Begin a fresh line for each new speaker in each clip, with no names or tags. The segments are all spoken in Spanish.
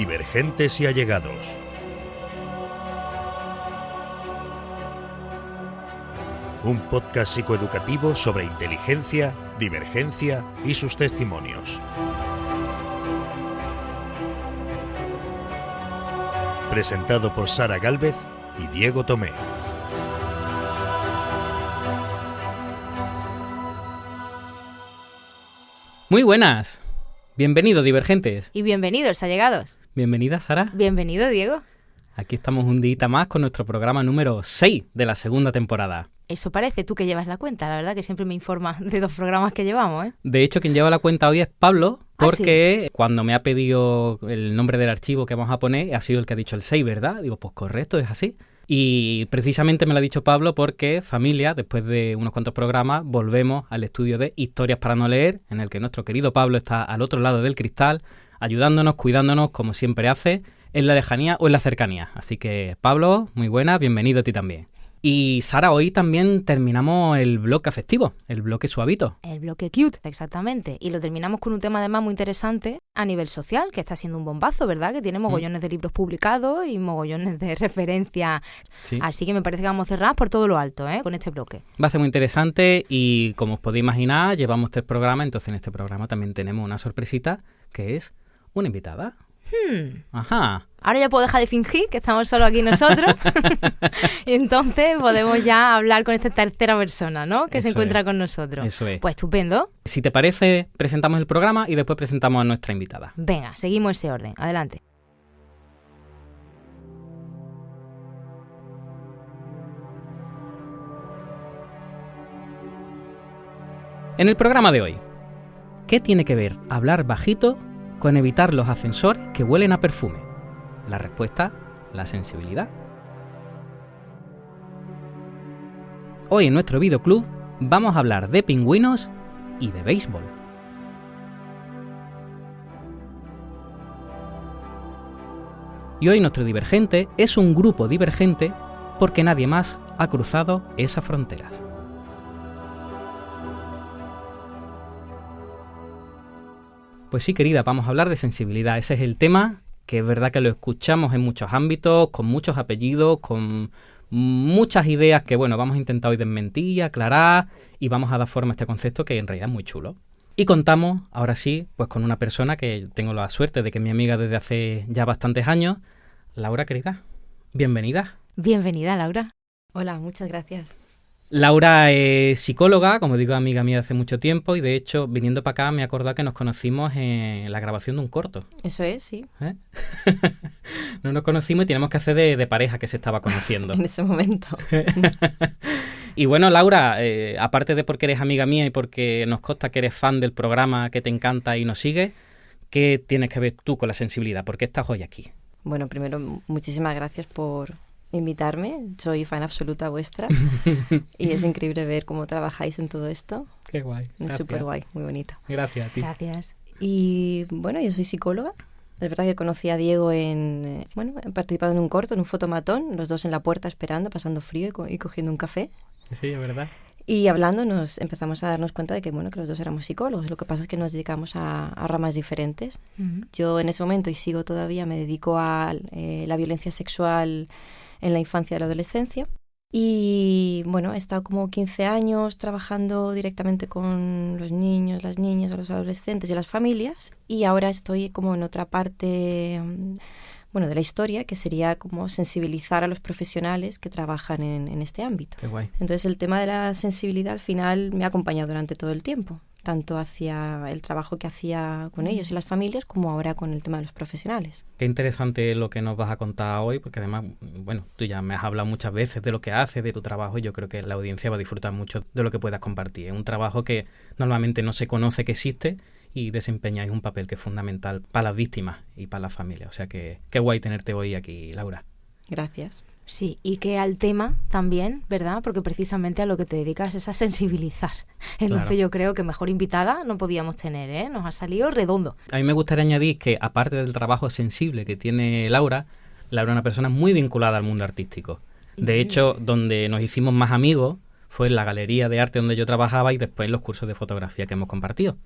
Divergentes y allegados. Un podcast psicoeducativo sobre inteligencia, divergencia y sus testimonios. Presentado por Sara Gálvez y Diego Tomé.
Muy buenas. Bienvenidos, divergentes.
Y bienvenidos, allegados.
Bienvenida, Sara.
Bienvenido, Diego.
Aquí estamos un día más con nuestro programa número 6 de la segunda temporada.
Eso parece, tú que llevas la cuenta. La verdad que siempre me informas de los programas que llevamos, ¿eh?
De hecho, quien lleva la cuenta hoy es Pablo, porque
¿sí?
Cuando me ha pedido el nombre del archivo que vamos a poner, ha sido el que ha dicho el 6, ¿verdad? Digo, pues correcto, es así. Y precisamente me lo ha dicho Pablo porque, familia, después de unos cuantos programas, volvemos al estudio de Historias para no leer, en el que nuestro querido Pablo está al otro lado del cristal, ayudándonos, cuidándonos, como siempre hace, en la lejanía o en la cercanía. Así que, Pablo, muy buena, bienvenido a ti también. Y Sara, hoy también terminamos el bloque afectivo, el bloque suavito.
El bloque cute, exactamente. Y lo terminamos con un tema además muy interesante a nivel social, que está siendo un bombazo, ¿verdad? Que tiene mogollones de libros publicados y mogollones de referencias.
Sí.
Así que me parece que vamos a cerrar por todo lo alto, ¿eh? Con este bloque.
Va a ser muy interesante y, como os podéis imaginar, llevamos 3 programas, entonces en este programa también tenemos una sorpresita, que es una invitada. Ajá.
Ahora ya puedo dejar de fingir que estamos solo aquí nosotros y entonces podemos ya hablar con esta tercera persona, ¿no? Que se encuentra con nosotros.
Eso es.
Pues estupendo.
Si te parece, presentamos el programa y después presentamos a nuestra invitada.
Venga, seguimos ese orden. Adelante.
En el programa de hoy, ¿qué tiene que ver hablar bajito con evitar los ascensores que huelen a perfume? La respuesta, la sensibilidad. Hoy en nuestro videoclub vamos a hablar de pingüinos y de béisbol. Y hoy nuestro divergente es un grupo divergente porque nadie más ha cruzado esas fronteras. Pues sí, querida, vamos a hablar de sensibilidad. Ese es el tema, que es verdad que lo escuchamos en muchos ámbitos, con muchos apellidos, con muchas ideas que, bueno, vamos a intentar hoy desmentir, aclarar y vamos a dar forma a este concepto que en realidad es muy chulo. Y contamos, ahora sí, pues con una persona que tengo la suerte de que es mi amiga desde hace ya bastantes años. Laura, querida, bienvenida.
Bienvenida, Laura.
Hola, muchas gracias.
Laura es psicóloga, como digo, amiga mía de hace mucho tiempo y de hecho, viniendo para acá, me he acordado que nos conocimos en la grabación de un corto.
Eso es, sí.
¿Eh? No nos conocimos y teníamos que hacer de pareja que se estaba conociendo.
En ese momento.
Y bueno, Laura, aparte de porque eres amiga mía y porque nos consta que eres fan del programa, que te encanta y nos sigues, ¿qué tienes que ver tú con la sensibilidad? ¿Por qué estás hoy aquí?
Bueno, primero, muchísimas gracias por invitarme. Soy fan absoluta vuestra y es increíble ver cómo trabajáis en todo esto.
Qué guay.
Es súper guay, muy bonito.
Gracias a ti.
Gracias.
Y bueno, yo soy psicóloga. Es verdad que conocí a Diego he participado en un corto, en un fotomatón, los dos en la puerta esperando, pasando frío y cogiendo un café.
Sí, es verdad.
Y hablando nos empezamos a darnos cuenta de que, bueno, que los dos éramos psicólogos. Lo que pasa es que nos dedicamos a ramas diferentes.
Uh-huh.
Yo en ese momento, y sigo todavía, me dedico a la violencia sexual en la infancia y la adolescencia. Y bueno, he estado como 15 años trabajando directamente con los niños, las niñas, los adolescentes y las familias. Y ahora estoy como en otra parte de la historia, que sería como sensibilizar a los profesionales que trabajan en este ámbito.
Qué guay.
Entonces el tema de la sensibilidad al final me ha acompañado durante todo el tiempo, tanto hacia el trabajo que hacía con ellos y las familias, como ahora con el tema de los profesionales.
Qué interesante lo que nos vas a contar hoy, porque además, bueno, tú ya me has hablado muchas veces de lo que haces, de tu trabajo, y yo creo que la audiencia va a disfrutar mucho de lo que puedas compartir. Es un trabajo que normalmente no se conoce que existe y desempeñáis un papel que es fundamental para las víctimas y para las familias. O sea que qué guay tenerte hoy aquí, Laura.
Gracias.
Sí, y que al tema también, ¿verdad? Porque precisamente a lo que te dedicas es a sensibilizar. Entonces
Claro.
Yo creo que mejor invitada no podíamos tener, ¿eh? Nos ha salido redondo.
A mí me gustaría añadir que, aparte del trabajo sensible que tiene Laura es una persona muy vinculada al mundo artístico. De hecho, donde nos hicimos más amigos fue en la galería de arte donde yo trabajaba y después en los cursos de fotografía que hemos compartido.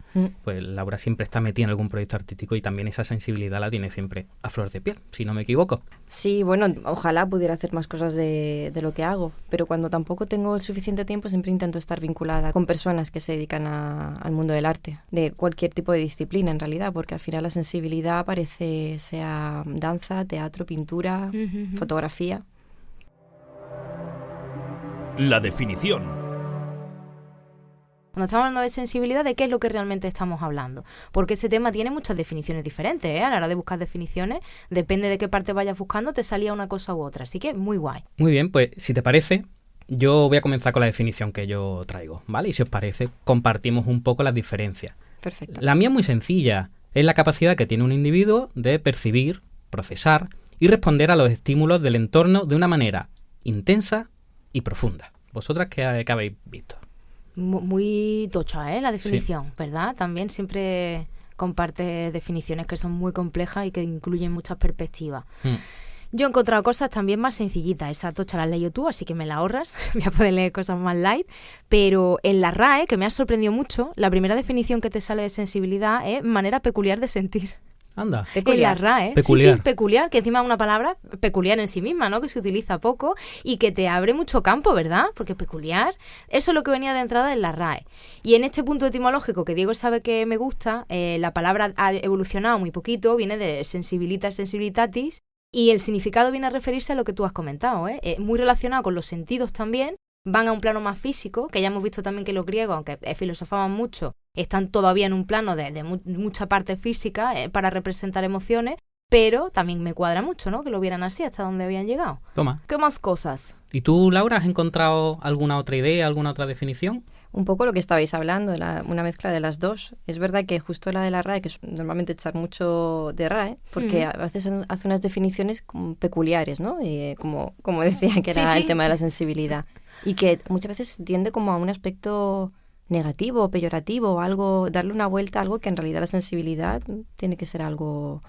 Pues Laura siempre está metida en algún proyecto artístico y también esa sensibilidad la tiene siempre a flor de piel, si no me equivoco.
Sí, bueno, ojalá pudiera hacer más cosas de lo que hago, pero cuando tampoco tengo el suficiente tiempo siempre intento estar vinculada con personas que se dedican al mundo del arte, de cualquier tipo de disciplina en realidad, porque al final la sensibilidad parece sea danza, teatro, pintura, fotografía.
La definición.
Cuando estamos hablando de sensibilidad, ¿de qué es lo que realmente estamos hablando? Porque este tema tiene muchas definiciones diferentes, ¿eh? A la hora de buscar definiciones, depende de qué parte vayas buscando, te salía una cosa u otra. Así que muy guay.
Muy bien, pues si te parece, yo voy a comenzar con la definición que yo traigo, ¿vale? Y si os parece, compartimos un poco las diferencias.
Perfecto.
La mía es muy sencilla. Es la capacidad que tiene un individuo de percibir, procesar y responder a los estímulos del entorno de una manera intensa y profunda. ¿Vosotras qué habéis visto?
Muy tocha, la definición, sí. ¿Verdad? También siempre comparte definiciones que son muy complejas y que incluyen muchas perspectivas. Yo he encontrado cosas también más sencillitas. Esa tocha la has leído tú, así que me la ahorras. Voy a poder leer cosas más light. Pero en la RAE, que me ha sorprendido mucho, la primera definición que te sale de sensibilidad es manera peculiar de sentir.
Anda.
Peculiar. En la RAE.
Peculiar.
Sí, peculiar, que encima es una palabra peculiar en sí misma, ¿no? Que se utiliza poco y que te abre mucho campo, ¿verdad? Porque peculiar, eso es lo que venía de entrada en la RAE. Y en este punto etimológico que Diego sabe que me gusta, la palabra ha evolucionado muy poquito, viene de sensibilitas, sensibilitatis, y el significado viene a referirse a lo que tú has comentado, muy relacionado con los sentidos también, van a un plano más físico, que ya hemos visto también que los griegos, aunque filosofaban mucho, están todavía en un plano de mucha parte física para representar emociones, pero también me cuadra mucho, ¿no? Que lo vieran así, hasta donde habían llegado.
Toma.
¿Qué más cosas?
¿Y tú, Laura, has encontrado alguna otra idea, alguna otra definición?
Un poco lo que estabais hablando, una mezcla de las dos. Es verdad que justo la de la RAE, que es normalmente echar mucho de RAE, porque a veces hace unas definiciones como peculiares, ¿no? Como decía, que era el tema de la sensibilidad. Y que muchas veces tiende como a un aspecto negativo, peyorativo, algo, darle una vuelta a algo que en realidad la sensibilidad tiene que ser algo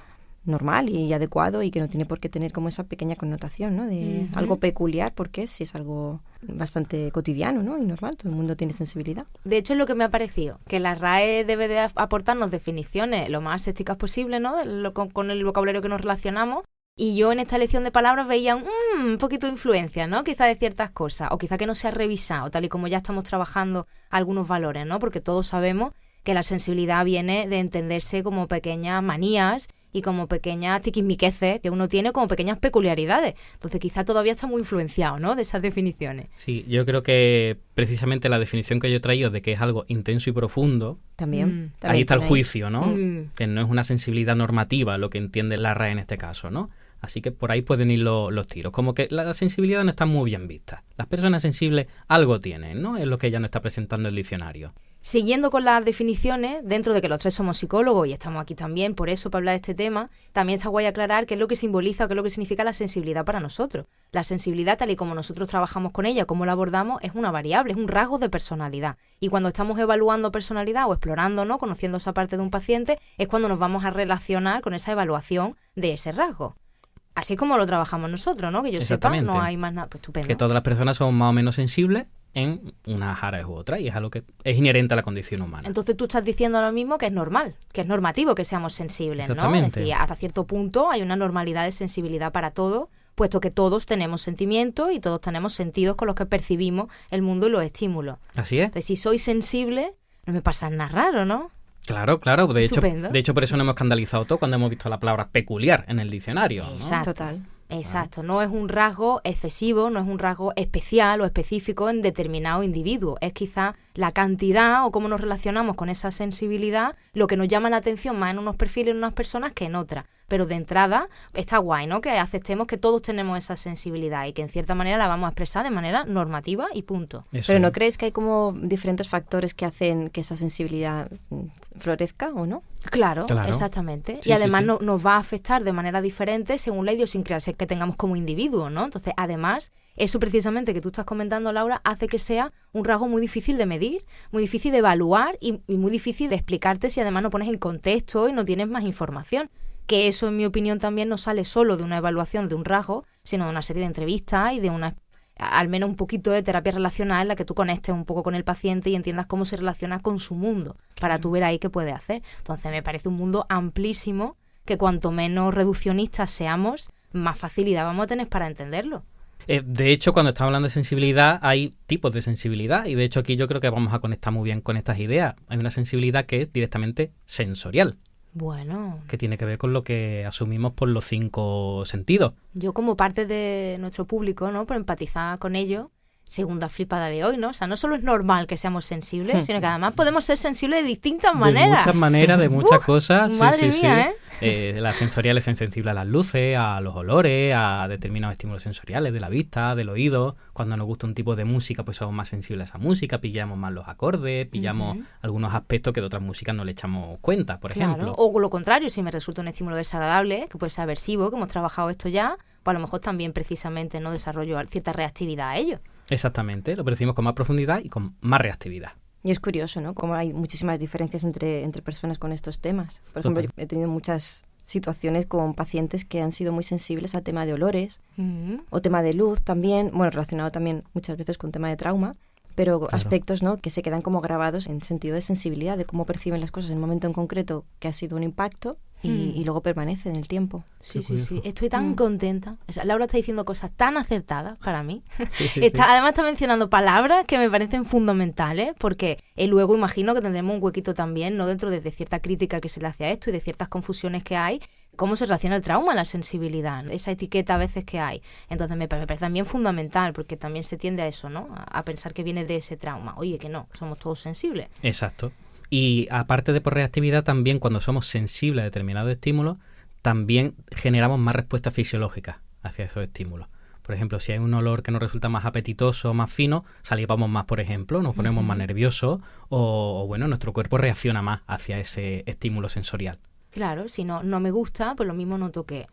normal y adecuado y que no tiene por qué tener como esa pequeña connotación, ¿no? De algo peculiar, porque si es algo bastante cotidiano, ¿no? Y normal, todo el mundo tiene sensibilidad.
De hecho, es lo que me ha parecido, que la RAE debe de aportarnos definiciones lo más estéticas posible, ¿no? Con el vocabulario que nos relacionamos. Y yo en esta elección de palabras veía un poquito de influencia, ¿no? Quizá de ciertas cosas, o quizá que no se ha revisado, tal y como ya estamos trabajando algunos valores, ¿no? Porque todos sabemos que la sensibilidad viene de entenderse como pequeñas manías y como pequeñas tiquismiqueces que uno tiene, como pequeñas peculiaridades. Entonces quizá todavía está muy influenciado, ¿no? De esas definiciones.
Sí, yo creo que precisamente la definición que yo he traído de que es algo intenso y profundo,
también
ahí está el juicio, ¿no? Que no es una sensibilidad normativa lo que entiende la RAE en este caso, ¿no? Así que por ahí pueden ir los tiros. Como que la sensibilidad no está muy bien vista. Las personas sensibles algo tienen, ¿no? Es lo que ya nos está presentando el diccionario.
Siguiendo con las definiciones, dentro de que los tres somos psicólogos y estamos aquí también por eso, para hablar de este tema, también está guay aclarar qué es lo que simboliza o qué es lo que significa la sensibilidad para nosotros. La sensibilidad, tal y como nosotros trabajamos con ella, cómo la abordamos, es una variable, es un rasgo de personalidad. Y cuando estamos evaluando personalidad o explorando, ¿no? Conociendo esa parte de un paciente, es cuando nos vamos a relacionar con esa evaluación de ese rasgo. Así es como lo trabajamos nosotros, ¿no? Que yo sepa, no hay más nada. Pues estupendo.
Que todas las personas son más o menos sensibles en unas áreas u otras, y es algo que es inherente a la condición humana.
Entonces tú estás diciendo ahora mismo que es normal, que es normativo que seamos sensibles, ¿no? Es decir, hasta cierto punto hay una normalidad de sensibilidad para todo, puesto que todos tenemos sentimientos y todos tenemos sentidos con los que percibimos el mundo y los estímulos.
Así es.
Entonces, si soy sensible, no me pasa nada raro, ¿no?
Claro. De hecho, por eso nos hemos escandalizado todo cuando hemos visto la palabra peculiar en el diccionario, ¿no?
Exacto.
Total.
Exacto, no es un rasgo excesivo, no es un rasgo especial o específico en determinado individuo. Es quizá la cantidad o cómo nos relacionamos con esa sensibilidad lo que nos llama la atención más en unos perfiles, en unas personas que en otras. Pero de entrada está guay, ¿no? Que aceptemos que todos tenemos esa sensibilidad y que en cierta manera la vamos a expresar de manera normativa y punto.
Eso.
Pero ¿no crees que hay como diferentes factores que hacen que esa sensibilidad florezca o no?
Claro, exactamente.
Sí,
y además
sí.
Nos va a afectar de manera diferente según la idiosincrasia que tengamos como individuo, ¿no? Entonces, además, eso precisamente que tú estás comentando, Laura, hace que sea un rasgo muy difícil de medir, muy difícil de evaluar y muy difícil de explicarte si además no pones en contexto y no tienes más información. Que eso, en mi opinión, también no sale solo de una evaluación de un rasgo, sino de una serie de entrevistas y de unas al menos un poquito de terapia relacional en la que tú conectes un poco con el paciente y entiendas cómo se relaciona con su mundo, para tú ver ahí qué puede hacer. Entonces me parece un mundo amplísimo que cuanto menos reduccionistas seamos, más facilidad vamos a tener para entenderlo.
De hecho, cuando estamos hablando de sensibilidad, hay tipos de sensibilidad y de hecho aquí yo creo que vamos a conectar muy bien con estas ideas. Hay una sensibilidad que es directamente sensorial.
Bueno.
Que tiene que ver con lo que asumimos por los 5 sentidos.
Yo como parte de nuestro público, ¿no? Por empatizar con ellos, segunda flipada de hoy, ¿no? O sea, no solo es normal que seamos sensibles, sino que además podemos ser sensibles de distintas maneras.
De muchas maneras, de muchas cosas.
Madre mía,
Las sensoriales son sensibles a las luces, a los olores, a determinados estímulos sensoriales de la vista, del oído. Cuando nos gusta un tipo de música, pues somos más sensibles a esa música, pillamos más los acordes, pillamos algunos aspectos que de otras músicas no le echamos cuenta, por ejemplo.
O lo contrario, si me resulta un estímulo desagradable, que puede ser aversivo, que hemos trabajado esto ya, pues a lo mejor también precisamente no desarrollo cierta reactividad a ello.
Exactamente, lo percibimos con más profundidad y con más reactividad.
Y es curioso, ¿no? Como hay muchísimas diferencias entre personas con estos temas. Por ejemplo, yo he tenido muchas situaciones con pacientes que han sido muy sensibles al tema de olores o tema de luz también, bueno, relacionado también muchas veces con tema de trauma, pero claro, aspectos, ¿no? Que se quedan como grabados en sentido de sensibilidad, de cómo perciben las cosas en el momento en concreto que ha sido un impacto y luego permanece en el tiempo.
Sí. Estoy tan contenta. O sea, Laura está diciendo cosas tan acertadas para mí.
Sí.
Además está mencionando palabras que me parecen fundamentales, porque luego imagino que tendremos un huequito también, ¿no? Dentro de cierta crítica que se le hace a esto y de ciertas confusiones que hay, cómo se relaciona el trauma a la sensibilidad, esa etiqueta a veces que hay. Entonces me parece también fundamental, porque también se tiende a eso, ¿no? A pensar que viene de ese trauma. Oye, que no, somos todos sensibles.
Exacto. Y aparte de por reactividad, también cuando somos sensibles a determinados estímulos, también generamos más respuestas fisiológicas hacia esos estímulos. Por ejemplo, si hay un olor que nos resulta más apetitoso, más fino, salivamos más, por ejemplo, nos ponemos más nerviosos o bueno, nuestro cuerpo reacciona más hacia ese estímulo sensorial.
Claro, si no me gusta, pues lo mismo noto que,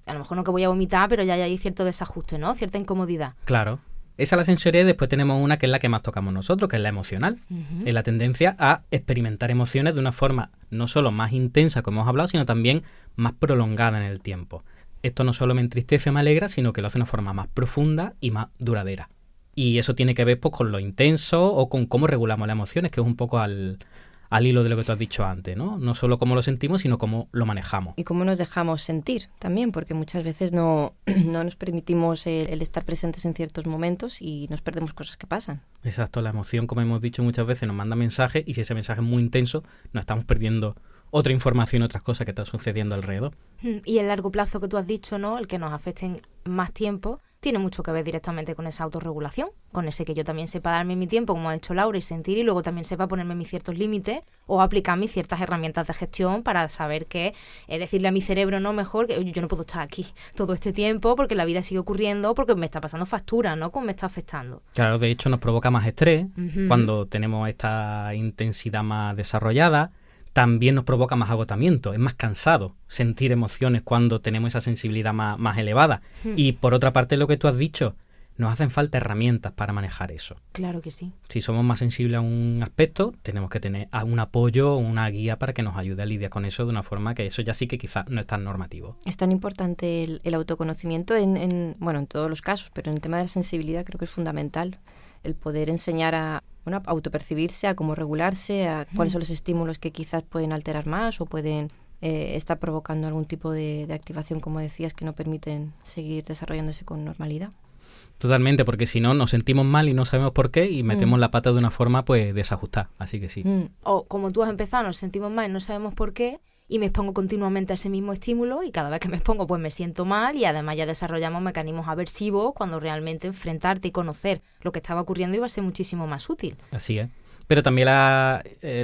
a lo mejor no que voy a vomitar, pero ya hay cierto desajuste, ¿no? Cierta incomodidad.
Claro. Esa es la sensorial y después tenemos una que es la que más tocamos nosotros, que es la emocional. Es la tendencia a experimentar emociones de una forma no solo más intensa, como hemos hablado, sino también más prolongada en el tiempo. Esto no solo me entristece o me alegra, sino que lo hace de una forma más profunda y más duradera. Y eso tiene que ver pues, con lo intenso o con cómo regulamos las emociones, que es un poco al hilo de lo que tú has dicho antes, ¿no? No solo cómo lo sentimos, sino cómo lo manejamos.
Y cómo nos dejamos sentir también, porque muchas veces no nos permitimos el estar presentes en ciertos momentos y nos perdemos cosas que pasan.
Exacto, la emoción, como hemos dicho muchas veces, nos manda mensajes y si ese mensaje es muy intenso, nos estamos perdiendo otra información, otras cosas que están sucediendo alrededor.
Y el largo plazo que tú has dicho, ¿no? El que nos afecten más tiempo, tiene mucho que ver directamente con esa autorregulación, con ese que yo también sepa darme mi tiempo, como ha dicho Laura, y sentir, y luego también sepa ponerme mis ciertos límites o aplicar mis ciertas herramientas de gestión para saber que decirle a mi cerebro, no, mejor que yo no puedo estar aquí todo este tiempo porque la vida sigue ocurriendo, porque me está pasando factura, ¿no? Como me está afectando.
Claro, de hecho nos provoca más estrés cuando tenemos esta intensidad más desarrollada. También nos provoca más agotamiento, es más cansado sentir emociones cuando tenemos esa sensibilidad más elevada. Y por otra parte, lo que tú has dicho, nos hacen falta herramientas para manejar eso.
Claro que sí.
Si somos más sensibles a un aspecto, tenemos que tener un apoyo o una guía para que nos ayude a lidiar con eso de una forma que eso ya sí que quizás no es tan normativo.
Es tan importante el autoconocimiento en todos los casos, pero en el tema de la sensibilidad creo que es fundamental el poder enseñar a autopercibirse, a cómo regularse, a cuáles son los estímulos que quizás pueden alterar más o pueden estar provocando algún tipo de activación, como decías, que no permiten seguir desarrollándose con normalidad.
Totalmente, porque si no nos sentimos mal y no sabemos por qué y metemos la pata de una forma pues desajustada, así que sí.
O como tú has empezado, nos sentimos mal y no sabemos por qué y me expongo continuamente a ese mismo estímulo y cada vez que me expongo pues me siento mal y además ya desarrollamos mecanismos aversivos cuando realmente enfrentarte y conocer lo que estaba ocurriendo iba a ser muchísimo más útil.
Así es. Pero también la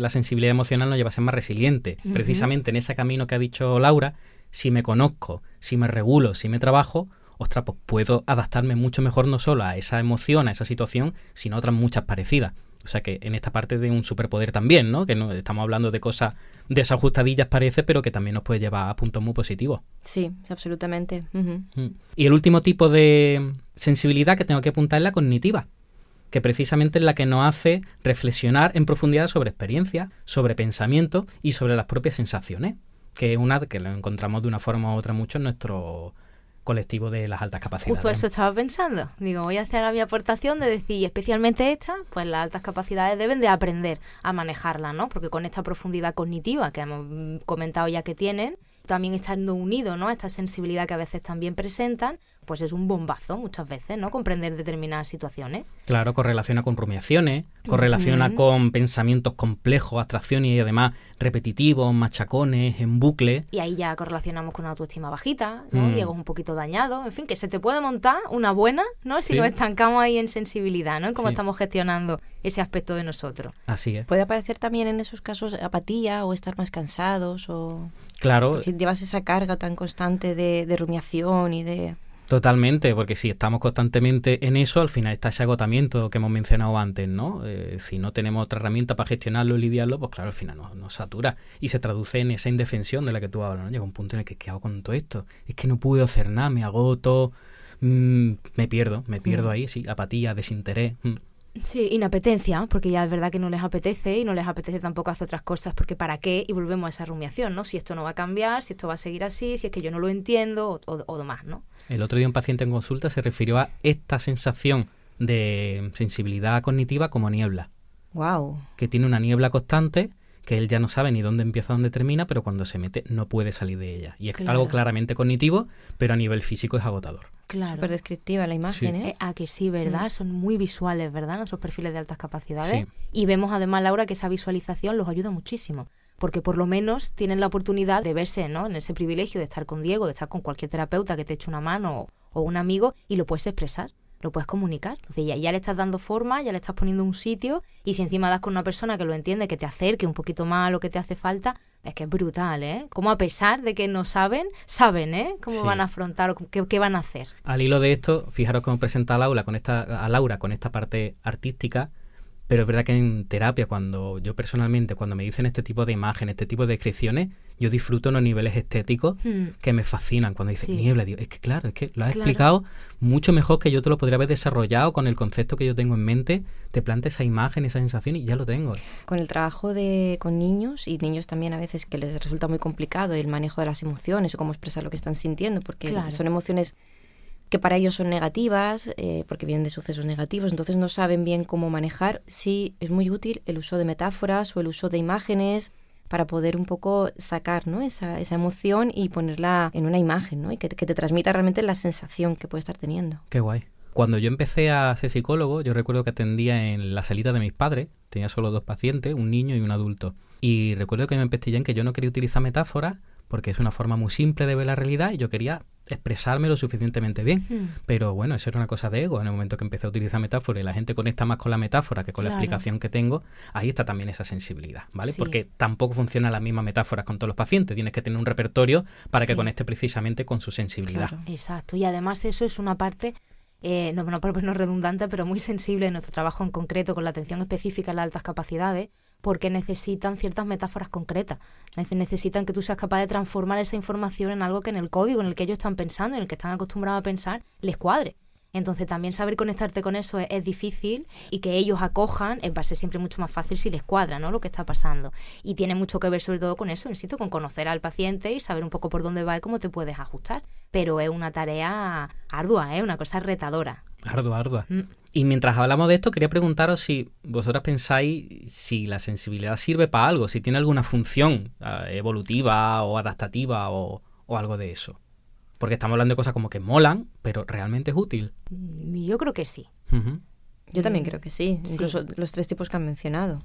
sensibilidad emocional nos lleva a ser más resiliente. Precisamente en ese camino que ha dicho Laura, si me conozco, si me regulo, si me trabajo, ostras, pues puedo adaptarme mucho mejor no solo a esa emoción, a esa situación, sino a otras muchas parecidas. O sea que en esta parte de un superpoder también, ¿no? Que no estamos hablando de cosas desajustadillas parece, pero que también nos puede llevar a puntos muy positivos.
Sí, absolutamente.
Y el último tipo de sensibilidad que tengo que apuntar es la cognitiva, que precisamente es la que nos hace reflexionar en profundidad sobre experiencias, sobre pensamientos y sobre las propias sensaciones, que es una que lo encontramos de una forma u otra mucho en nuestro colectivo de las altas capacidades.
Justo eso estaba pensando. Digo, voy a hacer ahora mi aportación de decir, y especialmente esta, pues las altas capacidades deben de aprender a manejarla, ¿no? Porque con esta profundidad cognitiva que hemos comentado ya que tienen, también estando unido, ¿no?, a esta sensibilidad que a veces también presentan, pues es un bombazo muchas veces, ¿no?, comprender determinadas situaciones.
Claro, correlaciona con rumiaciones, correlaciona con pensamientos complejos, abstracciones y además repetitivos, machacones, en bucle.
Y ahí ya correlacionamos con una autoestima bajita, ¿no? Y egos un poquito dañados. En fin, que se te puede montar una buena, ¿no?, si nos estancamos ahí en sensibilidad, ¿no?, en cómo estamos gestionando ese aspecto de nosotros.
Así es.
Puede aparecer también en esos casos apatía o estar más cansados o...
Claro.
Porque llevas esa carga tan constante de rumiación y de...
Totalmente, porque si estamos constantemente en eso, al final está ese agotamiento que hemos mencionado antes, ¿no? Si no tenemos otra herramienta para gestionarlo y lidiarlo, pues claro, al final nos satura y se traduce en esa indefensión de la que tú hablas, ¿no? Llega un punto en el que ¿qué hago con todo esto? Es que no puedo hacer nada, me agoto, me pierdo ahí, sí, apatía, desinterés.
Sí, inapetencia, porque ya es verdad que no les apetece y no les apetece tampoco hacer otras cosas, porque ¿para qué? Y volvemos a esa rumiación, ¿no? Si esto no va a cambiar, si esto va a seguir así, si es que yo no lo entiendo o demás, ¿no?
El otro día un paciente en consulta se refirió a esta sensación de sensibilidad cognitiva como niebla.
Wow.
Que tiene una niebla constante, que él ya no sabe ni dónde empieza, dónde termina, pero cuando se mete no puede salir de ella. Y es algo claramente cognitivo, pero a nivel físico es agotador.
Claro.
Súper descriptiva la imagen,
Sí.
¿eh?
A que sí, ¿verdad? Son muy visuales, ¿verdad? Nuestros perfiles de altas capacidades.
Sí.
Y vemos además, Laura, que esa visualización los ayuda muchísimo. Porque por lo menos tienen la oportunidad de verse, ¿no?, en ese privilegio de estar con Diego, de estar con cualquier terapeuta que te eche una mano o un amigo, y lo puedes expresar, lo puedes comunicar. Entonces ya le estás dando forma, ya le estás poniendo un sitio, y si encima das con una persona que lo entiende, que te acerque un poquito más a lo que te hace falta, es que es brutal, ¿eh? Como a pesar de que no saben, ¿eh? Cómo van a afrontar o qué van a hacer.
Al hilo de esto, fijaros cómo presenta a Laura con esta parte artística. Pero es verdad que en terapia, cuando me dicen este tipo de imágenes, este tipo de descripciones, yo disfruto unos niveles estéticos que me fascinan. Cuando dicen niebla, digo, es que claro, es que lo has explicado mucho mejor que yo te lo podría haber desarrollado con el concepto que yo tengo en mente. Te plantea esa imagen, esa sensación y ya lo tengo.
Con el trabajo con niños, y niños también a veces que les resulta muy complicado el manejo de las emociones o cómo expresar lo que están sintiendo, porque son emociones que para ellos son negativas, porque vienen de sucesos negativos, entonces no saben bien cómo manejar. Sí, es muy útil el uso de metáforas o el uso de imágenes para poder un poco sacar, ¿no?, esa emoción y ponerla en una imagen, ¿no?, y que te transmita realmente la sensación que puede estar teniendo.
Qué guay. Cuando yo empecé a ser psicólogo, yo recuerdo que atendía en la salita de mis padres, tenía solo 2 pacientes, un niño y un adulto. Y recuerdo que me empecé en que yo no quería utilizar metáforas porque es una forma muy simple de ver la realidad y yo quería expresarme lo suficientemente bien. Pero bueno, eso era una cosa de ego. En el momento que empecé a utilizar metáforas y la gente conecta más con la metáfora que con la explicación que tengo, ahí está también esa sensibilidad, ¿vale?
Sí.
Porque tampoco funcionan las mismas metáforas con todos los pacientes. Tienes que tener un repertorio para que conecte precisamente con su sensibilidad.
Claro.
Exacto. Y además eso es una parte... no redundante, pero muy sensible en nuestro trabajo en concreto con la atención específica en las altas capacidades, porque necesitan ciertas metáforas concretas. Necesitan que tú seas capaz de transformar esa información en algo que en el código en el que ellos están pensando, en el que están acostumbrados a pensar, les cuadre. Entonces también saber conectarte con eso es difícil, y que ellos acojan va a ser siempre mucho más fácil si les cuadra, ¿no?, lo que está pasando. Y tiene mucho que ver sobre todo con eso, insisto, con conocer al paciente y saber un poco por dónde va y cómo te puedes ajustar. Pero es una tarea ardua, una cosa retadora.
Ardua. Y mientras hablamos de esto, quería preguntaros si vosotras pensáis si la sensibilidad sirve para algo, si tiene alguna función evolutiva o adaptativa o algo de eso. Porque estamos hablando de cosas como que molan, pero ¿realmente es útil?
Yo creo que sí.
Uh-huh.
Yo también creo que sí, incluso los 3 tipos que han mencionado.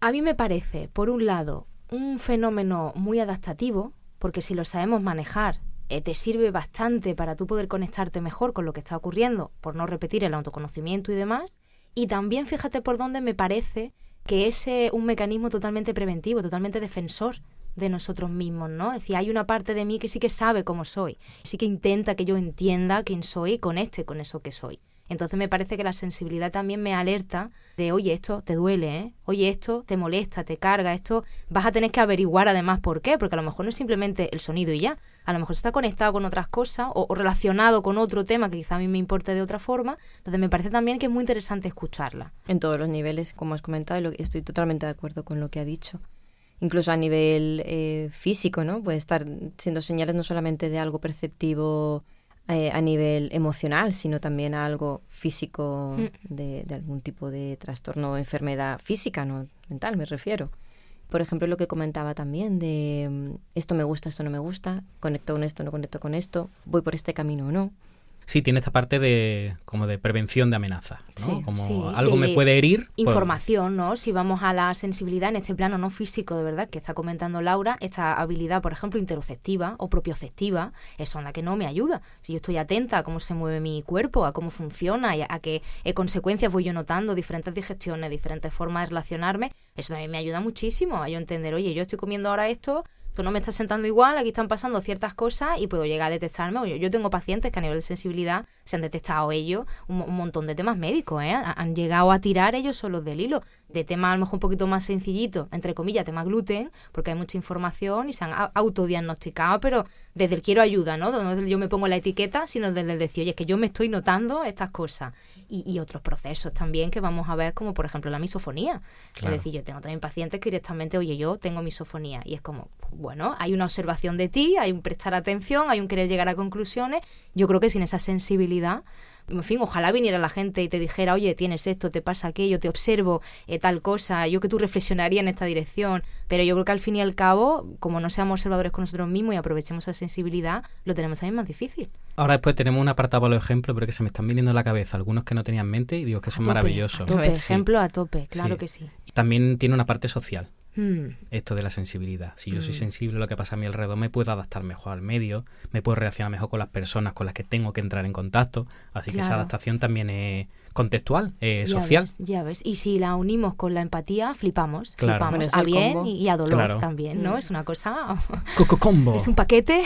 A mí me parece, por un lado, un fenómeno muy adaptativo, porque si lo sabemos manejar, te sirve bastante para tú poder conectarte mejor con lo que está ocurriendo, por no repetir el autoconocimiento y demás. Y también fíjate por dónde me parece que es un mecanismo totalmente preventivo, totalmente defensor de nosotros mismos, ¿no? Es decir, hay una parte de mí que sí que sabe cómo soy, sí que intenta que yo entienda quién soy y conecte con eso que soy. Entonces me parece que la sensibilidad también me alerta de, oye, esto te duele, ¿eh? Oye, esto te molesta, te carga, esto vas a tener que averiguar además por qué, porque a lo mejor no es simplemente el sonido y ya, a lo mejor está conectado con otras cosas o relacionado con otro tema que quizá a mí me importe de otra forma. Entonces me parece también que es muy interesante escucharla.
En todos los niveles, como has comentado, estoy totalmente de acuerdo con lo que ha dicho. Incluso a nivel físico, ¿no? Puede estar siendo señales no solamente de algo perceptivo a nivel emocional, sino también a algo físico de algún tipo de trastorno o enfermedad física, no mental, me refiero. Por ejemplo, lo que comentaba también de esto me gusta, esto no me gusta, conecto con esto, no conecto con esto, voy por este camino o no.
Sí, tiene esta parte de como de prevención de amenazas, ¿no?
Sí,
como algo me puede herir.
Información, ¿no? Si vamos a la sensibilidad en este plano no físico, de verdad, que está comentando Laura, esta habilidad, por ejemplo, interoceptiva o propioceptiva, es la que no me ayuda. Si yo estoy atenta a cómo se mueve mi cuerpo, a cómo funciona y a qué consecuencias voy yo notando, diferentes digestiones, diferentes formas de relacionarme, eso también me ayuda muchísimo a yo entender, oye, yo estoy comiendo ahora esto no me está sentando igual, aquí están pasando ciertas cosas y puedo llegar a detectarme. Oye, yo tengo pacientes que a nivel de sensibilidad se han detectado ellos un montón de temas médicos, ¿eh? Han llegado a tirar ellos solos del hilo, de temas a lo mejor un poquito más sencillitos, entre comillas, tema gluten, porque hay mucha información y se han autodiagnosticado, pero desde el quiero ayuda, ¿no? No desde el yo me pongo la etiqueta, sino desde el decir, oye, es que yo me estoy notando estas cosas. Y otros procesos también que vamos a ver, como por ejemplo la misofonía. Claro. Es decir, yo tengo también pacientes que directamente, oye, yo tengo misofonía. Y es como, bueno, hay una observación de ti, hay un prestar atención, hay un querer llegar a conclusiones. Yo creo que sin esa sensibilidad, en fin, ojalá viniera la gente y te dijera, oye, tienes esto, te pasa aquello, te observo tal cosa, yo que tú reflexionaría en esta dirección, pero yo creo que al fin y al cabo, como no seamos observadores con nosotros mismos y aprovechemos esa sensibilidad, lo tenemos también más difícil.
Ahora después tenemos un apartado para los ejemplos, pero que se me están viniendo a la cabeza algunos que no tenía en mente y digo que son maravillosos.
A tope, ejemplo a tope, claro que sí.
También tiene una parte social. Esto de la sensibilidad. Si yo soy sensible a lo que pasa a mi alrededor, me puedo adaptar mejor al medio, me puedo relacionar mejor con las personas con las que tengo que entrar en contacto. Así que esa adaptación también es contextual, social.
Ya ves. Y si la unimos con la empatía, flipamos.
Claro.
Flipamos a bien y a dolor también, ¿no? Es una cosa...
Combo.
Es un paquete.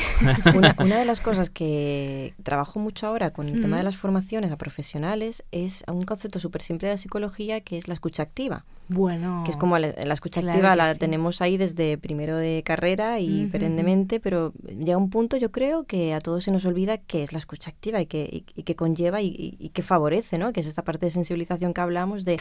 Una de las cosas que trabajo mucho ahora con el tema de las formaciones a profesionales es un concepto súper simple de la psicología, que es la escucha activa.
Bueno,
que es como la escucha activa, la tenemos ahí desde primero de carrera y perennemente, pero llega un punto, yo creo, que a todos se nos olvida qué es la escucha activa y qué conlleva y qué favorece, ¿no? Que es esta parte de sensibilización que hablamos de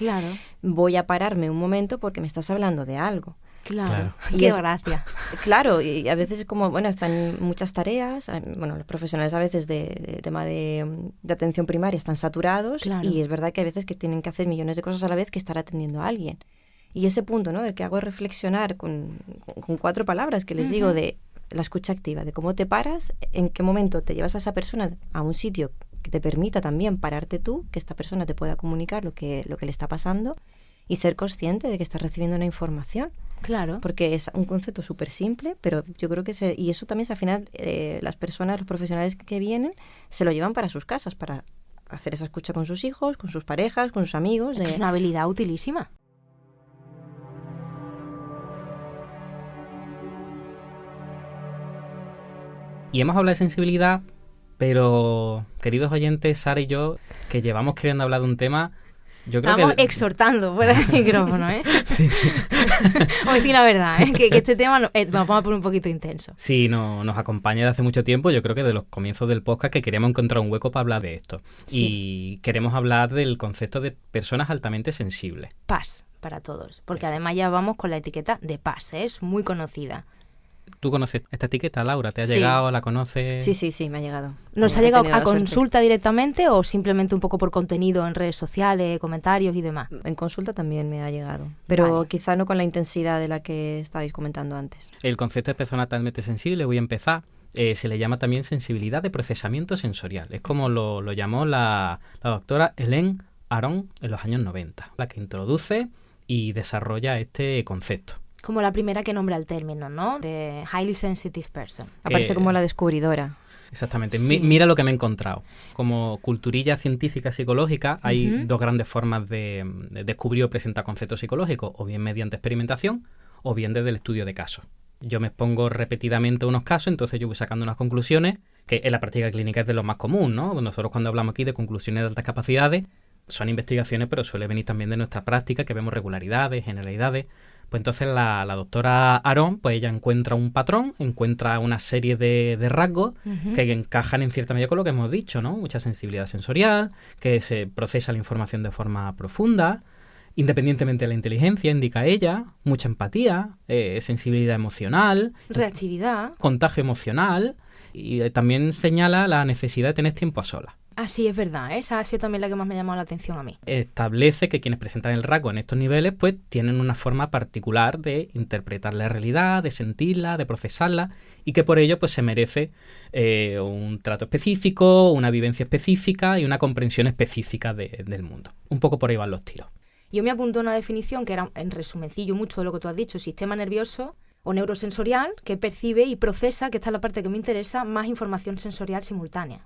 voy a pararme un momento porque me estás hablando de algo.
Claro. Qué gracia.
Claro, y a veces es como, bueno, están muchas tareas, bueno, los profesionales a veces de tema de atención primaria están saturados y es verdad que a veces que tienen que hacer millones de cosas a la vez que estar atendiendo a alguien. Y ese punto, ¿no?, del que hago reflexionar con 4 palabras que les digo de la escucha activa, de cómo te paras, en qué momento te llevas a esa persona a un sitio que te permita también pararte tú, que esta persona te pueda comunicar lo que le está pasando y ser consciente de que estás recibiendo una información.
Claro.
Porque es un concepto súper simple, pero yo creo que y eso también al final las personas, los profesionales que vienen, se lo llevan para sus casas, para hacer esa escucha con sus hijos, con sus parejas, con sus amigos.
Es una habilidad utilísima.
Y hemos hablado de sensibilidad, pero queridos oyentes, Sara y yo, que llevamos queriendo hablar de un tema, yo creo
Estamos
que...
exhortando fuera del micrófono, ¿eh? Sí. Vamos a decir la verdad, ¿eh? Que este tema nos vamos a poner un poquito intenso.
Sí, nos acompaña desde hace mucho tiempo, yo creo que de los comienzos del podcast, que queríamos encontrar un hueco para hablar de esto. Sí. Y queremos hablar del concepto de personas altamente sensibles.
PAS para todos, porque además ya vamos con la etiqueta de PAS, ¿eh? Es muy conocida.
¿Tú conoces esta etiqueta, Laura? ¿Te ha llegado? ¿La conoces?
Sí, me ha llegado.
¿Nos ha llegado a consulta directamente o simplemente un poco por contenido en redes sociales, comentarios y demás?
En consulta también me ha llegado, pero quizá no con la intensidad de la que estabais comentando antes.
El concepto de persona altamente sensible, voy a empezar, se le llama también sensibilidad de procesamiento sensorial. Es como lo llamó la doctora Hélène Aron en los años 90, la que introduce y desarrolla este concepto.
Como la primera que nombra el término, ¿no? De highly sensitive person.
Aparece como la descubridora.
Exactamente. Sí. Mira lo que me he encontrado. Como culturilla científica psicológica hay 2 grandes formas de descubrir o presentar conceptos psicológicos, o bien mediante experimentación o bien desde el estudio de casos. Yo me expongo repetidamente a unos casos, entonces yo voy sacando unas conclusiones, que en la práctica clínica es de lo más común, ¿no? Nosotros cuando hablamos aquí de conclusiones de altas capacidades, son investigaciones, pero suele venir también de nuestra práctica, que vemos regularidades, generalidades. Pues entonces la doctora Aron, pues ella encuentra un patrón, encuentra una serie de rasgos que encajan en cierta medida con lo que hemos dicho, ¿no? Mucha sensibilidad sensorial, que se procesa la información de forma profunda, independientemente de la inteligencia, indica ella, mucha empatía, sensibilidad emocional,
reactividad,
contagio emocional. Y también señala la necesidad de tener tiempo a solas.
Ah, sí, es verdad. Esa ha sido también la que más me ha llamado la atención a mí.
Establece que quienes presentan el rasgo en estos niveles pues tienen una forma particular de interpretar la realidad, de sentirla, de procesarla, y que por ello pues se merece un trato específico, una vivencia específica y una comprensión específica del mundo. Un poco por ahí van los tiros.
Yo me apunté una definición que era, en resumencillo, mucho de lo que tú has dicho: sistema nervioso o neurosensorial que percibe y procesa, que esta es la parte que me interesa, más información sensorial simultánea.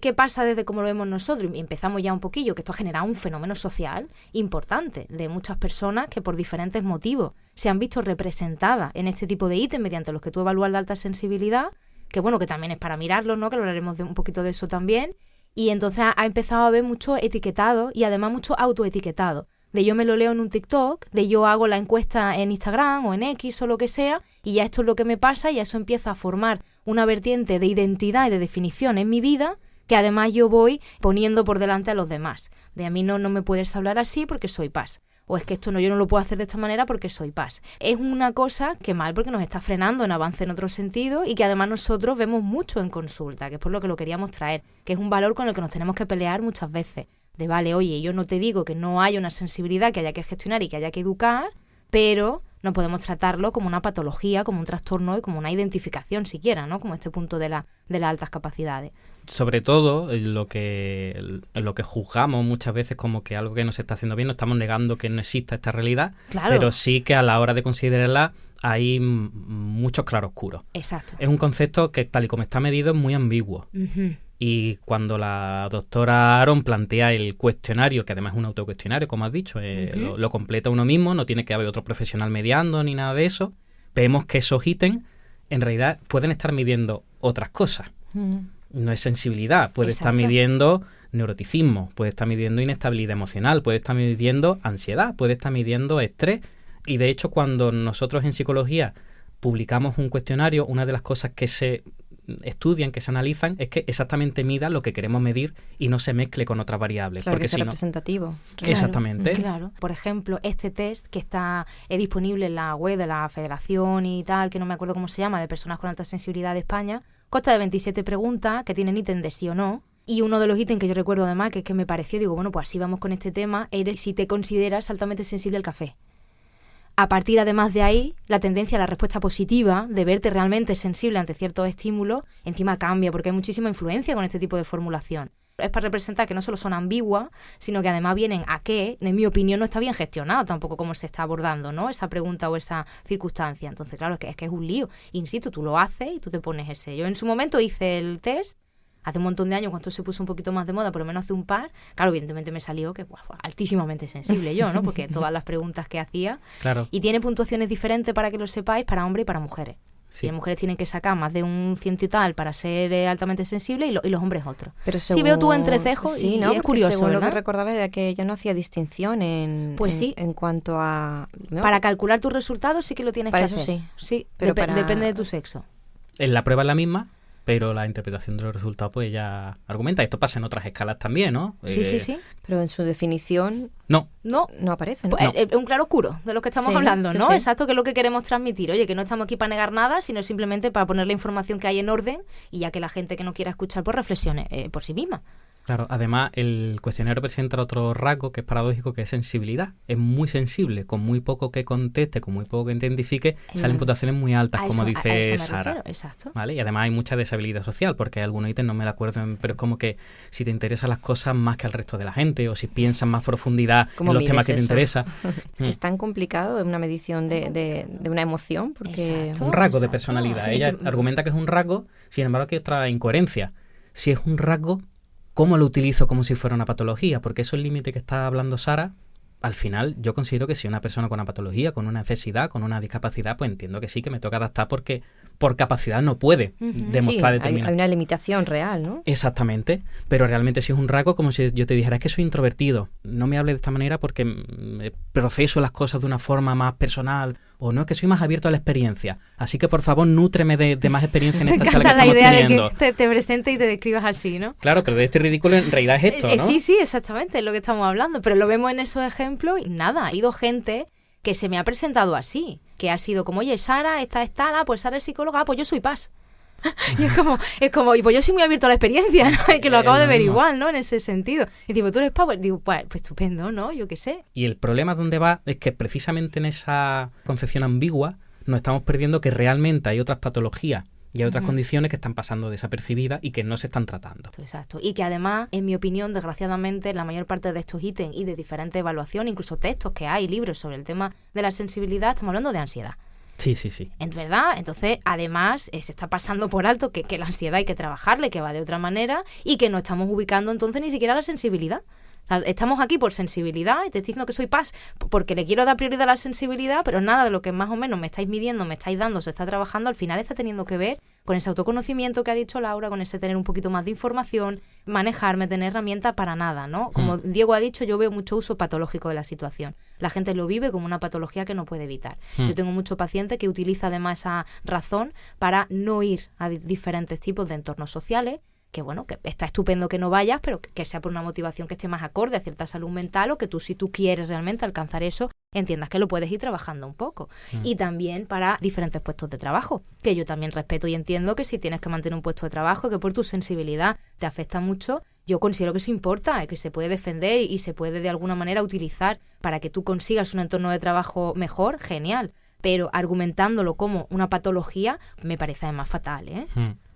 ¿Qué pasa desde cómo lo vemos nosotros? Y empezamos ya un poquillo, que esto ha generado un fenómeno social importante de muchas personas que por diferentes motivos se han visto representadas en este tipo de ítems mediante los que tú evalúas la alta sensibilidad, que bueno, que también es para mirarlos, ¿no? Que hablaremos un poquito de eso también. Y entonces ha empezado a haber mucho etiquetado y además mucho autoetiquetado. De yo me lo leo en un TikTok, de yo hago la encuesta en Instagram o en X o lo que sea, y ya esto es lo que me pasa, y eso empieza a formar una vertiente de identidad y de definición en mi vida, que además yo voy poniendo por delante a los demás. De a mí no me puedes hablar así porque soy paz. O es que esto yo no lo puedo hacer de esta manera porque soy paz. Es una cosa que mal, porque nos está frenando en avance en otro sentido, y que además nosotros vemos mucho en consulta, que es por lo que lo queríamos traer, que es un valor con el que nos tenemos que pelear muchas veces. De vale, oye, yo no te digo que no haya una sensibilidad que haya que gestionar y que haya que educar, pero no podemos tratarlo como una patología, como un trastorno y como una identificación siquiera, ¿no? Como este punto de las altas capacidades.
Sobre todo, lo que juzgamos muchas veces como que algo que no se está haciendo bien, no estamos negando que no exista esta realidad,
Claro.
pero sí que a la hora de considerarla hay muchos claroscuros.
Exacto.
Es un concepto que, tal y como está medido, es muy ambiguo.
Uh-huh.
Y cuando la doctora Aaron plantea el cuestionario, que además es un autocuestionario, como has dicho, lo completa uno mismo, no tiene que haber otro profesional mediando ni nada de eso, vemos que esos ítems en realidad pueden estar midiendo otras cosas. No es sensibilidad, puede
Exacto.
estar midiendo neuroticismo, puede estar midiendo inestabilidad emocional, puede estar midiendo ansiedad, puede estar midiendo estrés. Y de hecho, cuando nosotros en psicología publicamos un cuestionario, una de las cosas que se estudian, que se analizan, es que exactamente mida lo que queremos medir y no se mezcle con otras variables.
Claro,
porque
que sea
si no,
representativo.
Claro,
exactamente.
Claro. Por ejemplo, este test que está disponible en la web de la Federación y tal, que no me acuerdo cómo se llama, de personas con alta sensibilidad de España, consta de 27 preguntas que tienen ítem de sí o no. Y uno de los ítems que yo recuerdo además, que es que me pareció, digo, bueno, pues así vamos con este tema, era si te consideras altamente sensible al café. A partir, además de ahí, la tendencia a la respuesta positiva, de verte realmente sensible ante ciertos estímulos, encima cambia, porque hay muchísima influencia con este tipo de formulación. Es para representar que no solo son ambiguas, sino que además vienen a que, en mi opinión, no está bien gestionado tampoco cómo se está abordando, ¿no? Esa pregunta o esa circunstancia. Entonces, claro, es que es un lío. Insisto, tú lo haces y tú te pones ese. Yo en su momento hice el test, hace un montón de años, cuando se puso un poquito más de moda, por lo menos hace un par. Claro, evidentemente me salió que fue altísimamente sensible yo, ¿no? Porque todas las preguntas que hacía.
Claro.
Y tiene puntuaciones diferentes, para que lo sepáis, para hombres y para mujeres.
Sí.
Y las mujeres tienen que sacar más de un ciento y tal para ser altamente sensible, y los hombres otro.
Pero
Sí, veo tu entrecejo
sí,
y
¿no?
es curioso,
según
¿verdad?
lo que recordaba era que ella no hacía distinción
Pues sí.
en cuanto a... ¿no?
Para calcular tus resultados sí que lo tienes
Para
que
eso
hacer.
sí.
Sí,
Pero para-
depende de tu sexo.
En la prueba es la misma, pero la interpretación de los resultados pues ella argumenta. Esto pasa en otras escalas también, ¿no?
Sí, sí, sí.
Pero en su definición
No,
No,
no aparece, ¿no?
pues, es un claro oscuro de lo que estamos
Sí,
hablando,
sí,
¿no?
sí.
Exacto, que es lo que queremos transmitir. Oye, que no estamos aquí para negar nada, sino simplemente para poner la información que hay en orden, y ya que la gente que no quiera escuchar, pues reflexione por sí misma.
claro. Además, el cuestionario presenta otro rasgo que es paradójico, que es sensibilidad. Es muy sensible, con muy poco que conteste, con muy poco que identifique, salen puntuaciones muy altas, como
a
dice
eso me
Sara.
refiero, exacto.
¿Vale? Y además hay mucha deshabilidad social, porque hay algunos ítems, no me la acuerdo, pero es como que si te interesan las cosas más que al resto de la gente, o si piensas más profundidad
¿Cómo
en los
mides
temas que te
eso?
interesan.
Es que es tan complicado, es una medición de una emoción, porque...
Exacto.
Un rasgo de
Exacto.
personalidad.
Sí,
Ella argumenta que es un rasgo, sin embargo que hay otra incoherencia. Si es un rasgo, ¿cómo lo utilizo como si fuera una patología? Porque eso es el límite que está hablando Sara. Al final, yo considero que si una persona con una patología, con una necesidad, con una discapacidad, pues entiendo que sí, que me toca adaptar porque por capacidad no puede demostrar
Sí, hay
determinado.
una limitación real, ¿no?
Exactamente, pero realmente si es un rasgo, como si yo te dijera, es que soy introvertido, no me hable de esta manera porque proceso las cosas de una forma más personal, o no, es que soy más abierto a la experiencia, así que por favor nútreme de más experiencia en
Me
esta
encanta
charla
la
que estamos
idea
teniendo.
de que te presentes y te describas así, ¿no?
Claro, pero de este ridículo en realidad es esto, ¿no?
Sí, sí, exactamente, es lo que estamos hablando, pero lo vemos en esos ejemplos y nada, ha ido gente que se me ha presentado así, que ha sido como, oye, Sara, esta es Tala, pues Sara es psicóloga, pues yo soy Paz. Y es como, y pues yo soy muy abierto a la experiencia, ¿no? Que lo acabo de ver igual, ¿no? En ese sentido. Y digo, ¿tú eres Power? Digo, pues estupendo, ¿no? Yo qué sé.
Y el problema donde va es que precisamente en esa concepción ambigua nos estamos perdiendo que realmente hay otras patologías y hay otras condiciones que están pasando desapercibidas y que no se están tratando.
Exacto. Y que además, en mi opinión, desgraciadamente, la mayor parte de estos ítems y de diferentes evaluaciones, incluso textos que hay, libros sobre el tema de la sensibilidad, estamos hablando de ansiedad.
Sí.
¿Es verdad? Entonces, además, se está pasando por alto que la ansiedad hay que trabajarle, que va de otra manera, y que no estamos ubicando entonces ni siquiera la sensibilidad. O sea, estamos aquí por sensibilidad, y te estoy diciendo que soy paz porque le quiero dar prioridad a la sensibilidad, pero nada de lo que más o menos me estáis midiendo, me estáis dando, se está trabajando, al final está teniendo que ver con ese autoconocimiento que ha dicho Laura, con ese tener un poquito más de información, manejarme, tener herramientas para nada, ¿no? Como Diego ha dicho, yo veo mucho uso patológico de la situación. La gente lo vive como una patología que no puede evitar. Yo tengo muchos pacientes que utiliza además esa razón para no ir a diferentes tipos de entornos sociales, que bueno, que está estupendo que no vayas, pero que sea por una motivación que esté más acorde a cierta salud mental, o que tú, si tú quieres realmente alcanzar eso, entiendas que lo puedes ir trabajando un poco. Y también para diferentes puestos de trabajo, que yo también respeto y entiendo que si tienes que mantener un puesto de trabajo que por tu sensibilidad te afecta mucho, yo considero que eso importa, que se puede defender y se puede de alguna manera utilizar para que tú consigas un entorno de trabajo mejor, genial. Pero argumentándolo como una patología me parece además fatal, ¿eh?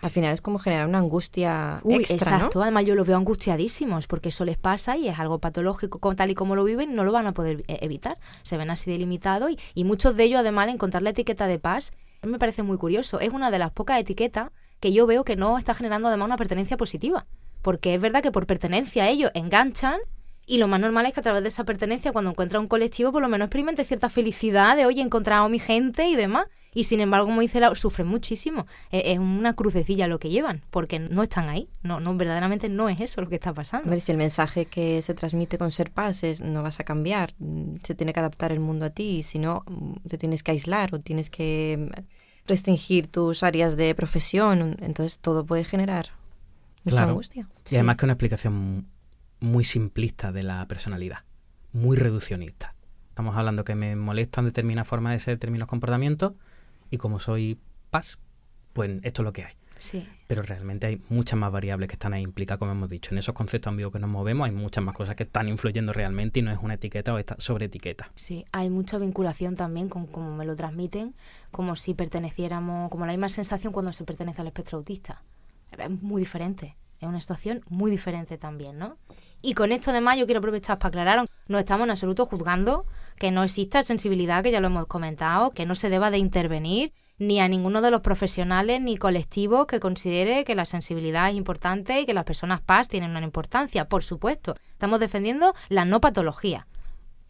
Al final es como generar una angustia extra,
exacto,
¿no?
Además yo los veo angustiadísimos porque eso les pasa y es algo patológico, tal y como lo viven, no lo van a poder evitar. Se ven así delimitados y muchos de ellos, además, al encontrar la etiqueta de paz, me parece muy curioso. Es una de las pocas etiquetas que yo veo que no está generando además una pertenencia positiva. Porque es verdad que por pertenencia ellos enganchan. Y lo más normal es que a través de esa pertenencia, cuando encuentra un colectivo, por lo menos experimente cierta felicidad de, oye, he encontrado a mi gente y demás. Y sin embargo, como dice Laura, sufren muchísimo. Es una crucecilla lo que llevan, porque no están ahí. No, verdaderamente no es eso lo que está pasando.
A ver, si el mensaje que se transmite con Ser Paz es no vas a cambiar, se tiene que adaptar el mundo a ti, y si no, te tienes que aislar o tienes que restringir tus áreas de profesión. Entonces todo puede generar mucha angustia.
Y además que una explicación muy simplista de la personalidad, muy reduccionista. Estamos hablando que me molestan determinadas formas de ser, determinados comportamientos, y como soy paz, pues esto es lo que hay.
Sí.
Pero realmente hay muchas más variables que están ahí implicadas, como hemos dicho. En esos conceptos ambiguos que nos movemos hay muchas más cosas que están influyendo realmente y no es una etiqueta o esta sobreetiqueta.
Sí, hay mucha vinculación también con cómo me lo transmiten, como si perteneciéramos, como la misma sensación cuando se pertenece al espectro autista. Es muy diferente. Es una situación muy diferente también, ¿no? Y con esto además yo quiero aprovechar para aclarar, no estamos en absoluto juzgando que no exista sensibilidad, que ya lo hemos comentado, que no se deba de intervenir ni a ninguno de los profesionales ni colectivos que considere que la sensibilidad es importante y que las personas PAS tienen una importancia. Por supuesto, estamos defendiendo la no patología.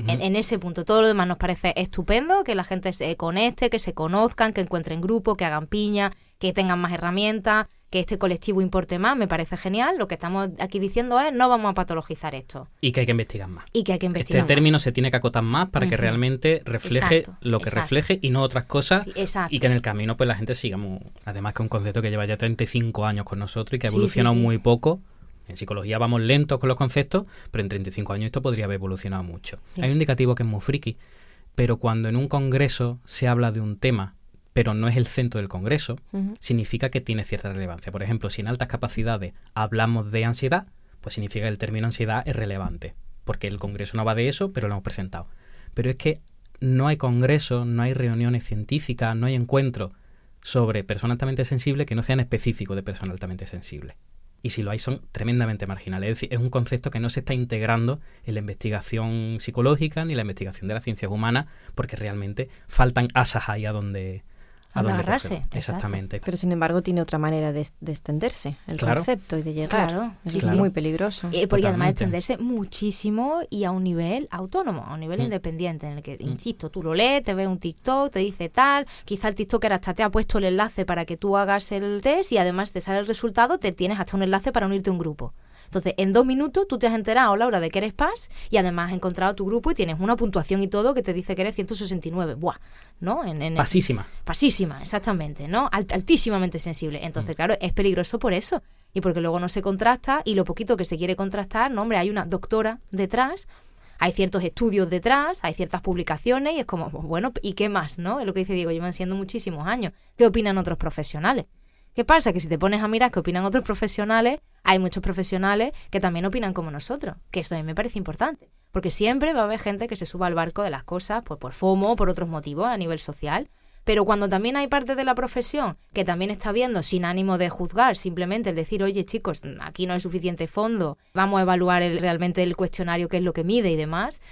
En ese punto, todo lo demás nos parece estupendo, que la gente se conecte, que se conozcan, que encuentren grupo, que hagan piña, que tengan más herramientas, que este colectivo importe más, me parece genial. Lo que estamos aquí diciendo es no vamos a patologizar esto.
Y que hay que investigar más.
Este
término se tiene que acotar más para que realmente refleje lo que refleje y no otras cosas.
Sí,
y que en el camino pues la gente sigamos. Además que es un concepto que lleva ya 35 años con nosotros y que ha evolucionado muy poco. En psicología vamos lentos con los conceptos, pero en 35 años esto podría haber evolucionado mucho. Sí. Hay un indicativo que es muy friki, pero cuando en un congreso se habla de un tema, pero no es el centro del congreso, significa que tiene cierta relevancia. Por ejemplo, si en altas capacidades hablamos de ansiedad, pues significa que el término ansiedad es relevante, porque el congreso no va de eso, pero lo hemos presentado. Pero es que no hay congresos, no hay reuniones científicas, no hay encuentros sobre personas altamente sensibles que no sean específicos de personas altamente sensibles. Y si lo hay, son tremendamente marginales. Es decir, es un concepto que no se está integrando en la investigación psicológica ni la investigación de las ciencias humanas, porque realmente faltan asas ahí a donde
agarrarse.
Exactamente.
Pero sin embargo tiene otra manera de extenderse el concepto y de llegar.
Claro,
es muy peligroso.
Porque además de extenderse muchísimo y a un nivel autónomo, a un nivel independiente, en el que, insisto, tú lo lees, te ves un TikTok, te dice tal, quizá el TikToker hasta te ha puesto el enlace para que tú hagas el test y además te sale el resultado, te tienes hasta un enlace para unirte a un grupo. Entonces, en 2 minutos tú te has enterado, Laura, de que eres PAS y además has encontrado tu grupo y tienes una puntuación y todo que te dice que eres 169. ¡Buah! ¿No?
Pasísima.
Pasísima, exactamente, ¿no? Altísimamente sensible. Entonces, claro, es peligroso por eso. Y porque luego no se contrasta y lo poquito que se quiere contrastar, no, hombre, hay una doctora detrás, hay ciertos estudios detrás, hay ciertas publicaciones y es como, bueno, ¿y qué más, no? Es lo que dice Diego, llevan siendo muchísimos años. ¿Qué opinan otros profesionales? ¿Qué pasa? Que si te pones a mirar qué opinan otros profesionales, hay muchos profesionales que también opinan como nosotros, que esto a mí me parece importante, porque siempre va a haber gente que se suba al barco de las cosas pues por FOMO o por otros motivos a nivel social. Pero cuando también hay parte de la profesión que también está viendo sin ánimo de juzgar, simplemente el decir, oye chicos, aquí no hay suficiente fondo, vamos a evaluar realmente el cuestionario, qué es lo que mide y demás,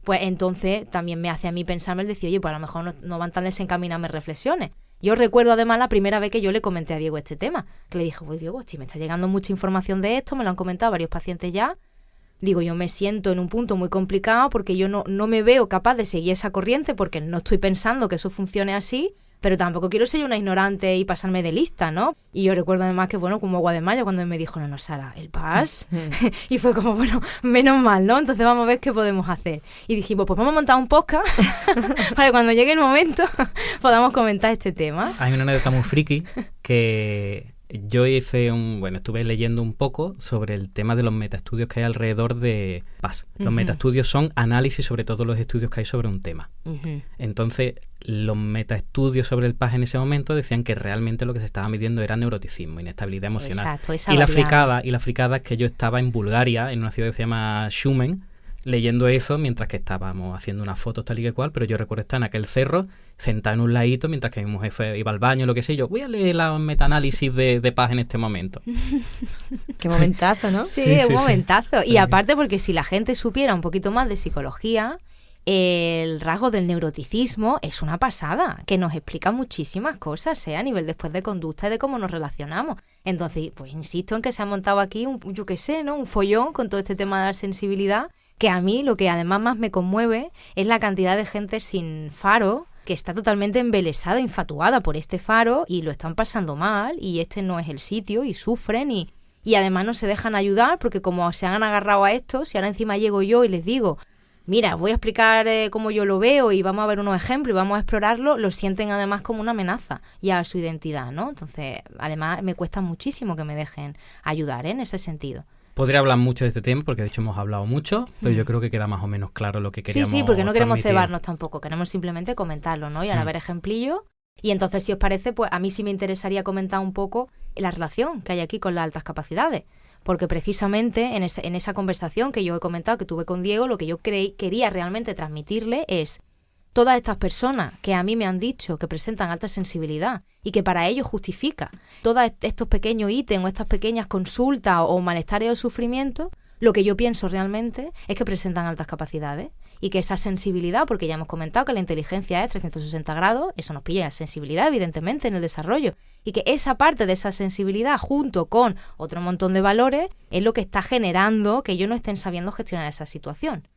pues entonces también me hace a mí pensarme el decir, oye, pues a lo mejor no van tan desencaminadas mis reflexiones. Yo recuerdo además la primera vez que yo le comenté a Diego este tema, que le dije, pues Diego, si me está llegando mucha información de esto, me lo han comentado varios pacientes ya. Digo, yo me siento en un punto muy complicado porque yo no me veo capaz de seguir esa corriente porque no estoy pensando que eso funcione así, pero tampoco quiero ser una ignorante y pasarme de lista, ¿no? Y yo recuerdo además que, bueno, como agua de mayo, cuando me dijo, no, Sara, el PAS, y fue como, bueno, menos mal, ¿no? Entonces vamos a ver qué podemos hacer. Y dijimos, pues vamos a montar un podcast para que cuando llegue el momento podamos comentar este tema.
Hay una anécdota muy friki que yo estuve leyendo un poco sobre el tema de los metaestudios que hay alrededor de PAS. Los metaestudios son análisis sobre todos los estudios que hay sobre un tema. Entonces, los metaestudios sobre el PAS en ese momento decían que realmente lo que se estaba midiendo era neuroticismo, inestabilidad emocional.
Exacto, esa
y la fricada es que yo estaba en Bulgaria, en una ciudad que se llama Shumen, leyendo eso mientras que estábamos haciendo unas fotos tal y que cual, pero yo recuerdo estar en aquel cerro sentado en un ladito mientras que mi mujer iba al baño, lo que sé yo, voy a leer la metaanálisis de PAS en este momento.
Qué momentazo, ¿no?
Sí, un momentazo. Y aparte porque si la gente supiera un poquito más de psicología, el rasgo del neuroticismo es una pasada, que nos explica muchísimas cosas, a nivel después de conducta y de cómo nos relacionamos. Entonces, pues insisto en que se ha montado aquí un follón con todo este tema de la sensibilidad, que a mí lo que además más me conmueve es la cantidad de gente sin faro que está totalmente embelesada, infatuada por este faro y lo están pasando mal y este no es el sitio y sufren y además no se dejan ayudar porque como se han agarrado a esto, si ahora encima llego yo y les digo, mira, voy a explicar cómo yo lo veo y vamos a ver unos ejemplos y vamos a explorarlo, lo sienten además como una amenaza ya a su identidad, ¿no? Entonces, además me cuesta muchísimo que me dejen ayudar en ese sentido.
Podría hablar mucho de este tema porque de hecho hemos hablado mucho, pero yo creo que queda más o menos claro lo que queríamos
Sí, porque no queremos
transmitir.
cebarnos tampoco, queremos simplemente comentarlo, ¿no? Y ahora ver ejemplillos. Y entonces, si os parece, pues a mí sí me interesaría comentar un poco la relación que hay aquí con las altas capacidades. Porque precisamente en esa conversación que yo he comentado, que tuve con Diego, lo que yo quería realmente transmitirle es todas estas personas que a mí me han dicho que presentan alta sensibilidad y que para ellos justifica todos estos pequeños ítems o estas pequeñas consultas o malestares o sufrimientos, lo que yo pienso realmente es que presentan altas capacidades y que esa sensibilidad, porque ya hemos comentado que la inteligencia es 360 grados, eso nos pilla sensibilidad evidentemente en el desarrollo, y que esa parte de esa sensibilidad junto con otro montón de valores es lo que está generando que ellos no estén sabiendo gestionar esa situación.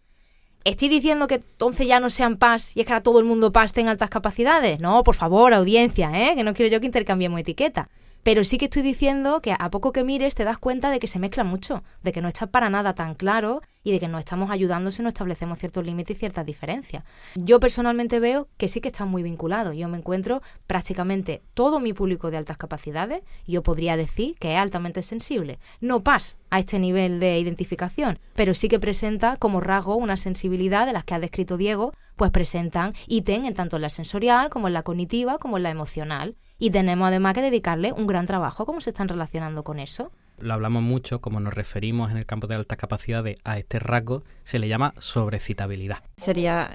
¿Estoy diciendo que entonces ya no sean PAS y es que ahora todo el mundo PAS tenga altas capacidades? No, por favor, audiencia, que no quiero yo que intercambiemos etiqueta. Pero sí que estoy diciendo que a poco que mires te das cuenta de que se mezcla mucho, de que no está para nada tan claro y de que nos estamos ayudando si no establecemos ciertos límites y ciertas diferencias. Yo personalmente veo que sí que están muy vinculados. Yo me encuentro prácticamente todo mi público de altas capacidades, yo podría decir que es altamente sensible. No PAS a este nivel de identificación, pero sí que presenta como rasgo una sensibilidad de las que ha descrito Diego, pues presentan ítem en tanto en la sensorial como en la cognitiva como en la emocional. Y tenemos además que dedicarle un gran trabajo a cómo se están relacionando con eso.
Lo hablamos mucho, como nos referimos en el campo de altas capacidades a este rasgo, se le llama sobrecitabilidad.
¿Sería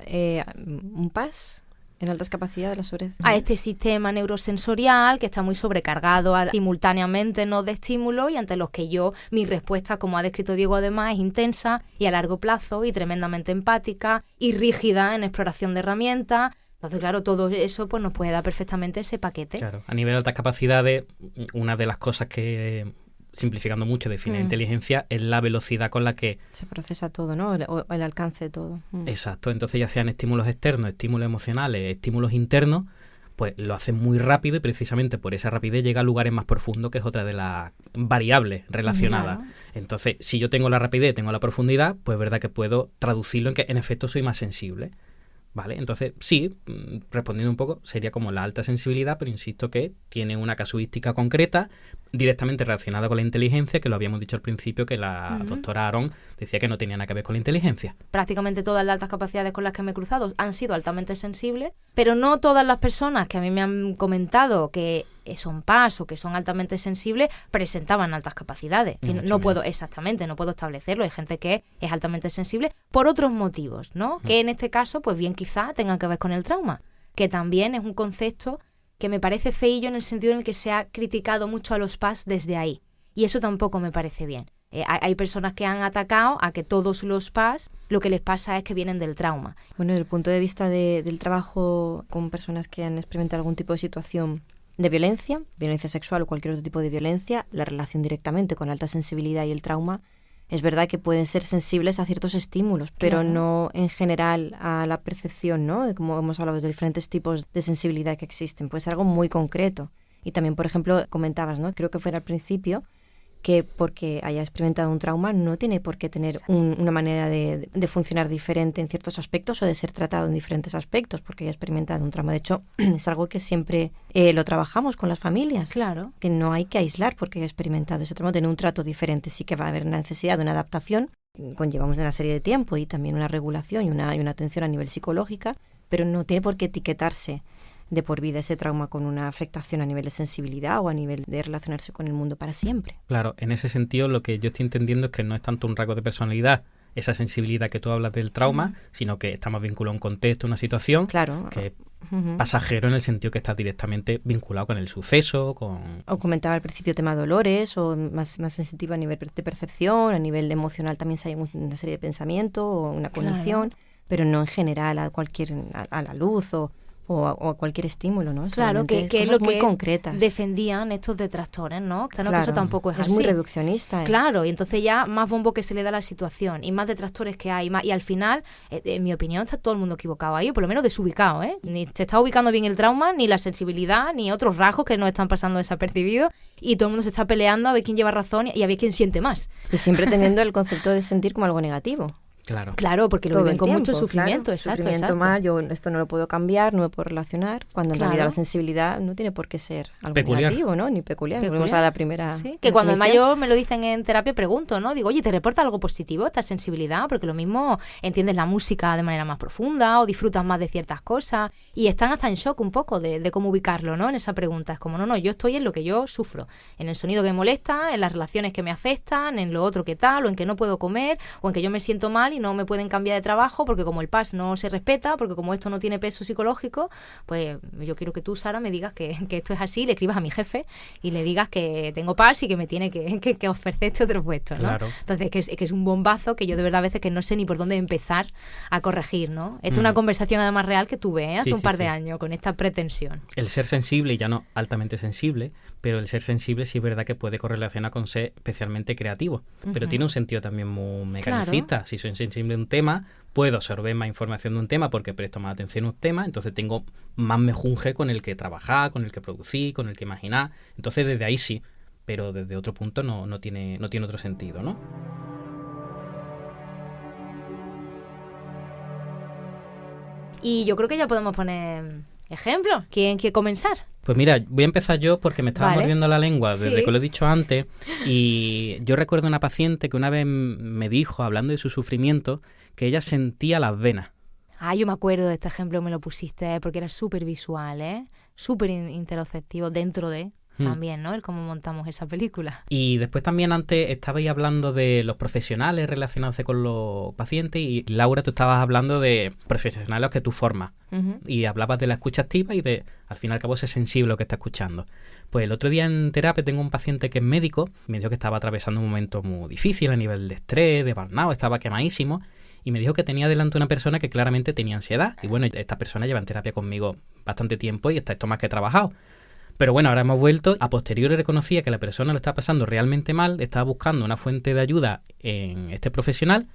un PAS en altas capacidades la sobrecitabilidad?
A este sistema neurosensorial que está muy sobrecargado simultáneamente, ¿no?, de estímulos y ante los que mi respuesta, como ha descrito Diego además, es intensa y a largo plazo y tremendamente empática y rígida en exploración de herramientas. Entonces, claro, todo eso pues nos puede dar perfectamente ese paquete. Claro,
a nivel de altas capacidades, una de las cosas que, simplificando mucho, define la inteligencia es la velocidad con la que
se procesa todo, ¿no? O el alcance de todo.
Exacto, entonces ya sean estímulos externos, estímulos emocionales, estímulos internos, pues lo hacen muy rápido y precisamente por esa rapidez llega a lugares más profundos, que es otra de las variables relacionadas. Claro. Entonces, si yo tengo la rapidez, tengo la profundidad, pues es verdad que puedo traducirlo en que en efecto soy más sensible. ¿Vale? Entonces, sí, respondiendo un poco, sería como la alta sensibilidad, pero insisto que tiene una casuística concreta directamente relacionada con la inteligencia, que lo habíamos dicho al principio, que la doctora Aaron decía que no tenía nada que ver con la inteligencia.
Prácticamente todas las altas capacidades con las que me he cruzado han sido altamente sensibles, pero no todas las personas que a mí me han comentado que son PAS o que son altamente sensibles presentaban altas capacidades. No puedo establecerlo. Hay gente que es altamente sensible por otros motivos, ¿no? Que en este caso, pues bien, quizá tengan que ver con el trauma, que también es un concepto que me parece feillo en el sentido en el que se ha criticado mucho a los PAS desde ahí. Y eso tampoco me parece bien. Hay personas que han atacado a que todos los PAS lo que les pasa es que vienen del trauma.
Bueno, desde el punto de vista del trabajo con personas que han experimentado algún tipo de situación de violencia sexual o cualquier otro tipo de violencia, la relación directamente con la alta sensibilidad y el trauma, es verdad que pueden ser sensibles a ciertos estímulos, pero no en general a la percepción, ¿no? Como hemos hablado de diferentes tipos de sensibilidad que existen, puede ser algo muy concreto. Y también, por ejemplo, comentabas, ¿no? Creo que fuera al principio, que porque haya experimentado un trauma no tiene por qué tener una manera de funcionar diferente en ciertos aspectos o de ser tratado en diferentes aspectos porque haya experimentado un trauma. De hecho, es algo que siempre lo trabajamos con las familias.
Claro.
Que no hay que aislar porque haya experimentado ese trauma, tener un trato diferente. Sí que va a haber una necesidad de una adaptación, conllevamos una serie de tiempo y también una regulación y una atención a nivel psicológica, pero no tiene por qué etiquetarse de por vida ese trauma con una afectación a nivel de sensibilidad o a nivel de relacionarse con el mundo para siempre.
Claro, en ese sentido lo que yo estoy entendiendo es que no es tanto un rasgo de personalidad, esa sensibilidad que tú hablas del trauma, sino que está más vinculado a un contexto, una situación,
claro,
que es pasajero en el sentido que está directamente vinculado con el suceso, con...
O comentaba al principio tema dolores, o más sensitivo a nivel de percepción, a nivel emocional también hay una serie de pensamientos o una cognición, pero no en general a la luz o a cualquier estímulo, ¿no?
Claro, que es lo
muy
que
concretas.
Defendían estos detractores, ¿no? Claro, que eso tampoco es así.
Es muy reduccionista.
Claro, y entonces ya más bombo que se le da a la situación y más detractores que hay, y al final, en mi opinión, está todo el mundo equivocado ahí, o por lo menos desubicado, ¿eh? Ni se está ubicando bien el trauma, ni la sensibilidad, ni otros rasgos que nos están pasando desapercibidos, y todo el mundo se está peleando a ver quién lleva razón y a ver quién siente más.
Y siempre teniendo el concepto de sentir como algo negativo.
Claro, porque lo viven con mucho sufrimiento,
claro.
Exacto.
Mal, yo esto no lo puedo cambiar, no me puedo relacionar, cuando en realidad la sensibilidad no tiene por qué ser algo negativo, ¿no? Ni peculiar. Volvemos a la primera
que cuando además yo me lo dicen en terapia pregunto, ¿no? Digo, oye, ¿te reporta algo positivo esta sensibilidad? Porque lo mismo entiendes la música de manera más profunda o disfrutas más de ciertas cosas y están hasta en shock un poco de cómo ubicarlo, ¿no? En esa pregunta es como, no, yo estoy en lo que yo sufro, en el sonido que me molesta, en las relaciones que me afectan, en lo otro que tal, o en que no puedo comer, o en que yo me siento mal y no me pueden cambiar de trabajo porque como el PAS no se respeta, porque como esto no tiene peso psicológico, pues yo quiero que tú, Sara, me digas que esto es así, le escribas a mi jefe y le digas que tengo PAS y que me tiene que ofrecer este otro puesto, ¿no?
Claro.
Entonces, que es un bombazo que yo de verdad a veces que no sé ni por dónde empezar a corregir, ¿no? Esta es una conversación además real que tuve hace un par de años con esta pretensión.
El ser sensible, y ya no altamente sensible, pero el ser sensible sí es verdad que puede correlacionar con ser especialmente creativo, pero tiene un sentido también muy mecanicista. Claro. Si soy sensible a un tema, puedo absorber más información de un tema porque presto más atención a un tema, entonces tengo más mejunje con el que trabajar, con el que producir, con el que imaginar. Entonces desde ahí sí, pero desde otro punto no tiene otro sentido, ¿no?
Y yo creo que ya podemos poner ejemplos. ¿Quién quiere comenzar?
Pues mira, voy a empezar yo porque me estaba mordiendo la lengua desde que lo he dicho antes, y yo recuerdo una paciente que una vez me dijo, hablando de su sufrimiento, que ella sentía las venas.
Yo me acuerdo de este ejemplo, me lo pusiste, porque era súper visual, súper interoceptivo dentro de... También, ¿no? El cómo montamos esa película.
Y después también antes estabais hablando de los profesionales relacionados con los pacientes y Laura, tú estabas hablando de profesionales que tú formas y hablabas de la escucha activa y de, al fin y al cabo, ser sensible a lo que está escuchando. Pues el otro día en terapia tengo un paciente que es médico, me dijo que estaba atravesando un momento muy difícil a nivel de estrés, de burnout, estaba quemadísimo y me dijo que tenía delante una persona que claramente tenía ansiedad y bueno, esta persona lleva en terapia conmigo bastante tiempo y está esto más que trabajado. Pero bueno, ahora hemos vuelto, a posteriori reconocía que la persona lo estaba pasando realmente mal, estaba buscando una fuente de ayuda en este profesional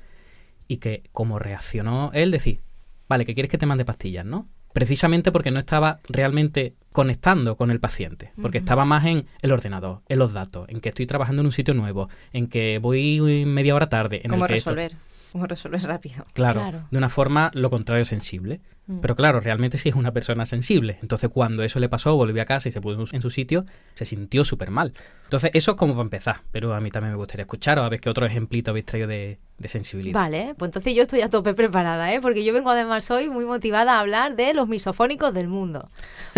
y que como reaccionó él, decir, vale, que quieres que te mande pastillas, ¿no? Precisamente porque no estaba realmente conectando con el paciente, porque estaba más en el ordenador, en los datos, en que estoy trabajando en un sitio nuevo, en que voy media hora tarde. En
¿Cómo
el que
resolver? ¿Cómo resuelves rápido?
Claro,
Claro.
de una forma lo contrario sensible. Pero claro, realmente sí es una persona sensible. Entonces cuando eso le pasó, volvió a casa y se puso en su sitio, se sintió súper mal. Entonces eso es como para empezar. Pero a mí también me gustaría escucharos a ver qué otro ejemplito habéis traído de sensibilidad.
Vale, pues entonces yo estoy a tope preparada, ¿eh? Porque yo vengo además hoy muy motivada a hablar de los misofónicos del mundo.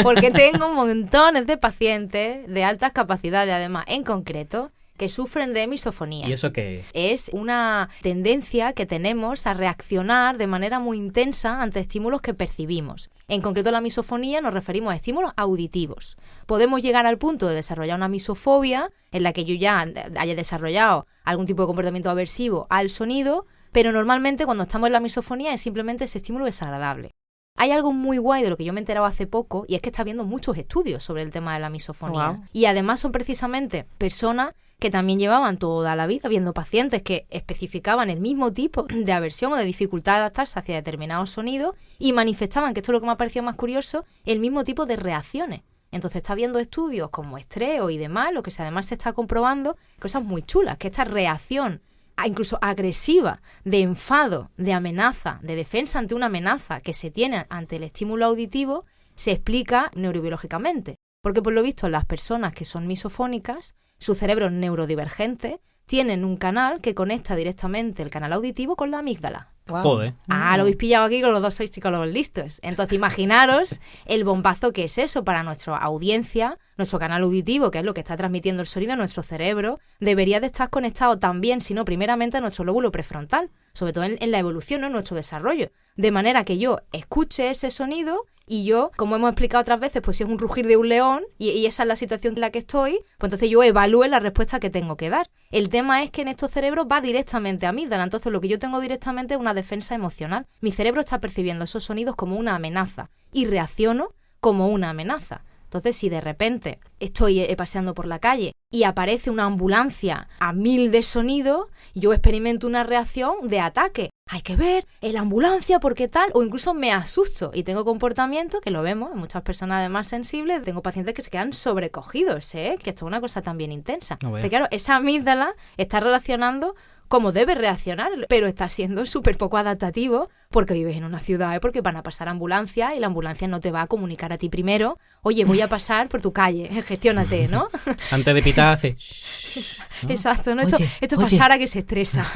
Porque tengo montones de pacientes de altas capacidades, además, en concreto, que sufren de misofonía.
¿Y eso qué es?
Es una tendencia que tenemos a reaccionar de manera muy intensa ante estímulos que percibimos. En concreto, la misofonía nos referimos a estímulos auditivos. Podemos llegar al punto de desarrollar una misofobia en la que yo ya haya desarrollado algún tipo de comportamiento aversivo al sonido, pero normalmente cuando estamos en la misofonía es simplemente ese estímulo desagradable. Hay algo muy guay de lo que yo me he enterado hace poco y es que está habiendo muchos estudios sobre el tema de la misofonía.
Wow.
Y además son precisamente personas que también llevaban toda la vida viendo pacientes que especificaban el mismo tipo de aversión o de dificultad de adaptarse hacia determinados sonidos y manifestaban, que esto es lo que me ha parecido más curioso, el mismo tipo de reacciones. Entonces está habiendo estudios como estreo y demás, lo que además se está comprobando, cosas muy chulas, que esta reacción incluso agresiva, de enfado, de amenaza, de defensa ante una amenaza que se tiene ante el estímulo auditivo, se explica neurobiológicamente. Porque por lo visto las personas que son misofónicas, su cerebro neurodivergente, tienen un canal que conecta directamente el canal auditivo con la amígdala.
Wow.
Joder.
Ah, lo habéis pillado aquí, que los dos sois psicólogos listos. Entonces imaginaros el bombazo que es eso para nuestra audiencia, nuestro canal auditivo, que es lo que está transmitiendo el sonido en nuestro cerebro, debería de estar conectado también, si no primeramente, a nuestro lóbulo prefrontal, sobre todo en la evolución, ¿no? En nuestro desarrollo. De manera que yo escuche ese sonido y yo, como hemos explicado otras veces, pues si es un rugir de un león y esa es la situación en la que estoy, pues entonces yo evalúe la respuesta que tengo que dar. El tema es que en estos cerebros va directamente a amígdala, entonces lo que yo tengo directamente es una defensa emocional. Mi cerebro está percibiendo esos sonidos como una amenaza y reacciono como una amenaza. Entonces, si de repente estoy paseando por la calle y aparece una ambulancia a 1000 de sonido, yo experimento una reacción de ataque. Hay que ver, la ambulancia, ¿por qué tal? O incluso me asusto y tengo comportamiento, que lo vemos en muchas personas además sensibles, tengo pacientes que se quedan sobrecogidos, que esto es una cosa también intensa.
No veo.
Porque claro, esa amígdala está relacionando como debe reaccionar, pero está siendo súper poco adaptativo porque vives en una ciudad, porque van a pasar ambulancias y la ambulancia no te va a comunicar a ti primero, oye, voy a pasar por tu calle, gestiónate, ¿no?
Antes de pitar hace... ¿no?
Exacto, ¿no?
Oye,
Esto es
oye.
para Sara que se estresa.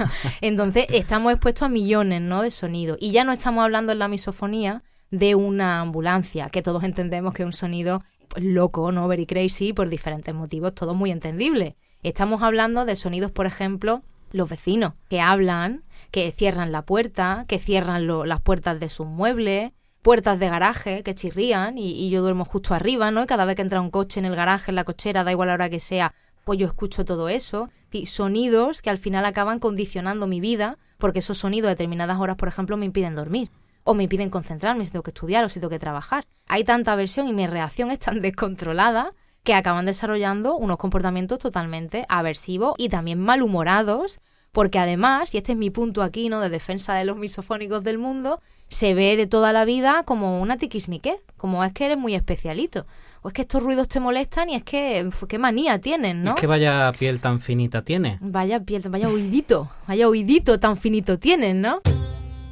Entonces estamos expuestos a millones, ¿no?, de sonidos. Y ya no estamos hablando en la misofonía de una ambulancia, que todos entendemos que es un sonido pues, loco, ¿no? Very crazy, por diferentes motivos, todo muy entendible. Estamos hablando de sonidos, por ejemplo, los vecinos que hablan, que cierran la puerta, que cierran las puertas de sus muebles, puertas de garaje que chirrían y yo duermo justo arriba, ¿no? Y cada vez que entra un coche en el garaje, en la cochera, da igual la hora que sea, pues yo escucho todo eso. Sonidos que al final acaban condicionando mi vida porque esos sonidos a determinadas horas, por ejemplo, me impiden dormir o me impiden concentrarme si tengo que estudiar o si tengo que trabajar. Hay tanta aversión y mi reacción es tan descontrolada que acaban desarrollando unos comportamientos totalmente aversivos y también malhumorados, porque además, y este es mi punto aquí, ¿no?, de defensa de los misofónicos del mundo, se ve de toda la vida como una tiquismiquez, como es que eres muy especialito, o es que estos ruidos te molestan y es que, qué manía tienen, ¿no?
Es que vaya piel tan finita tiene.
Vaya piel, vaya oídito tan finito tienen, ¿no?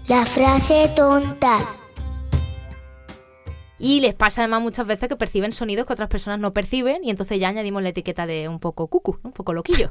La frase tonta.
Y les pasa además muchas veces que perciben sonidos que otras personas no perciben y entonces ya añadimos la etiqueta de un poco cucu, ¿no? Un poco loquillo,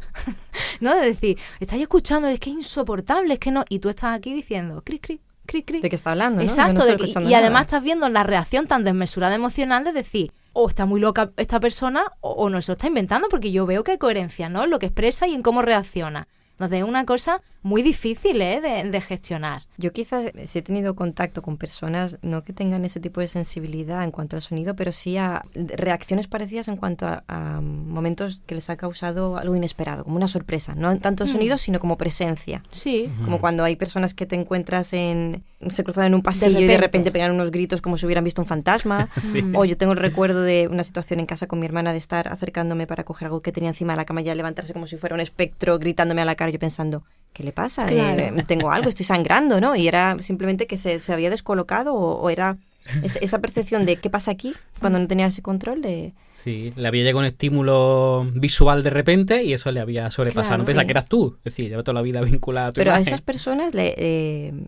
¿no? De decir, estáis escuchando, es que es insoportable, es que no... Y tú estás aquí diciendo, cri, cri, cri, cri.
¿De qué está hablando? ¿no?
Exacto,
Yo no estoy escuchando
y además
nada.
estás viendo la reacción tan desmesurada emocional de decir, o está muy loca esta persona o no se lo está inventando, porque yo veo que hay coherencia, ¿no?, en lo que expresa y en cómo reacciona. Entonces es una cosa muy difícil de gestionar.
Yo quizás sí he tenido contacto con personas, no que tengan ese tipo de sensibilidad en cuanto al sonido, pero sí a reacciones parecidas en cuanto a momentos que les ha causado algo inesperado, como una sorpresa. No tanto sonidos, sino como presencia.
Sí.
Como cuando hay personas que te encuentras se cruzan en un pasillo y de repente pegan unos gritos como si hubieran visto un fantasma. O yo tengo el recuerdo de una situación en casa con mi hermana de estar acercándome para coger algo que tenía encima de la cama y ya levantarse como si fuera un espectro gritándome a la cara, yo pensando, ¿qué le pasa?
Claro.
Tengo algo, estoy sangrando, ¿no? Y era simplemente que se había descolocado o era esa percepción de qué pasa aquí cuando no tenía ese control de...
Sí, le había llegado un estímulo visual de repente y eso le había sobrepasado.
Claro,
No pensaba
sí.
que eras tú. Es decir, lleva toda la vida vinculada a tu
Pero a
imagen.
esas personas,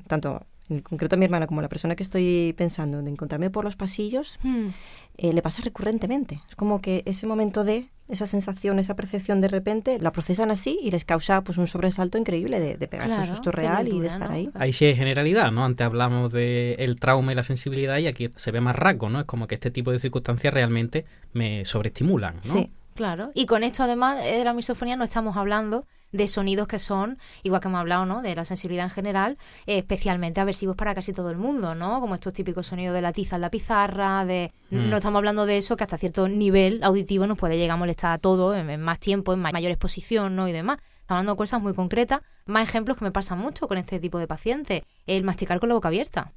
tanto en concreto a mi hermana como a la persona que estoy pensando de encontrarme por los pasillos, le pasa recurrentemente. Es como que ese momento de esa sensación, esa percepción de repente, la procesan así y les causa pues un sobresalto increíble de pegarse un susto real y de estar ahí.
Ahí sí hay generalidad, ¿no? Antes hablamos del trauma y la sensibilidad y aquí se ve más rasgo, ¿no? Es como que este tipo de circunstancias realmente me sobreestimulan, ¿no?
Sí.
Claro, y con esto además de la misofonía no estamos hablando de sonidos que son, igual que hemos hablado, ¿no?, de la sensibilidad en general, especialmente aversivos para casi todo el mundo, ¿no? Como estos típicos sonidos de la tiza en la pizarra, no estamos hablando de eso que hasta cierto nivel auditivo nos puede llegar a molestar a todos en más tiempo, en mayor exposición, ¿no?, y demás. Estamos hablando de cosas muy concretas. Más ejemplos que me pasan mucho con este tipo de pacientes. El masticar con la boca abierta.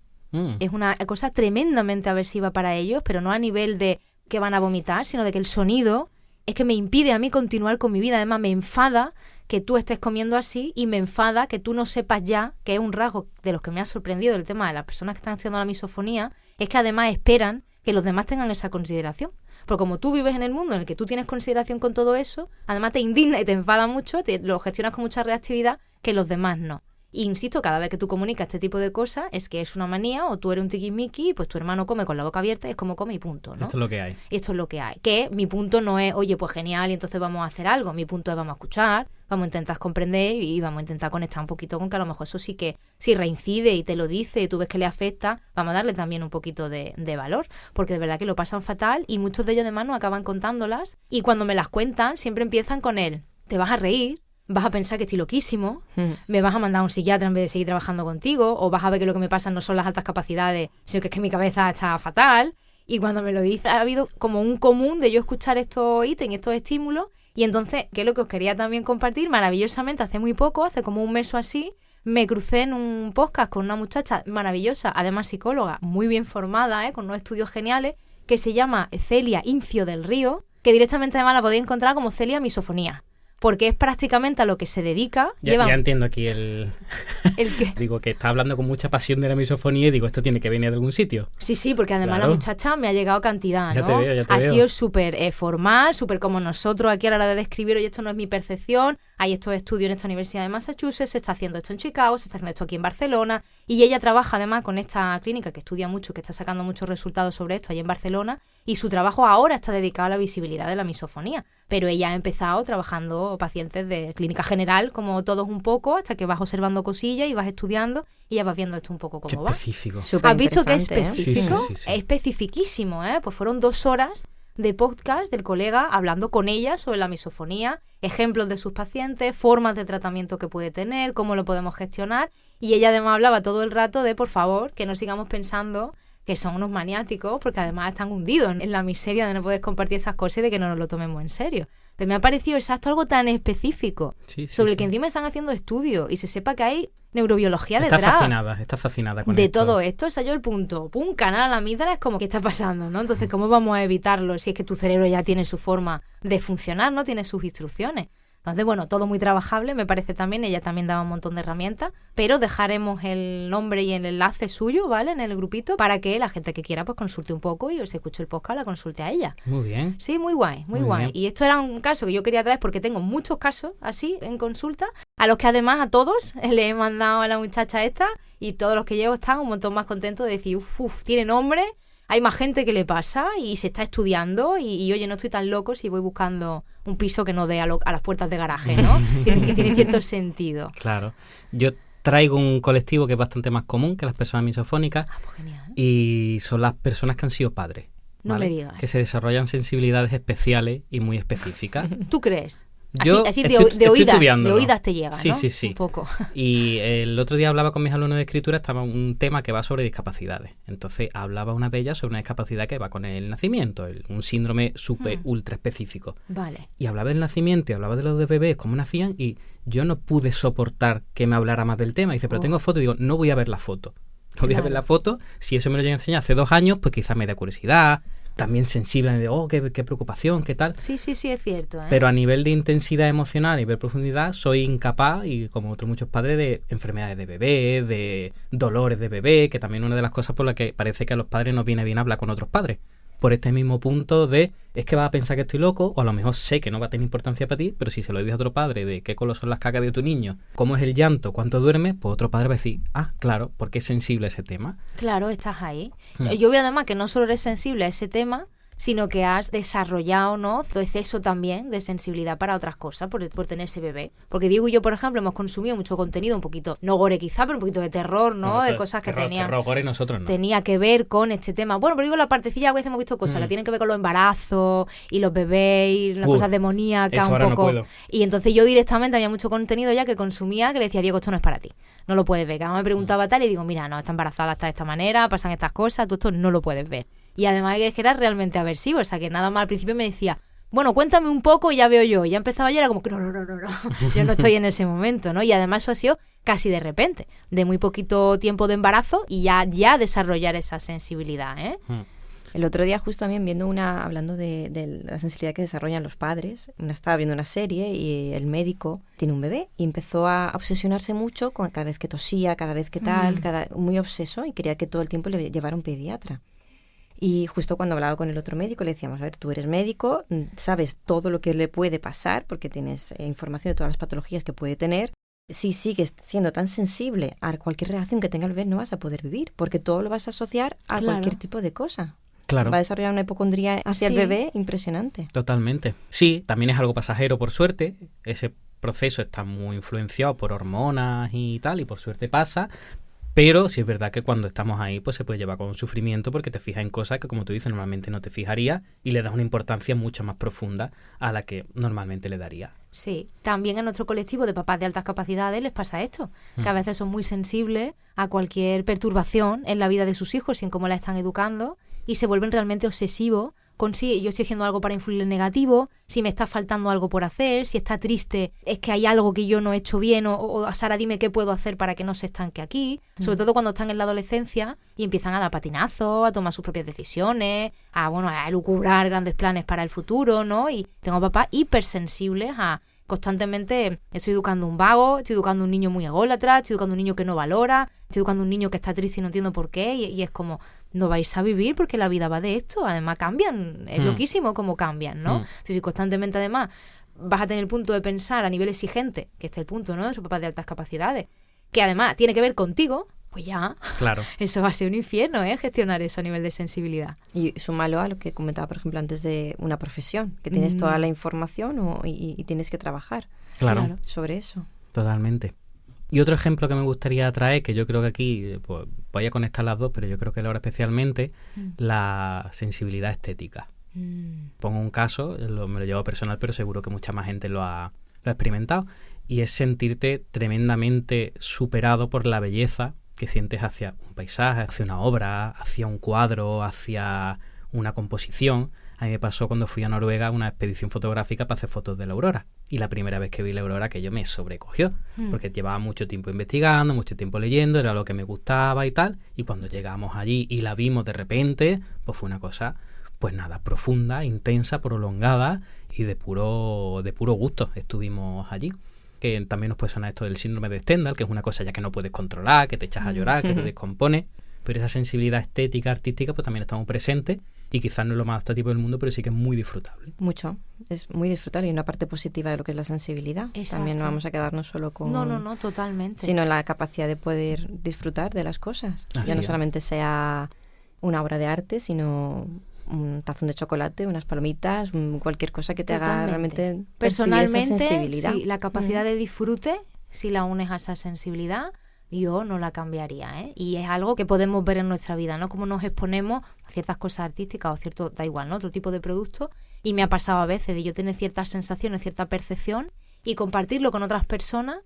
Es una cosa tremendamente aversiva para ellos, pero no a nivel de que van a vomitar, sino de que el sonido es que me impide a mí continuar con mi vida. Además, me enfada que tú estés comiendo así y me enfada que tú no sepas ya, que es un rasgo de los que me ha sorprendido el tema de las personas que están estudiando la misofonía, es que además esperan que los demás tengan esa consideración. Porque como tú vives en el mundo en el que tú tienes consideración con todo eso, además te indigna y te enfada mucho, lo gestionas con mucha reactividad que los demás no. Y insisto, cada vez que tú comunicas este tipo de cosas es que es una manía o tú eres un tiquismiqui y pues tu hermano come con la boca abierta y es como come y punto, ¿no?
Esto es lo que hay.
Y esto es lo que hay. Que mi punto no es, oye, pues genial y entonces vamos a hacer algo. Mi punto es vamos a escuchar, vamos a intentar comprender y vamos a intentar conectar un poquito con que a lo mejor eso sí que, si reincide y te lo dice y tú ves que le afecta, vamos a darle también un poquito de valor. Porque de verdad que lo pasan fatal y muchos de ellos además no acaban contándolas y cuando me las cuentan siempre empiezan con él. Te vas a reír. Vas a pensar que estoy loquísimo, me vas a mandar a un psiquiatra en vez de seguir trabajando contigo, o vas a ver que lo que me pasa no son las altas capacidades, sino que es que mi cabeza está fatal. Y cuando me lo dice, ha habido como un común de yo escuchar estos ítems, estos estímulos. Y entonces, que es lo que os quería también compartir, maravillosamente, hace muy poco, hace como un mes o así, me crucé en un podcast con una muchacha maravillosa, además psicóloga, muy bien formada, con unos estudios geniales, que se llama Celia Incio del Río, que directamente además la podéis encontrar como Celia Misofonía. Porque es prácticamente a lo que se dedica.
Ya entiendo aquí ¿El
qué?
Digo, que está hablando con mucha pasión de la misofonía y digo, esto tiene que venir de algún sitio.
Sí, porque además
Claro.
la muchacha me ha llegado cantidad, ¿no?
Ya te veo.
Ha sido súper formal, súper como nosotros aquí a la hora de describir, oye, esto no es mi percepción, hay estos estudios en esta universidad de Massachusetts, se está haciendo esto en Chicago, se está haciendo esto aquí en Barcelona, y ella trabaja además con esta clínica que estudia mucho, que está sacando muchos resultados sobre esto allí en Barcelona, y su trabajo ahora está dedicado a la visibilidad de la misofonía. Pero ella ha empezado trabajando pacientes de clínica general, como todos un poco, hasta que vas observando cosillas y vas estudiando y ya vas viendo esto un poco
Qué
cómo va.
específico.
¿Has visto que es
Superinteresante,
específico?
Sí.
Es especificísimo, ¿eh? Pues fueron 2 horas de podcast del colega hablando con ella sobre la misofonía, ejemplos de sus pacientes, formas de tratamiento que puede tener, cómo lo podemos gestionar. Y ella además hablaba todo el rato de, por favor, que no sigamos pensando que son unos maniáticos, porque además están hundidos en la miseria de no poder compartir esas cosas y de que no nos lo tomemos en serio. Entonces me ha parecido exacto algo tan específico, sobre el que encima están haciendo estudios y se sepa que hay neurobiología
Está
detrás.
Está fascinada con
De
esto.
todo esto, o sea, yo el punto, canal a la amígdala es como, ¿qué está pasando, no? Entonces, ¿cómo vamos a evitarlo si es que tu cerebro ya tiene su forma de funcionar, no? Tiene sus instrucciones. Entonces, bueno, todo muy trabajable, me parece también, ella también daba un montón de herramientas, pero dejaremos el nombre y el enlace suyo, ¿vale? En el grupito, para que la gente que quiera pues consulte un poco y se escuche el podcast, la consulte a ella.
Muy bien.
Sí, muy guay, muy guay.
bien.
Y esto era un caso que yo quería traer porque tengo muchos casos así en consulta, a los que además a todos le he mandado a la muchacha esta y todos los que llevo están un montón más contentos de decir, tiene nombre, hay más gente que le pasa y se está estudiando y oye, no estoy tan loco si voy buscando un piso que no dé a las puertas de garaje, ¿no? tiene cierto sentido.
Claro. Yo traigo un colectivo que es bastante más común que las personas misofónicas
Pues genial.
y son las personas que han sido padres.
No
¿vale?
me digas.
Que se desarrollan sensibilidades especiales y muy específicas.
¿Tú crees?
Yo
Así
estoy
de
estudiándolo.
oídas te llega,
Sí,
¿no?
sí.
Un poco.
Y el otro día hablaba con mis alumnos de escritura, estaba un tema que va sobre discapacidades. Entonces hablaba una de ellas sobre una discapacidad que va con el nacimiento, un síndrome súper ultra específico.
Vale.
Y hablaba del nacimiento y hablaba de los de bebés, cómo nacían, y yo no pude soportar que me hablara más del tema. Dice, pero tengo foto, y digo, no voy a ver la foto. No voy a ver la foto. Si eso me lo llegan a enseñar hace 2 años, pues quizás me dé curiosidad, también sensible, de qué preocupación, qué tal.
Sí, es cierto, ¿eh?
Pero a nivel de intensidad emocional y de profundidad soy incapaz, y como otros muchos padres, de enfermedades de bebé, de dolores de bebé, que también es una de las cosas por las que parece que a los padres nos viene bien hablar con otros padres. Por este mismo punto de, es que vas a pensar que estoy loco, o a lo mejor sé que no va a tener importancia para ti, pero si se lo dices a otro padre de qué color son las cacas de tu niño, cómo es el llanto, cuánto duerme, pues otro padre va a decir, claro, porque es sensible a ese tema.
Claro, estás ahí. Yo veo además que no solo eres sensible a ese tema, sino que has desarrollado, ¿no?, tu exceso también de sensibilidad para otras cosas por tener ese bebé. Porque Diego y yo, por ejemplo, hemos consumido mucho contenido, un poquito, no gore quizá, pero un poquito de terror, ¿no? De cosas que
gore nosotros no.
Tenía que ver con este tema. Bueno, pero digo la partecilla, a veces hemos visto cosas que tienen que ver con los embarazos y los bebés y las cosas demoníacas un poco. No, y entonces yo directamente había mucho contenido ya que consumía que le decía, Diego, esto no es para ti. No lo puedes ver. Que además me preguntaba tal y digo, mira, no, está embarazada hasta de esta manera, pasan estas cosas, tú esto no lo puedes ver. Y además es que era realmente aversivo, o sea que nada más al principio me decía, bueno, cuéntame un poco y ya veo yo. Y ya empezaba yo, era como que no, yo no estoy en ese momento, ¿no? Y además eso ha sido casi de repente, de muy poquito tiempo de embarazo y ya desarrollar esa sensibilidad, ¿eh?
El otro día justo también viendo hablando de la sensibilidad que desarrollan los padres, estaba viendo una serie y el médico tiene un bebé y empezó a obsesionarse mucho con cada vez que tosía, cada vez que tal, muy obseso, y quería que todo el tiempo le llevara un pediatra. Y justo cuando hablaba con el otro médico le decíamos, a ver, tú eres médico, sabes todo lo que le puede pasar porque tienes información de todas las patologías que puede tener. Si sigues siendo tan sensible a cualquier reacción que tenga el bebé, no vas a poder vivir, porque todo lo vas a asociar a cualquier tipo de cosa.
Claro.
Va a desarrollar una hipocondría hacia el bebé impresionante.
Totalmente. Sí, también es algo pasajero, por suerte. Ese proceso está muy influenciado por hormonas y tal, y por suerte pasa. Pero sí es verdad que cuando estamos ahí, pues se puede llevar con sufrimiento porque te fijas en cosas que, como tú dices, normalmente no te fijarías y le das una importancia mucho más profunda a la que normalmente le darías.
Sí, también en nuestro colectivo de papás de altas capacidades les pasa esto, que a veces son muy sensibles a cualquier perturbación en la vida de sus hijos y en cómo la están educando y se vuelven realmente obsesivos con si yo estoy haciendo algo para influir en negativo, si me está faltando algo por hacer, si está triste, es que hay algo que yo no he hecho bien o Sara, dime qué puedo hacer para que no se estanque aquí. Sobre todo cuando están en la adolescencia y empiezan a dar patinazos, a tomar sus propias decisiones, a elucubrar grandes planes para el futuro, ¿no? Y tengo papás hipersensibles a constantemente estoy educando un vago, estoy educando un niño muy ególatra, estoy educando un niño que no valora, estoy educando un niño que está triste y no entiendo por qué, y es como, no vais a vivir porque la vida va de esto, además cambian, es loquísimo cómo cambian, ¿no? Si constantemente además vas a tener el punto de pensar a nivel exigente, que este es el punto, ¿no? De esos papás de altas capacidades, que además tiene que ver contigo, pues ya,
claro. Eso
va a ser un infierno, gestionar eso a nivel de sensibilidad.
Y súmalo a lo que comentaba, por ejemplo, antes de una profesión, que tienes toda la información y tienes que trabajar sobre eso.
Totalmente. Y otro ejemplo que me gustaría traer, que yo creo que aquí pues, voy a conectar las dos, pero yo creo que ahora especialmente, la sensibilidad estética. Pongo un caso, me lo llevo personal, pero seguro que mucha más gente lo ha experimentado, y es sentirte tremendamente superado por la belleza que sientes hacia un paisaje, hacia una obra, hacia un cuadro, hacia una composición. A mí me pasó cuando fui a Noruega a una expedición fotográfica para hacer fotos de la aurora. Y la primera vez que vi la aurora, aquello me sobrecogió, porque llevaba mucho tiempo investigando, mucho tiempo leyendo, era lo que me gustaba y tal. Y cuando llegamos allí y la vimos de repente, pues fue una cosa, pues nada, profunda, intensa, prolongada y de puro gusto estuvimos allí. Que también nos puede sonar esto del síndrome de Stendhal, que es una cosa ya que no puedes controlar, que te echas a llorar, que te descompone, pero esa sensibilidad estética, artística, pues también está muy presente y quizás no es lo más atractivo del mundo, pero sí que es muy disfrutable.
Mucho, es muy disfrutable y una parte positiva de lo que es la sensibilidad.
Exacto.
También no vamos a quedarnos solo con...
No, totalmente.
Sino la capacidad de poder disfrutar de las cosas.
Así
ya no
es.
Solamente sea una obra de arte, sino un tazón de chocolate, unas palomitas, cualquier cosa que te haga realmente
personalmente
esa sensibilidad.
Sí, la capacidad de disfrute, si la unes a esa sensibilidad, yo no la cambiaría, ¿eh? Y es algo que podemos ver en nuestra vida, ¿no? Cómo nos exponemos a ciertas cosas artísticas o cierto, da igual, ¿no? Otro tipo de productos. Y me ha pasado a veces de yo tener ciertas sensaciones, cierta percepción y compartirlo con otras personas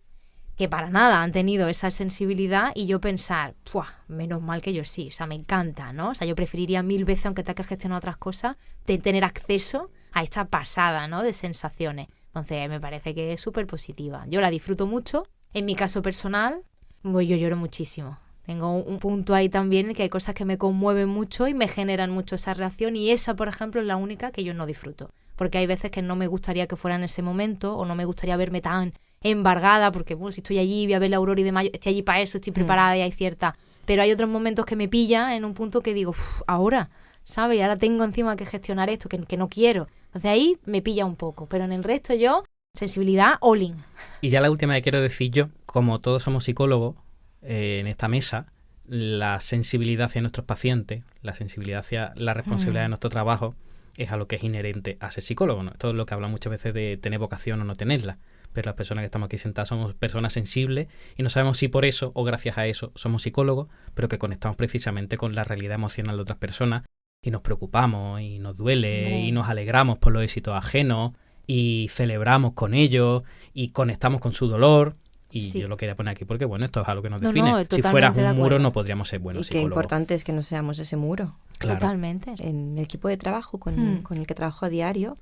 que para nada han tenido esa sensibilidad y yo pensar, ¡puah! Menos mal que yo sí, o sea, me encanta, ¿no? O sea, yo preferiría 1000 veces, aunque tenga que gestionar otras cosas, tener acceso a esta pasada, ¿no? De sensaciones. Entonces, me parece que es súper positiva. Yo la disfruto mucho. En mi caso personal, pues yo lloro muchísimo. Tengo un punto ahí también en que hay cosas que me conmueven mucho y me generan mucho esa reacción, y esa, por ejemplo, es la única que yo no disfruto. Porque hay veces que no me gustaría que fuera en ese momento, o no me gustaría verme tan embargada, porque bueno, si estoy allí, voy a ver la aurora y demás, estoy allí para eso, estoy preparada y hay cierta... Pero hay otros momentos que me pilla en un punto que digo, ahora, ¿sabes? Y ahora tengo encima que gestionar esto, que no quiero. Entonces ahí me pilla un poco, pero en el resto yo, sensibilidad all in.
Y ya la última que quiero decir yo, como todos somos psicólogos en esta mesa, la sensibilidad hacia nuestros pacientes, la sensibilidad hacia la responsabilidad de nuestro trabajo es a lo que es inherente a ser psicólogo, ¿no? Esto es lo que habla muchas veces de tener vocación o no tenerla. Pero las personas que estamos aquí sentadas somos personas sensibles y no sabemos si por eso o gracias a eso somos psicólogos, pero que conectamos precisamente con la realidad emocional de otras personas y nos preocupamos y nos duele y nos alegramos por los éxitos ajenos y celebramos con ellos y conectamos con su dolor. Y yo lo quería poner aquí porque, bueno, esto es algo que nos define. Si fueras un muro no podríamos ser buenos psicólogos.
Y qué importante es que no seamos ese muro.
Claro.
Totalmente.
En el equipo de trabajo con el que trabajo a diario,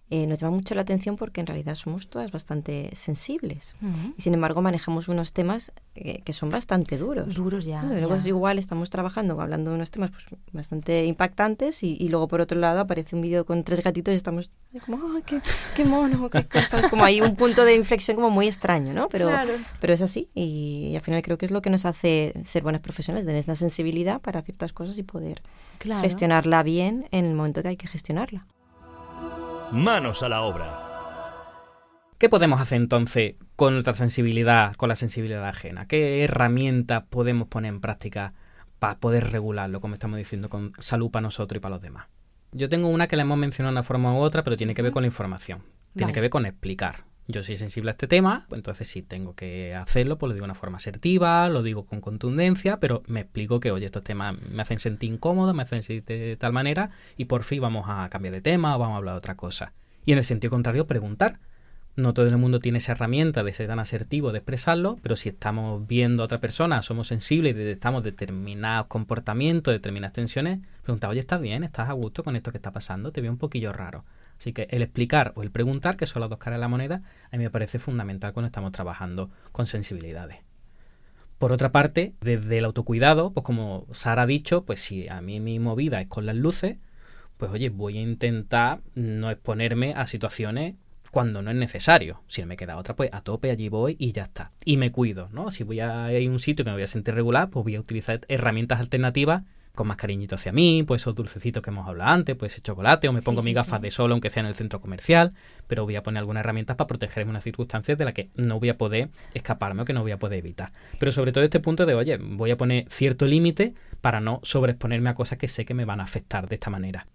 nos llama mucho la atención porque en realidad somos todas bastante sensibles. Y sin embargo manejamos unos temas que son bastante duros.
Duros ya.
Luego es igual, estamos trabajando, hablando de unos temas pues, bastante impactantes y luego por otro lado aparece un vídeo con 3 gatitos y estamos como, ¡ay, qué mono! Qué cosas. Como hay un punto de inflexión como muy extraño, ¿no? Pero es así y al final creo que es lo que nos hace ser buenas profesionales, tener esa sensibilidad para ciertas cosas y poder gestionarla bien en el momento que hay que gestionarla.
Manos a la obra.
¿Qué podemos hacer entonces con nuestra sensibilidad, con la sensibilidad ajena? ¿Qué herramientas podemos poner en práctica para poder regularlo, como estamos diciendo, con salud para nosotros y para los demás? Yo tengo una que la hemos mencionado de una forma u otra, pero tiene que ver con la información. Tiene que ver con explicar. Yo soy sensible a este tema, pues entonces sí tengo que hacerlo, pues lo digo de una forma asertiva, lo digo con contundencia, pero me explico que, oye, estos temas me hacen sentir incómodo, me hacen sentir de tal manera y por fin vamos a cambiar de tema o vamos a hablar de otra cosa. Y en el sentido contrario, preguntar. No todo el mundo tiene esa herramienta de ser tan asertivo, de expresarlo, pero si estamos viendo a otra persona, somos sensibles y detectamos determinados comportamientos, determinadas tensiones, preguntar, oye, ¿estás bien? ¿Estás a gusto con esto que está pasando? Te veo un poquillo raro. Así que el explicar o el preguntar, que son las dos caras de la moneda, a mí me parece fundamental cuando estamos trabajando con sensibilidades. Por otra parte, desde el autocuidado, pues como Sara ha dicho, pues si a mí mi movida es con las luces, pues oye, voy a intentar no exponerme a situaciones cuando no es necesario. Si no me queda otra, pues a tope allí voy y ya está. Y me cuido, ¿no? Si voy a ir a un sitio que me voy a sentir regular, pues voy a utilizar herramientas alternativas con más cariñito hacia mí, pues esos dulcecitos que hemos hablado antes, pues ese chocolate, o me pongo mis gafas de sol, aunque sea en el centro comercial, pero voy a poner algunas herramientas para protegerme en unas circunstancias de las que no voy a poder escaparme o que no voy a poder evitar. Pero sobre todo este punto de, oye, voy a poner cierto límite para no sobreexponerme a cosas que sé que me van a afectar de esta manera.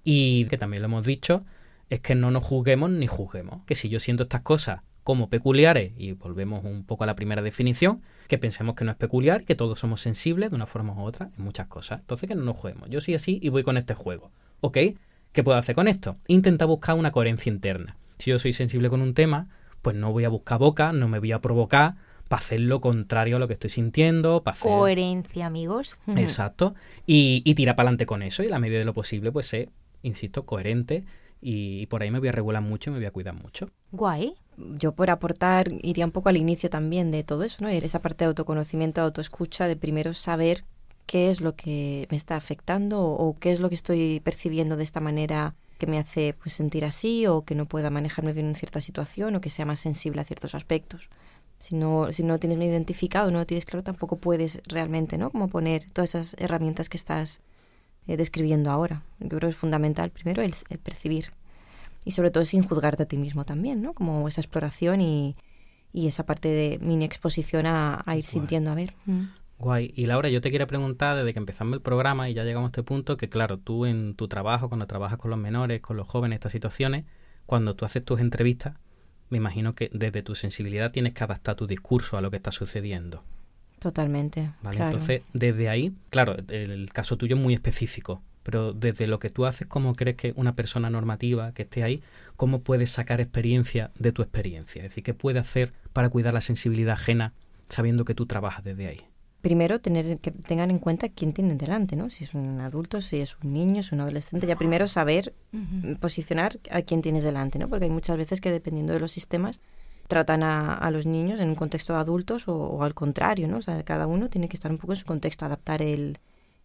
Y que también lo hemos dicho, es que no nos juzguemos ni juzguemos. Que si yo siento estas cosas como peculiares, y volvemos un poco a la primera definición, que pensemos que no es peculiar, que todos somos sensibles de una forma u otra en muchas cosas. Entonces que no nos juguemos. Yo soy así y voy con este juego. ¿Ok? ¿Qué puedo hacer con esto? Intenta buscar una coherencia interna. Si yo soy sensible con un tema, pues no voy a buscar boca, no me voy a provocar para hacer lo contrario a lo que estoy sintiendo. Para hacer...
Coherencia, amigos.
Exacto. Y tira para adelante con eso y a la medida de lo posible, pues sé, insisto, coherente y por ahí me voy a regular mucho y me voy a cuidar mucho.
Guay.
Yo por aportar iría un poco al inicio también de todo eso, ¿no? Esa parte de autoconocimiento, autoescucha, de primero saber qué es lo que me está afectando o qué es lo que estoy percibiendo de esta manera que me hace pues sentir así o que no pueda manejarme bien en cierta situación o que sea más sensible a ciertos aspectos. Si no lo tienes bien identificado, no lo tienes claro, tampoco puedes realmente, ¿no? Como poner todas esas herramientas que estás describiendo ahora. Yo creo que es fundamental primero el percibir. Y sobre todo sin juzgarte a ti mismo también, ¿no? Como esa exploración y esa parte de mini exposición a ir sintiendo, a ver.
Guay. Y Laura, yo te quería preguntar, desde que empezamos el programa y ya llegamos a este punto, que claro, tú en tu trabajo, cuando trabajas con los menores, con los jóvenes, estas situaciones, cuando tú haces tus entrevistas, me imagino que desde tu sensibilidad tienes que adaptar tu discurso a lo que está sucediendo.
Totalmente,
¿Vale?
claro.
Entonces, desde ahí, claro, el caso tuyo es muy específico, pero desde lo que tú haces, ¿cómo crees que una persona normativa que esté ahí, cómo puedes sacar experiencia de tu experiencia? Es decir, ¿qué puede hacer para cuidar la sensibilidad ajena sabiendo que tú trabajas desde ahí?
Primero, que tengan en cuenta quién tienen delante, ¿no? Si es un adulto, si es un niño, si es un adolescente. Ya primero saber posicionar a quién tienes delante, ¿no? Porque hay muchas veces que dependiendo de los sistemas tratan a los niños en un contexto de adultos o al contrario, ¿no? O sea, cada uno tiene que estar un poco en su contexto, adaptar el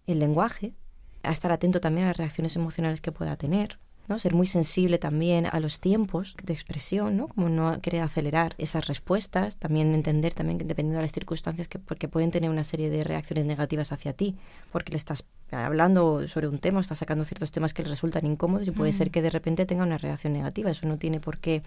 lenguaje, a estar atento también a las reacciones emocionales que pueda tener, ¿no? Ser muy sensible también a los tiempos de expresión, ¿no? Como no querer acelerar esas respuestas, también entender también que dependiendo de las circunstancias porque pueden tener una serie de reacciones negativas hacia ti, porque le estás hablando sobre un tema, o estás sacando ciertos temas que le resultan incómodos y puede ser que de repente tenga una reacción negativa. Eso no tiene por qué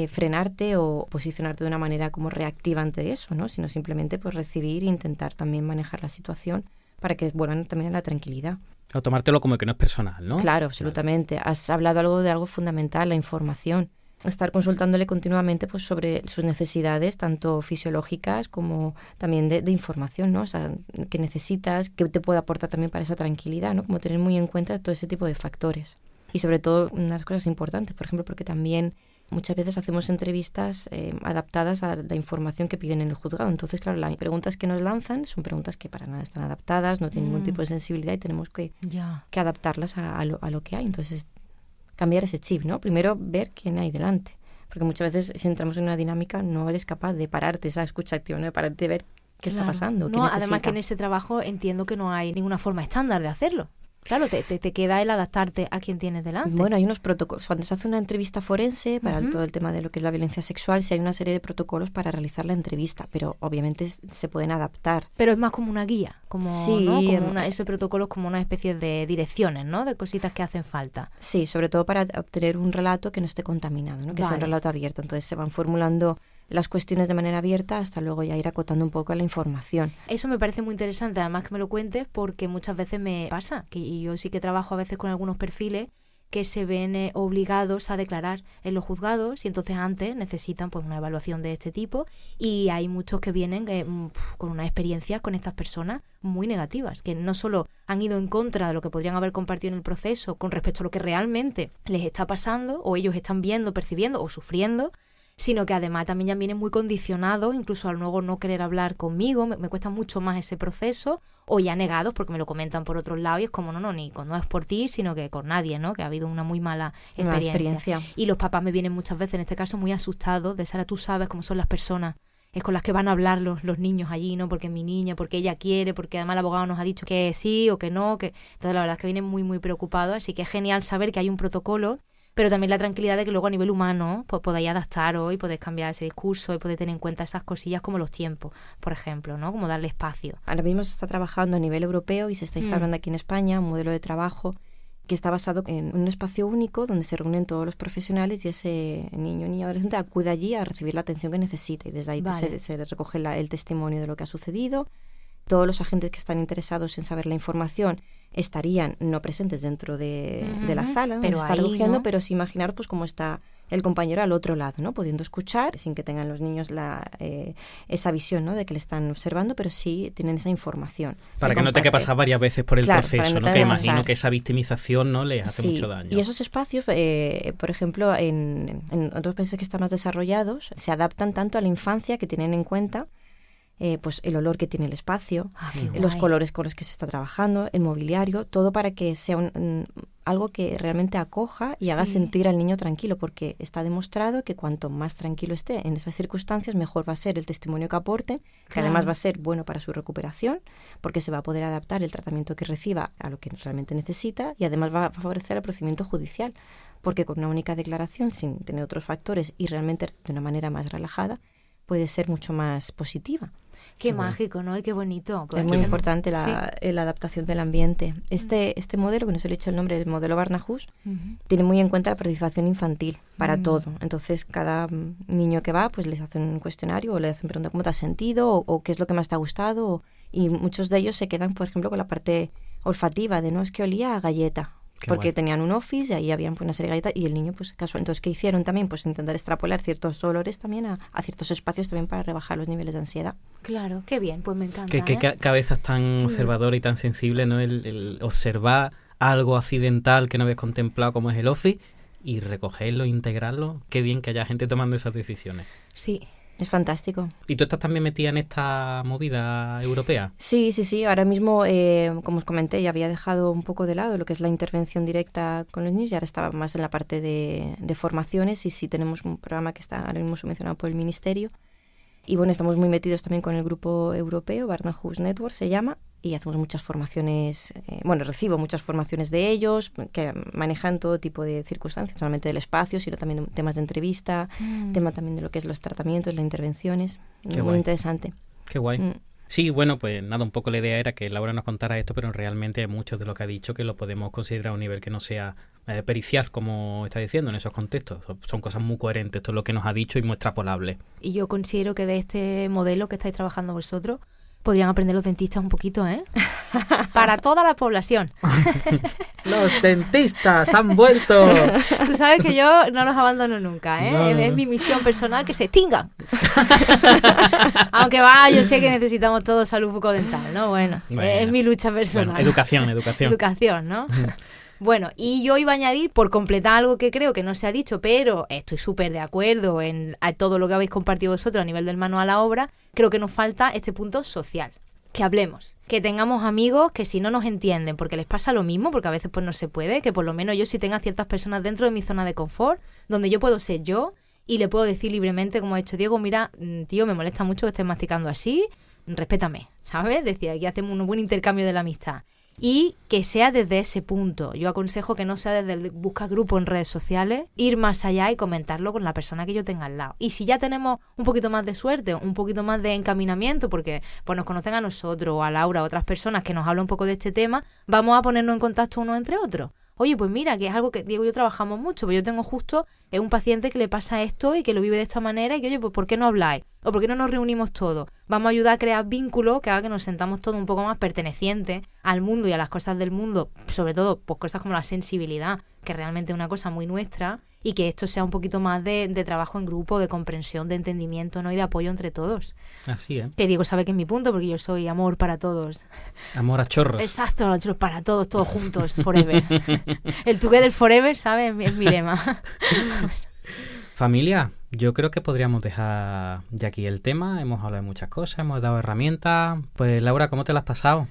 frenarte o posicionarte de una manera como reactiva ante eso, ¿no? Sino simplemente pues recibir e intentar también manejar la situación para que vuelvan también a la tranquilidad.
O tomártelo como que no es personal, ¿no?
Claro, absolutamente. Has hablado de algo fundamental, la información. Estar consultándole continuamente pues sobre sus necesidades, tanto fisiológicas como también de información, ¿no? O sea, qué necesitas, qué te puede aportar también para esa tranquilidad, ¿no? Como tener muy en cuenta todo ese tipo de factores. Y sobre todo, una de las cosas importantes, por ejemplo, porque también muchas veces hacemos entrevistas adaptadas a la información que piden en el juzgado. Entonces, claro, las preguntas que nos lanzan son preguntas que para nada están adaptadas, no tienen ningún tipo de sensibilidad y tenemos que adaptarlas a lo que hay. Entonces, cambiar ese chip, ¿no? Primero, ver quién hay delante. Porque muchas veces, si entramos en una dinámica, no eres capaz de pararte, esa escucha activa, ¿no? De pararte de ver qué está pasando, qué necesita.
Además que en ese trabajo entiendo que no hay ninguna forma estándar de hacerlo. Claro, te queda el adaptarte a quien tienes delante.
Bueno, hay unos protocolos. Cuando se hace una entrevista forense para todo el tema de lo que es la violencia sexual, sí hay una serie de protocolos para realizar la entrevista, pero obviamente se pueden adaptar.
Pero es más como una guía, como,
sí,
¿no? Como ese protocolo es como una especie de direcciones, ¿no? De cositas que hacen falta.
Sí, sobre todo para obtener un relato que no esté contaminado, ¿no? Que sea un relato abierto. Entonces se van formulando las cuestiones de manera abierta hasta luego ya ir acotando un poco la información.
Eso me parece muy interesante, además que me lo cuentes, porque muchas veces me pasa, y yo sí que trabajo a veces con algunos perfiles que se ven obligados a declarar en los juzgados y entonces antes necesitan pues una evaluación de este tipo y hay muchos que vienen con unas experiencias con estas personas muy negativas, que no solo han ido en contra de lo que podrían haber compartido en el proceso con respecto a lo que realmente les está pasando o ellos están viendo, percibiendo o sufriendo, sino que además también ya vienen muy condicionados, incluso al luego no querer hablar conmigo, me cuesta mucho más ese proceso, o ya negados porque me lo comentan por otros lados y es como, no es por ti, sino que con nadie, ¿no? Que ha habido una muy mala experiencia. Y los papás me vienen muchas veces, en este caso, muy asustados de, Sara, tú sabes cómo son las personas, es con las que van a hablar los niños allí, ¿no? Porque es mi niña, porque ella quiere, porque además el abogado nos ha dicho que sí o que no, que entonces la verdad es que vienen muy, muy preocupados, así que es genial saber que hay un protocolo, pero también la tranquilidad de que luego a nivel humano pues podáis adaptaros y podéis cambiar ese discurso y podéis tener en cuenta esas cosillas como los tiempos, por ejemplo, ¿no? Como darle espacio.
Ahora mismo se está trabajando a nivel europeo y se está instaurando aquí en España un modelo de trabajo que está basado en un espacio único donde se reúnen todos los profesionales y ese niño o adolescente acude allí a recibir la atención que necesita y desde ahí se recoge el testimonio de lo que ha sucedido. Todos los agentes que están interesados en saber la información estarían no presentes dentro de la sala, pero está recogiendo, ¿no? Pero sí imaginar pues cómo está el compañero al otro lado, ¿no? Pudiendo escuchar sin que tengan los niños esa visión, ¿no? De que le están observando, pero sí tienen esa información.
Para que no tenga que pasar varias veces por el proceso, ¿no? Que imagino que esa victimización, ¿no? Les hace mucho daño.
Y esos espacios, por ejemplo, en otros países que están más desarrollados, se adaptan tanto a la infancia, que tienen en cuenta pues el olor que tiene el espacio, los colores con los que se está trabajando, el mobiliario, todo para que sea algo que realmente acoja y haga sentir al niño tranquilo, porque está demostrado que cuanto más tranquilo esté en esas circunstancias, mejor va a ser el testimonio que aporten, que además va a ser bueno para su recuperación, porque se va a poder adaptar el tratamiento que reciba a lo que realmente necesita y además va a favorecer el procedimiento judicial, porque con una única declaración, sin tener otros factores y realmente de una manera más relajada, puede ser mucho más positiva.
Qué mágico, ¿no? Y qué bonito.
Es muy importante la adaptación del ambiente. Este modelo, que no se le he dicho el nombre, el modelo Barnahus, tiene muy en cuenta la participación infantil para todo. Entonces, cada niño que va, pues les hacen un cuestionario o le hacen preguntar cómo te has sentido o qué es lo que más te ha gustado. Y muchos de ellos se quedan, por ejemplo, con la parte olfativa de, no, es que olía a galleta. Porque tenían un office y ahí habían pues, una serie de galletas y el niño, pues casual. Entonces, ¿qué hicieron también? Pues intentar extrapolar ciertos olores también a ciertos espacios también para rebajar los niveles de ansiedad.
Claro, qué bien, pues me encanta.
Qué cabezas tan observadora y tan sensible, ¿no? El observar algo accidental que no habéis contemplado como es el office y recogerlo, integrarlo. Qué bien que haya gente tomando esas decisiones.
Sí.
Es fantástico.
¿Y tú estás también metida en esta movida europea?
Sí. Ahora mismo, como os comenté, ya había dejado un poco de lado lo que es la intervención directa con los niños y ahora estaba más en la parte de formaciones y sí tenemos un programa que está ahora mismo subvencionado por el Ministerio. Y bueno, estamos muy metidos también con el grupo europeo, Barnahus Network se llama, y hacemos muchas formaciones, recibo muchas formaciones de ellos que manejan todo tipo de circunstancias, no solamente del espacio, sino también temas de entrevista, tema también de lo que es los tratamientos, las intervenciones.
Qué
muy
guay.
interesante.
Qué guay. Sí, bueno, pues nada, un poco la idea era que Laura nos contara esto, pero realmente mucho de lo que ha dicho que lo podemos considerar a un nivel que no sea pericial, como está diciendo, en esos contextos. Son cosas muy coherentes, todo lo que nos ha dicho y muy extrapolable.
Y yo considero que de este modelo que estáis trabajando vosotros podrían aprender los dentistas un poquito, ¿eh? Para toda la población.
¡Los dentistas han vuelto!
Tú sabes que yo no los abandono nunca, ¿eh?
No.
Es mi misión personal que se extingan. Aunque yo sé que necesitamos todos salud bucodental, ¿no? Bueno, es mi lucha personal.
Bueno, educación.
Educación, ¿no? Bueno, y yo iba a añadir, por completar algo que creo que no se ha dicho, pero estoy súper de acuerdo a todo lo que habéis compartido vosotros a nivel del manual a obra, creo que nos falta este punto social. Que hablemos, que tengamos amigos que si no nos entienden, porque les pasa lo mismo, porque a veces pues no se puede, que por lo menos yo sí tenga ciertas personas dentro de mi zona de confort, donde yo puedo ser yo y le puedo decir libremente, como ha hecho Diego, mira, tío, me molesta mucho que estés masticando así, respétame, ¿sabes? Decía, aquí hacemos un buen intercambio de la amistad. Y que sea desde ese punto. Yo aconsejo que no sea desde el buscar grupo en redes sociales, ir más allá y comentarlo con la persona que yo tenga al lado. Y si ya tenemos un poquito más de suerte, un poquito más de encaminamiento, porque pues nos conocen a nosotros o a Laura o a otras personas que nos hablan un poco de este tema, vamos a ponernos en contacto unos entre otros. Oye, pues mira, que es algo que Diego y yo trabajamos mucho, pues yo tengo justo un paciente que le pasa esto y que lo vive de esta manera y que, oye, pues ¿por qué no habláis? ¿O por qué no nos reunimos todos? Vamos a ayudar a crear vínculos que haga que nos sentamos todos un poco más pertenecientes al mundo y a las cosas del mundo, sobre todo pues cosas como la sensibilidad, que realmente es una cosa muy nuestra, y que esto sea un poquito más de trabajo en grupo, de comprensión, de entendimiento, ¿no? Y de apoyo entre todos.
Así, ¿eh?
Que Diego sabe que es mi punto, porque yo soy amor para todos.
Amor a chorros.
Exacto, los chorros para todos, todos juntos, forever. El together forever, ¿sabes? Es mi lema.
Familia, yo creo que podríamos dejar ya aquí el tema. Hemos hablado de muchas cosas, hemos dado herramientas. Pues Laura, ¿cómo te lo has pasado?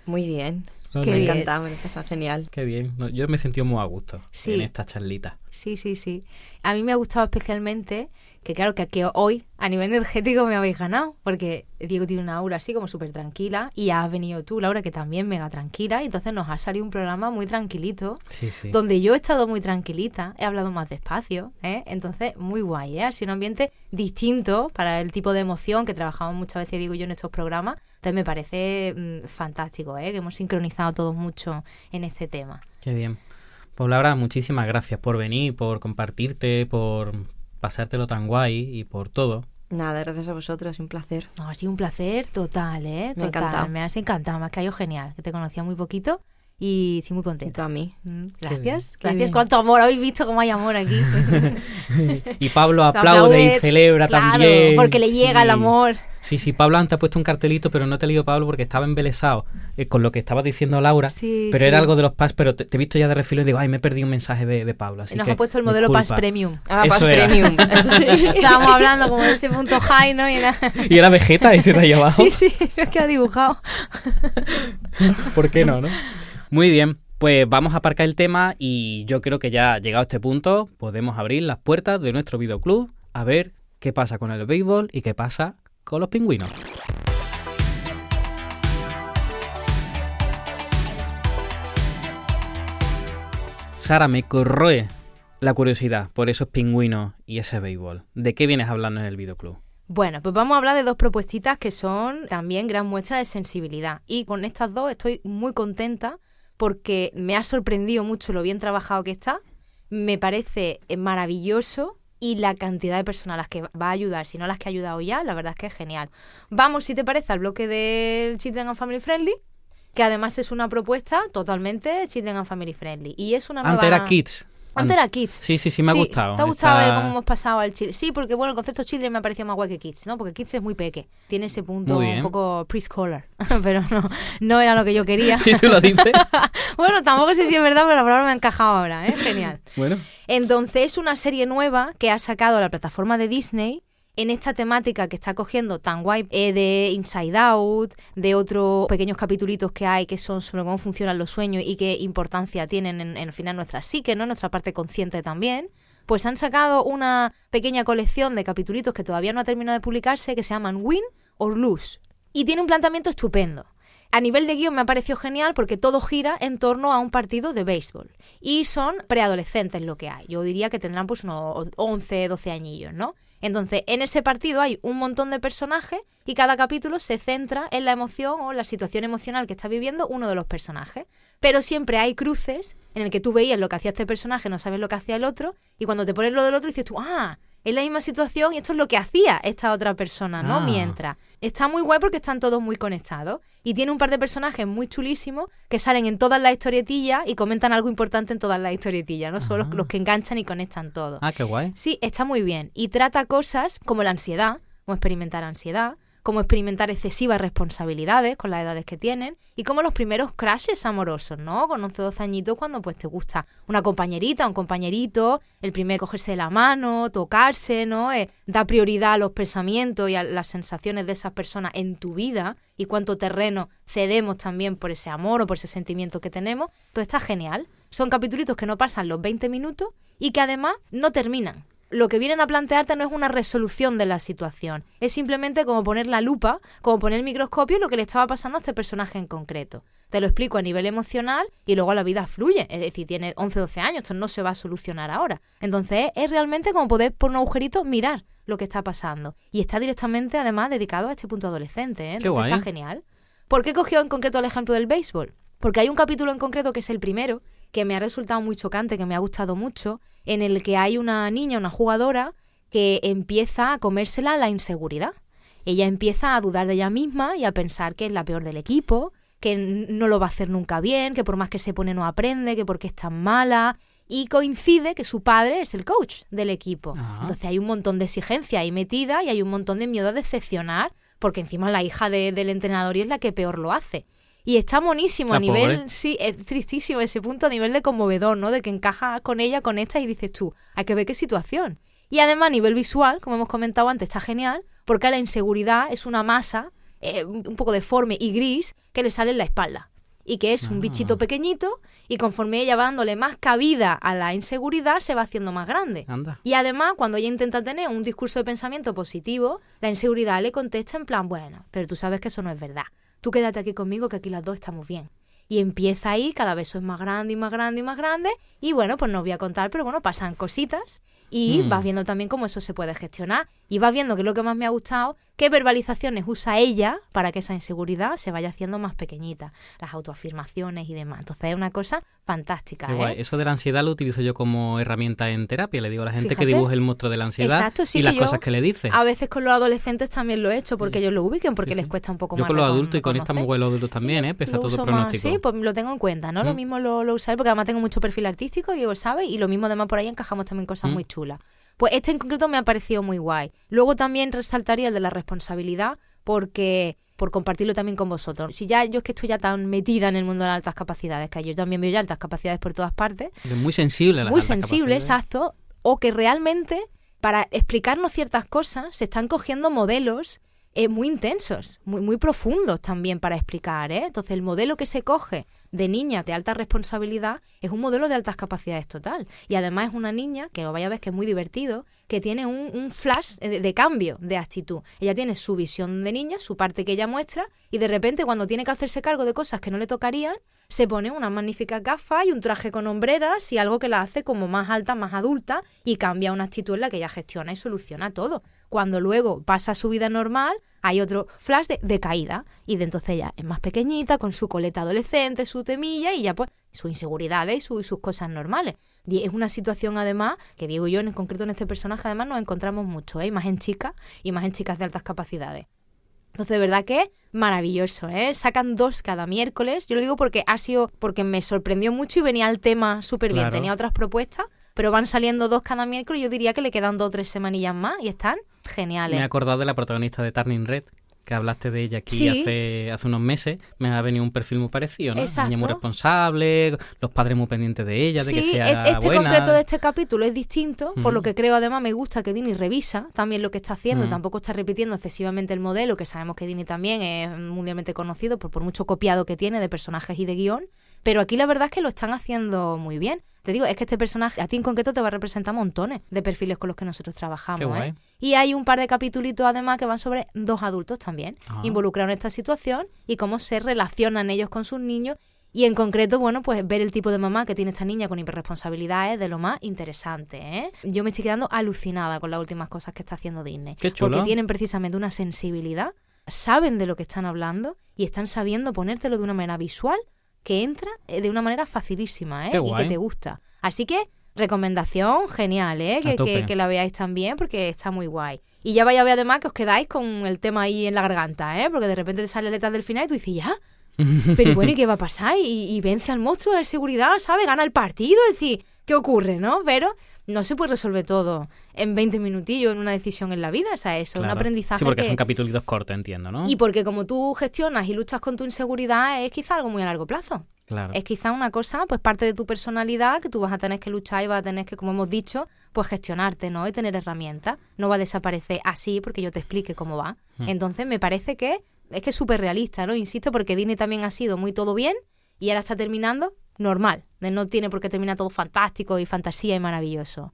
Muy bien.
Qué
Me
bien.
encanta, me lo he pasado genial.
Qué bien. No, yo me he sentido muy a gusto
Sí.
en esta charlita.
Sí. A mí me ha gustado especialmente que, claro, que hoy a nivel energético me habéis ganado, porque Diego tiene una aura así como súper tranquila y has venido tú, Laura, que también mega tranquila, y entonces nos ha salido un programa muy tranquilito,
Sí, sí.
donde yo he estado muy tranquilita, he hablado más despacio, ¿eh? Entonces muy guay, ¿eh? Ha sido un ambiente distinto para el tipo de emoción que trabajamos muchas veces Diego y yo en estos programas. Entonces me parece fantástico, ¿eh? Que hemos sincronizado todos mucho en este tema.
Qué bien. Pues Laura, muchísimas gracias por venir, por compartirte, por pasártelo tan guay y por todo.
Nada, gracias a vosotros, un placer.
No, ha sido un placer total, ¿eh?
Me ha
Total.
encantado.
Me has encantado, me has caído genial, que te conocía muy poquito y sí, muy
Y tú
contenta.
a mí.
Gracias,
Qué
gracias.
bien.
Cuánto amor, habéis visto cómo hay amor aquí.
Y Pablo aplaude y celebra
claro,
también.
porque le llega
Sí.
el amor.
Sí, Pablo antes ha puesto un cartelito, pero no te he leído, Pablo, porque estaba embelesado con lo que estaba diciendo Laura,
Sí,
pero
sí.
era algo de los PAS, pero te he visto ya de refilo y digo, ay, me he perdido un mensaje de Pablo. Así
Nos
que,
ha puesto el modelo
disculpa.
Pass Premium.
Ah,
Eso
Pass
era.
Premium. Eso sí.
Estábamos hablando como de ese punto high, ¿no? Y era...
Y era Vegeta ese de ahí abajo.
Sí, nos queda dibujado.
¿Por qué no? Muy bien, pues vamos a aparcar el tema y yo creo que ya llegado a este punto podemos abrir las puertas de nuestro videoclub a ver qué pasa con el béisbol y qué pasa con los pingüinos. Sara, me corroe la curiosidad por esos pingüinos y ese béisbol. ¿De qué vienes hablando en el videoclub?
Bueno, pues vamos a hablar de dos propuestitas que son también gran muestra de sensibilidad. Y con estas dos estoy muy contenta porque me ha sorprendido mucho lo bien trabajado que está. Me parece maravilloso y la cantidad de personas a las que va a ayudar, si no las que ha ayudado ya, la verdad es que es genial. Vamos, si te parece, al bloque del Children and Family Friendly, que además es una propuesta totalmente Children and Family Friendly. Y es una nueva...
Antes era Kids.
Antes era Kids.
Sí, me ha gustado.
¿Te ha gustado
Esta-
ver cómo hemos pasado al Children? Sí, porque bueno, el concepto Children me ha parecido más guay que Kids, ¿no? Porque Kids es muy peque. Tiene ese punto
Muy bien.
un poco preschooler. Pero no era lo que yo quería.
Sí, tú lo dices.
Bueno, tampoco sé si es verdad, pero la palabra me ha encajado ahora, ¿eh? Genial.
Bueno.
Entonces, es una serie nueva que ha sacado la plataforma de Disney en esta temática que está cogiendo tan guay de Inside Out, de otros pequeños capitulitos que hay que son sobre cómo funcionan los sueños y qué importancia tienen en al final nuestra psique, ¿no? Nuestra parte consciente también. Pues han sacado una pequeña colección de capitulitos que todavía no ha terminado de publicarse que se llaman Win or Lose. Y tiene un planteamiento estupendo. A nivel de guión me ha parecido genial porque todo gira en torno a un partido de béisbol. Y son preadolescentes lo que hay. Yo diría que tendrán pues unos 11, 12 añillos, ¿no? Entonces, en ese partido hay un montón de personajes y cada capítulo se centra en la emoción o la situación emocional que está viviendo uno de los personajes. Pero siempre hay cruces en el que tú veías lo que hacía este personaje, no sabes lo que hacía el otro, y cuando te pones lo del otro dices tú, es la misma situación y esto es lo que hacía esta otra persona, ¿no? Mientras. Está muy guay porque están todos muy conectados. Y tiene un par de personajes muy chulísimos que salen en todas las historietillas y comentan algo importante en todas las historietillas, ¿no? Son los que enganchan y conectan todo.
Qué guay.
Sí, está muy bien. Y trata cosas como la ansiedad, como experimentar ansiedad, como experimentar excesivas responsabilidades con las edades que tienen y como los primeros crashes amorosos, ¿no? Con 11 o 12 añitos cuando pues te gusta una compañerita, un compañerito, el primer cogerse de la mano, tocarse, ¿no? Da prioridad a los pensamientos y a las sensaciones de esas personas en tu vida y cuánto terreno cedemos también por ese amor o por ese sentimiento que tenemos. Todo está genial. Son capítulos que no pasan los 20 minutos y que además no terminan. Lo que vienen a plantearte no es una resolución de la situación, es simplemente como poner la lupa, como poner el microscopio en lo que le estaba pasando a este personaje en concreto. Te lo explico a nivel emocional y luego la vida fluye, es decir, tiene 11 o 12 años, esto no se va a solucionar ahora. Entonces es realmente como poder por un agujerito mirar lo que está pasando. Y está directamente además dedicado a este punto adolescente, ¿eh? Entonces está genial. ¿Por qué cogió en concreto el ejemplo del béisbol? Porque hay un capítulo en concreto que es el primero, que me ha resultado muy chocante, que me ha gustado mucho, en el que hay una niña, una jugadora, que empieza a comérsela la inseguridad. Ella empieza a dudar de ella misma y a pensar que es la peor del equipo, que no lo va a hacer nunca bien, que por más que se pone no aprende, que porque es tan mala. Y coincide que su padre es el coach del equipo. Entonces hay un montón de exigencia ahí metida y hay un montón de miedo a decepcionar, porque encima la hija del entrenador y es la que peor lo hace. Y está monísimo a nivel, sí, es tristísimo ese punto a nivel de conmovedor, ¿no? De que encajas con ella, conectas y dices tú, hay que ver qué situación. Y además a nivel visual, como hemos comentado antes, está genial, porque la inseguridad es una masa un poco deforme y gris que le sale en la espalda. Y que es un bichito pequeñito y conforme ella va dándole más cabida a la inseguridad, se va haciendo más grande.
Anda.
Y además, cuando ella intenta tener un discurso de pensamiento positivo, la inseguridad le contesta en plan, bueno, pero tú sabes que eso no es verdad. Tú quédate aquí conmigo que aquí las dos estamos bien. Y empieza ahí, cada vez eso es más grande y más grande y más grande. Y bueno, pues no os voy a contar, pero bueno, pasan cositas y vas viendo también cómo eso se puede gestionar. Y vas viendo, que es lo que más me ha gustado, qué verbalizaciones usa ella para que esa inseguridad se vaya haciendo más pequeñita. Las autoafirmaciones y demás. Entonces es una cosa fantástica.
Qué guay. Eso de la ansiedad lo utilizo yo como herramienta en terapia. Le digo a la gente que dibuje el monstruo de la ansiedad.
Exacto, sí,
y las cosas que le dice.
A veces con los adolescentes también lo he hecho porque ellos lo ubiquen, porque les cuesta un poco
yo
más.
Yo con los adultos y con esta muy buena los adultos también, pese a todo pronóstico.
Sí, pues lo tengo en cuenta, ¿no? Lo mismo lo usaré porque además tengo mucho perfil artístico, Diego sabe, y lo mismo además por ahí encajamos también cosas muy chulas. Pues este en concreto me ha parecido muy guay. Luego también resaltaría el de la responsabilidad porque por compartirlo también con vosotros. Si ya yo es que estoy ya tan metida en el mundo de las altas capacidades, que yo también veo ya altas capacidades por todas partes.
Es muy sensible a las
muy
altas
sensible,
capacidades.
exacto. O que realmente para explicarnos ciertas cosas se están cogiendo modelos muy intensos, muy profundos también para explicar, ¿eh? Entonces el modelo que se coge de niña de alta responsabilidad es un modelo de altas capacidades total. Y además es una niña, que lo vaya a ver que es muy divertido, que tiene un flash de cambio de actitud. Ella tiene su visión de niña, su parte que ella muestra, y de repente cuando tiene que hacerse cargo de cosas que no le tocarían, se pone unas magníficas gafas y un traje con hombreras y algo que la hace como más alta, más adulta, y cambia una actitud en la que ella gestiona y soluciona todo. Cuando luego pasa a su vida normal, hay otro flash de caída, y de entonces ella es más pequeñita, con su coleta adolescente, su temilla, y ya pues sus inseguridades y sus cosas normales. Y es una situación además, que digo yo en concreto en este personaje, además nos encontramos mucho, más en chicas y más en chicas de altas capacidades. Entonces, de verdad que es maravilloso, ¿eh? Sacan 2 cada miércoles. Yo lo digo porque porque me sorprendió mucho y venía el tema súper bien. Tenía otras propuestas, pero van saliendo 2 cada miércoles. Yo diría que le quedan 2 o 3 semanillas más y están geniales.
Me he acordado de la protagonista de Turning Red, que hablaste de ella aquí
Sí.
hace unos meses, me ha venido un perfil muy parecido, ¿no?
Exacto.
Niña muy responsable, los padres muy pendientes de ella, de que sea
este
buena.
concreto de este capítulo es distinto, por lo
Ujú.
que creo además me gusta que Dini revisa también lo que está haciendo,
Ujú.
tampoco está repitiendo excesivamente el modelo, que sabemos que Dini también es mundialmente conocido por mucho copiado que tiene de personajes y de guión, pero aquí la verdad es que lo están haciendo muy bien. Te digo, es que este personaje, a ti en concreto, te va a representar montones de perfiles con los que nosotros trabajamos.
Qué guay.
Y hay un par de capitulitos además que van sobre 2 adultos también,
Ah.
involucrados en esta situación y cómo se relacionan ellos con sus niños. Y en concreto, bueno, pues ver el tipo de mamá que tiene esta niña con hiperresponsabilidad es de lo más interesante, ¿eh? Yo me estoy quedando alucinada con las últimas cosas que está haciendo Disney.
Qué chulo.
Porque tienen precisamente una sensibilidad, saben de lo que están hablando y están sabiendo ponértelo de una manera visual que entra de una manera facilísima, ¿eh?
Qué
Y
guay.
que te gusta. Así que, recomendación genial, ¿eh?
A tope.
Que la veáis también porque está muy guay. Y ya vaya a ver además que os quedáis con el tema ahí en la garganta, ¿eh? Porque de repente te sale letras del final y tú dices, ¿ya? Pero ¿y bueno, ¿y qué va a pasar? Y vence al monstruo de la seguridad, ¿sabes? Gana el partido, es decir, ¿qué ocurre, no? Pero no se puede resolver todo en 20 minutillos en una decisión en la vida, o sea, eso es un
Claro.
aprendizaje
Sí, porque
que...
son capítulos cortos, entiendo, ¿no?
Y porque como tú gestionas y luchas con tu inseguridad es quizá algo muy a largo plazo.
Claro.
Es quizá una cosa, pues parte de tu personalidad que tú vas a tener que luchar y vas a tener que, como hemos dicho, pues gestionarte, ¿no? Y tener herramientas. No va a desaparecer así porque yo te explique cómo va. Entonces me parece que es súper realista, ¿no? Insisto, porque Disney también ha sido muy todo bien y ahora está terminando normal. No tiene por qué terminar todo fantástico y fantasía y maravilloso.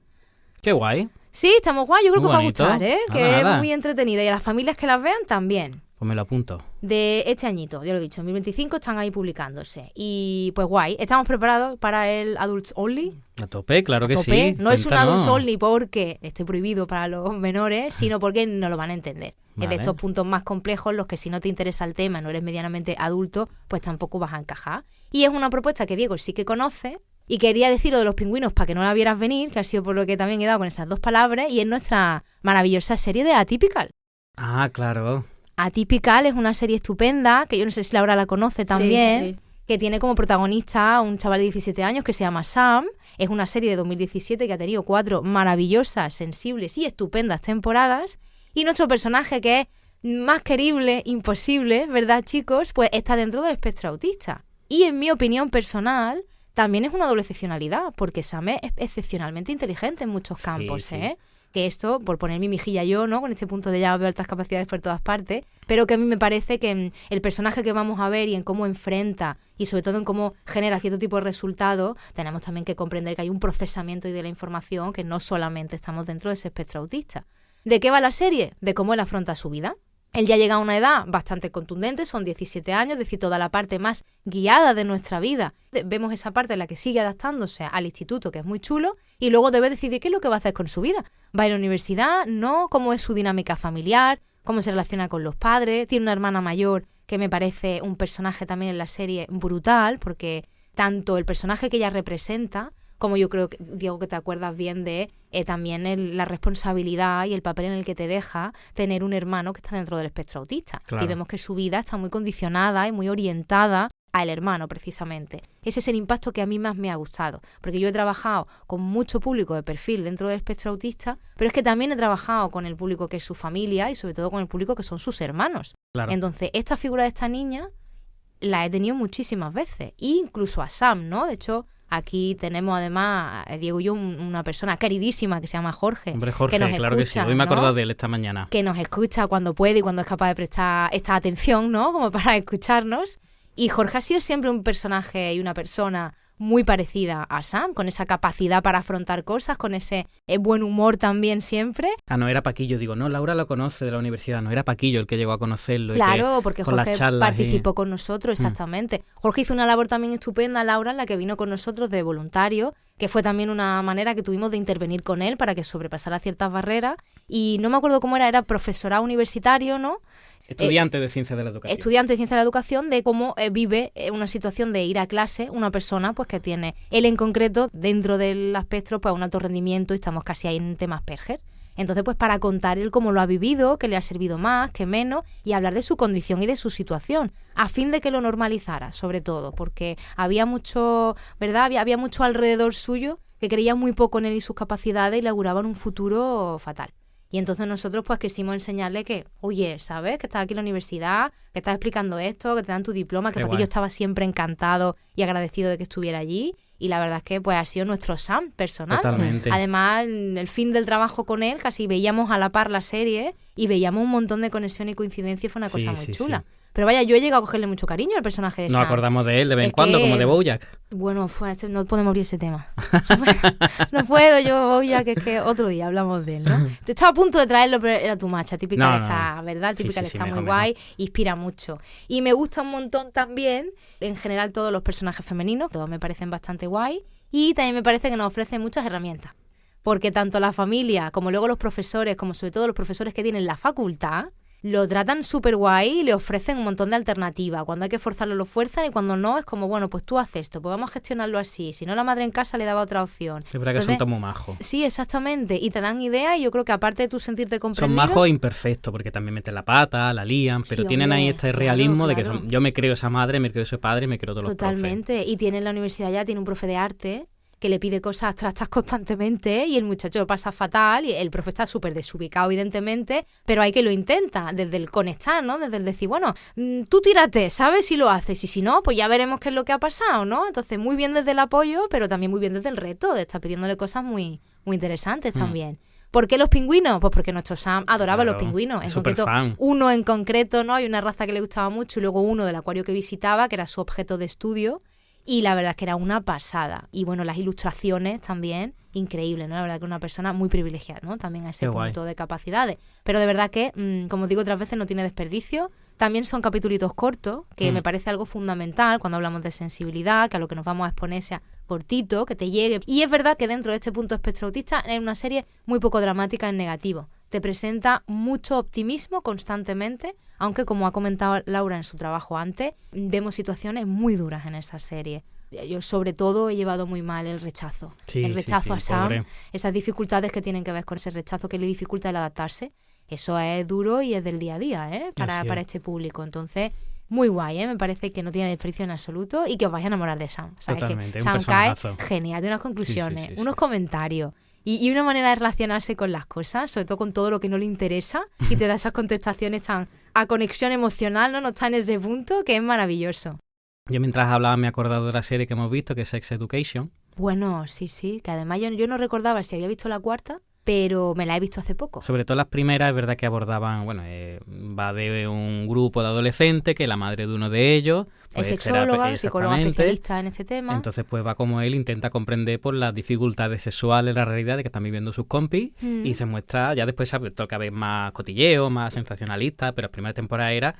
Qué guay.
Sí, estamos guay, yo creo
Muy
que os va a
bonito.
gustar, ¿eh?
Nada,
Que
nada.
es muy entretenida y a las familias que las vean también.
Pues me lo apunto.
De este añito, ya lo he dicho, en 2025 están ahí publicándose. Y pues guay, estamos preparados para el Adults Only.
A tope, claro que
Tope.
sí.
No es un
Cuéntanos.
Adults Only porque esté prohibido para los menores, sino porque no lo van a entender. Es
Vale.
de estos puntos más complejos los que si no te interesa el tema, no eres medianamente adulto, pues tampoco vas a encajar. Y es una propuesta que Diego sí que conoce. Y quería decir lo de los pingüinos para que no la vieras venir, que ha sido por lo que también he dado con esas 2 palabras, y es nuestra maravillosa serie de Atypical.
Ah, claro.
Atypical es una serie estupenda, que yo no sé si Laura la conoce también,
Sí, sí.
que tiene como protagonista a un chaval de 17 años que se llama Sam. Es una serie de 2017 que ha tenido 4 maravillosas, sensibles y estupendas temporadas. Y nuestro personaje, que es más querible, imposible, ¿verdad, chicos? Pues está dentro del espectro autista. Y en mi opinión personal, también es una doble excepcionalidad, porque Sam es excepcionalmente inteligente en muchos campos,
sí.
¿eh? Que esto, por poner mi mejilla yo, ¿no? Con este punto de ya veo altas capacidades por todas partes, pero que a mí me parece que el personaje que vamos a ver y en cómo enfrenta y sobre todo en cómo genera cierto tipo de resultados, tenemos también que comprender que hay un procesamiento de la información, que no solamente estamos dentro de ese espectro autista. ¿De qué va la serie? De cómo él afronta su vida. Él ya llega a una edad bastante contundente, son 17 años, es decir, toda la parte más guiada de nuestra vida. Vemos esa parte en la que sigue adaptándose al instituto, que es muy chulo, y luego debe decidir qué es lo que va a hacer con su vida. ¿Va a ir a la universidad? ¿No? ¿Cómo es su dinámica familiar? ¿Cómo se relaciona con los padres? Tiene una hermana mayor que me parece un personaje también en la serie brutal, porque tanto el personaje que ella representa, como yo creo, Diego, que te acuerdas bien de también la responsabilidad y el papel en el que te deja tener un hermano que está dentro del espectro autista.
Claro.
Y vemos que su vida está muy condicionada y muy orientada al hermano, precisamente. Ese es el impacto que a mí más me ha gustado, porque yo he trabajado con mucho público de perfil dentro del espectro autista, pero es que también he trabajado con el público que es su familia y sobre todo con el público que son sus hermanos.
Claro.
Entonces, esta figura de esta niña la he tenido muchísimas veces, e incluso a Sam, ¿no? De hecho, aquí tenemos además, Diego y yo, una persona queridísima que se llama Jorge.
Hombre, Jorge,
que nos
claro que sí.
escucha,
Hoy me he
¿no?
acordado de él esta mañana.
Que nos escucha cuando puede y cuando es capaz de prestar esta atención, ¿no? Como para escucharnos. Y Jorge ha sido siempre un personaje y una persona muy parecida a Sam, con esa capacidad para afrontar cosas, con ese buen humor también siempre.
Ah, no era Paquillo. Digo, no, Laura lo conoce de la universidad. No era Paquillo el que llegó a conocerlo. y
Claro,
que
porque
con las
Jorge
charlas
participó con nosotros, exactamente. Jorge hizo una labor también estupenda, Laura, en la que vino con nosotros de voluntario, que fue también una manera que tuvimos de intervenir con él para que sobrepasara ciertas barreras. Y no me acuerdo cómo era profesorado universitario, ¿no?
Estudiante de Ciencias de la Educación.
Estudiante de Ciencia de la Educación, de cómo vive una situación de ir a clase una persona pues que tiene, él en concreto, dentro del espectro, pues un alto rendimiento y estamos casi ahí en temas Asperger. Entonces, pues para contar él cómo lo ha vivido, qué le ha servido más, qué menos, y hablar de su condición y de su situación, a fin de que lo normalizara, sobre todo, porque había mucho, ¿verdad? Había mucho alrededor suyo que creía muy poco en él y sus capacidades y le auguraban un futuro fatal. Y entonces nosotros pues quisimos enseñarle que, oye, ¿sabes? Que estás aquí en la universidad, que estás explicando esto, que te dan tu diploma, que
Qué
para ti
guay.
yo estaba siempre encantado y agradecido de que estuviera allí. Y la verdad es que pues ha sido nuestro Sam personal.
Totalmente.
Además, en el fin del trabajo con él, casi veíamos a la par la serie y veíamos un montón de conexión y coincidencia y fue una
Sí,
cosa muy
sí,
chula.
sí.
Pero vaya, yo he llegado a cogerle mucho cariño al personaje de
Nos
Sam.
acordamos de él de vez en
Es
cuando,
que-
como de Bojack.
Bueno, no podemos abrir ese tema. No puedo, yo ya que es que otro día hablamos de él, ¿no? Estaba a punto de traerlo, pero era tu macha, típica
No,
que
no,
está,
no.
¿verdad?
Sí,
Típica
sí,
que
sí,
está
mejor,
muy guay, inspira mucho. Y me gusta un montón también, en general, todos los personajes femeninos, todos me parecen bastante guay. Y también me parece que nos ofrecen muchas herramientas. Porque tanto la familia, como luego los profesores, como sobre todo los profesores que tienen la facultad, lo tratan súper guay y le ofrecen un montón de alternativas. Cuando hay que forzarlo, lo fuerzan, y cuando no, es como, bueno, pues tú haces esto, pues vamos a gestionarlo así. Si no, la madre en casa le daba otra opción.
Es verdad que son
Entonces,
tan muy majos.
sí, exactamente. Y te dan ideas, y yo creo que aparte de tú sentirte
Son
comprendido...
majos imperfectos, porque también meten la pata, la lían, pero
Sí,
tienen ahí
hombre,
este
claro,
realismo de que
claro.
yo me creo esa madre, me creo ese padre, me creo todos los profes.
Totalmente. Y tiene en la universidad ya, tiene un profe de arte que le pide cosas abstractas constantemente y el muchacho lo pasa fatal y el profe está súper desubicado, evidentemente, pero hay que lo intenta, desde el conectar, ¿no? Desde el decir, bueno, tú tírate, ¿sabes? Si lo haces, y si no, pues ya veremos qué es lo que ha pasado, ¿no? Entonces, muy bien desde el apoyo, pero también muy bien desde el reto, de estar pidiéndole cosas muy, muy interesantes también. ¿Por qué los pingüinos? Pues porque nuestro Sam adoraba
Claro,
los pingüinos. En
súper
concreto,
fan.
uno en concreto, ¿no? Hay una raza que le gustaba mucho y luego uno del acuario que visitaba, que era su objeto de estudio. Y la verdad es que era una pasada. Y bueno, las ilustraciones también, increíble, ¿no? La verdad que una persona muy privilegiada, ¿no? También a ese
Qué guay.
punto de capacidades. Pero de verdad que, como digo otras veces, no tiene desperdicio. También son capitulitos cortos, que me parece algo fundamental cuando hablamos de sensibilidad, que a lo que nos vamos a exponer sea cortito, que te llegue. Y es verdad que dentro de este punto espectro autista es una serie muy poco dramática en negativo. Te presenta mucho optimismo constantemente, aunque como ha comentado Laura en su trabajo antes, vemos situaciones muy duras en esa serie. Yo sobre todo he llevado muy mal el rechazo.
Sí,
el rechazo
sí,
a Sam,
pobre.
esas dificultades que tienen que ver con ese rechazo que le dificulta el adaptarse. Eso es duro y es del día a día, ¿eh?
Así
Para
es.
este público. Entonces, muy guay, ¿eh? Me parece que no tiene desperdicio en absoluto y que os vais a enamorar de Sam. ¿Sabes?
Totalmente,
Que
un
Sam cae
personajazo.
genial, de unas conclusiones,
Sí, sí, sí,
unos
sí.
comentarios y una manera de relacionarse con las cosas, sobre todo con todo lo que no le interesa, y te da esas contestaciones tan a conexión emocional, ¿no? No está en ese punto, que es maravilloso.
Yo mientras hablaba me he acordado de la serie que hemos visto, que es Sex Education.
Bueno, sí, que además yo no recordaba si había visto la cuarta, pero me la he visto hace poco.
Sobre todo las primeras, es verdad que abordaban, bueno, va de un grupo de adolescentes, que la madre de uno de ellos...
Es
pues,
sexóloga, psicóloga
exactamente.
especialista en este tema.
Entonces pues va como él intenta comprender por las dificultades sexuales, la realidad de que están viviendo sus compis, y se muestra, ya después se ha vuelto cada vez más cotilleo, más sensacionalista, pero la primera temporada era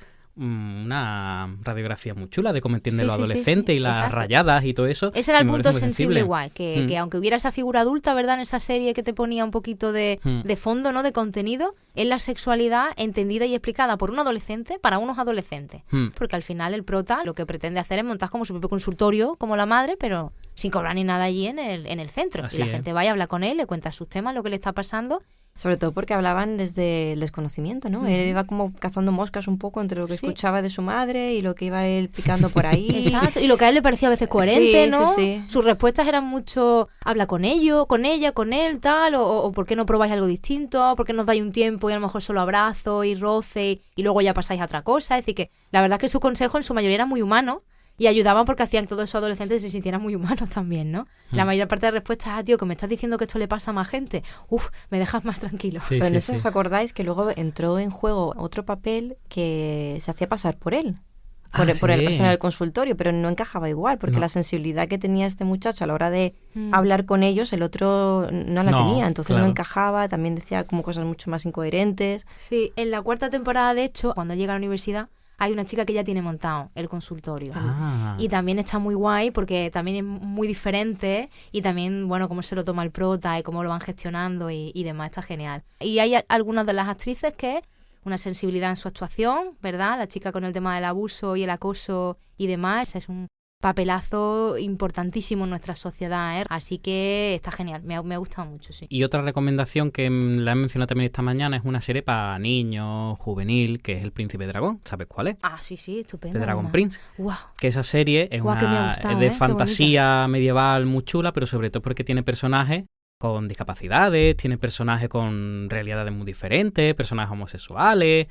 una radiografía muy chula de cómo entienden
Sí,
los
sí, sí,
adolescentes
sí,
y las
exacto.
rayadas y todo eso.
Ese era
y
el
me
punto
parece muy
sensible
sensible.
guay, que aunque hubiera esa figura adulta, ¿verdad? En esa serie que te ponía un poquito de fondo, ¿no? De contenido, es la sexualidad entendida y explicada por un adolescente para unos adolescentes. Porque al final el prota lo que pretende hacer es montar como su propio consultorio, como la madre, pero sin cobrar ni nada allí en el centro.
Así
y la
es.
gente va y habla con él, le cuenta sus temas, lo que le está pasando.
Sobre todo porque hablaban desde el desconocimiento, ¿no? Él iba como cazando moscas un poco entre lo que
Sí.
escuchaba de su madre y lo que iba él picando por ahí.
Exacto, y lo que a él le parecía a veces coherente,
Sí,
¿no?
sí, sí.
Sus respuestas eran mucho, habla con ellos, con ella, con él, tal, o ¿por qué no probáis algo distinto? ¿Por qué nos dais un tiempo y a lo mejor solo abrazo y roce y luego ya pasáis a otra cosa? Es decir, que la verdad es que su consejo en su mayoría era muy humano y ayudaban porque hacían que todos esos adolescentes se sintieran muy humanos también, ¿no? La mayor parte de respuestas, tío, que me estás diciendo que esto le pasa a más gente, me dejas más tranquilo.
Sí,
Pero en
sí,
eso
sí.
os acordáis que luego entró en juego otro papel que se hacía pasar por él. Por el
sí.
personal del consultorio, pero no encajaba igual, porque
No.
la sensibilidad que tenía este muchacho a la hora de hablar con ellos, el otro no la
No,
tenía, entonces
claro.
no encajaba, también decía como cosas mucho más incoherentes.
Sí, en la cuarta temporada, de hecho, cuando llega a la universidad, hay una chica que ya tiene montado el consultorio.
Ah.
Y también está muy guay porque también es muy diferente y también, bueno, cómo se lo toma el prota y cómo lo van gestionando y demás, está genial. Y hay algunas de las actrices que una sensibilidad en su actuación, ¿verdad? La chica con el tema del abuso y el acoso y demás, es un papelazo importantísimo en nuestra sociedad, ¿eh? Así que está genial, me ha gustado mucho, sí.
Y otra recomendación que la he mencionado también esta mañana es una serie para niños, juvenil, que es El Príncipe Dragón. ¿Sabes cuál es?
Ah, sí, estupendo.
The Dragon
además.
Prince.
Guau.
Que esa serie es
Guau, que me ha
una
gustado,
es de
¿eh? Qué
fantasía medieval muy chula, pero sobre todo porque tiene personajes con discapacidades, tiene personajes con realidades muy diferentes, personajes homosexuales,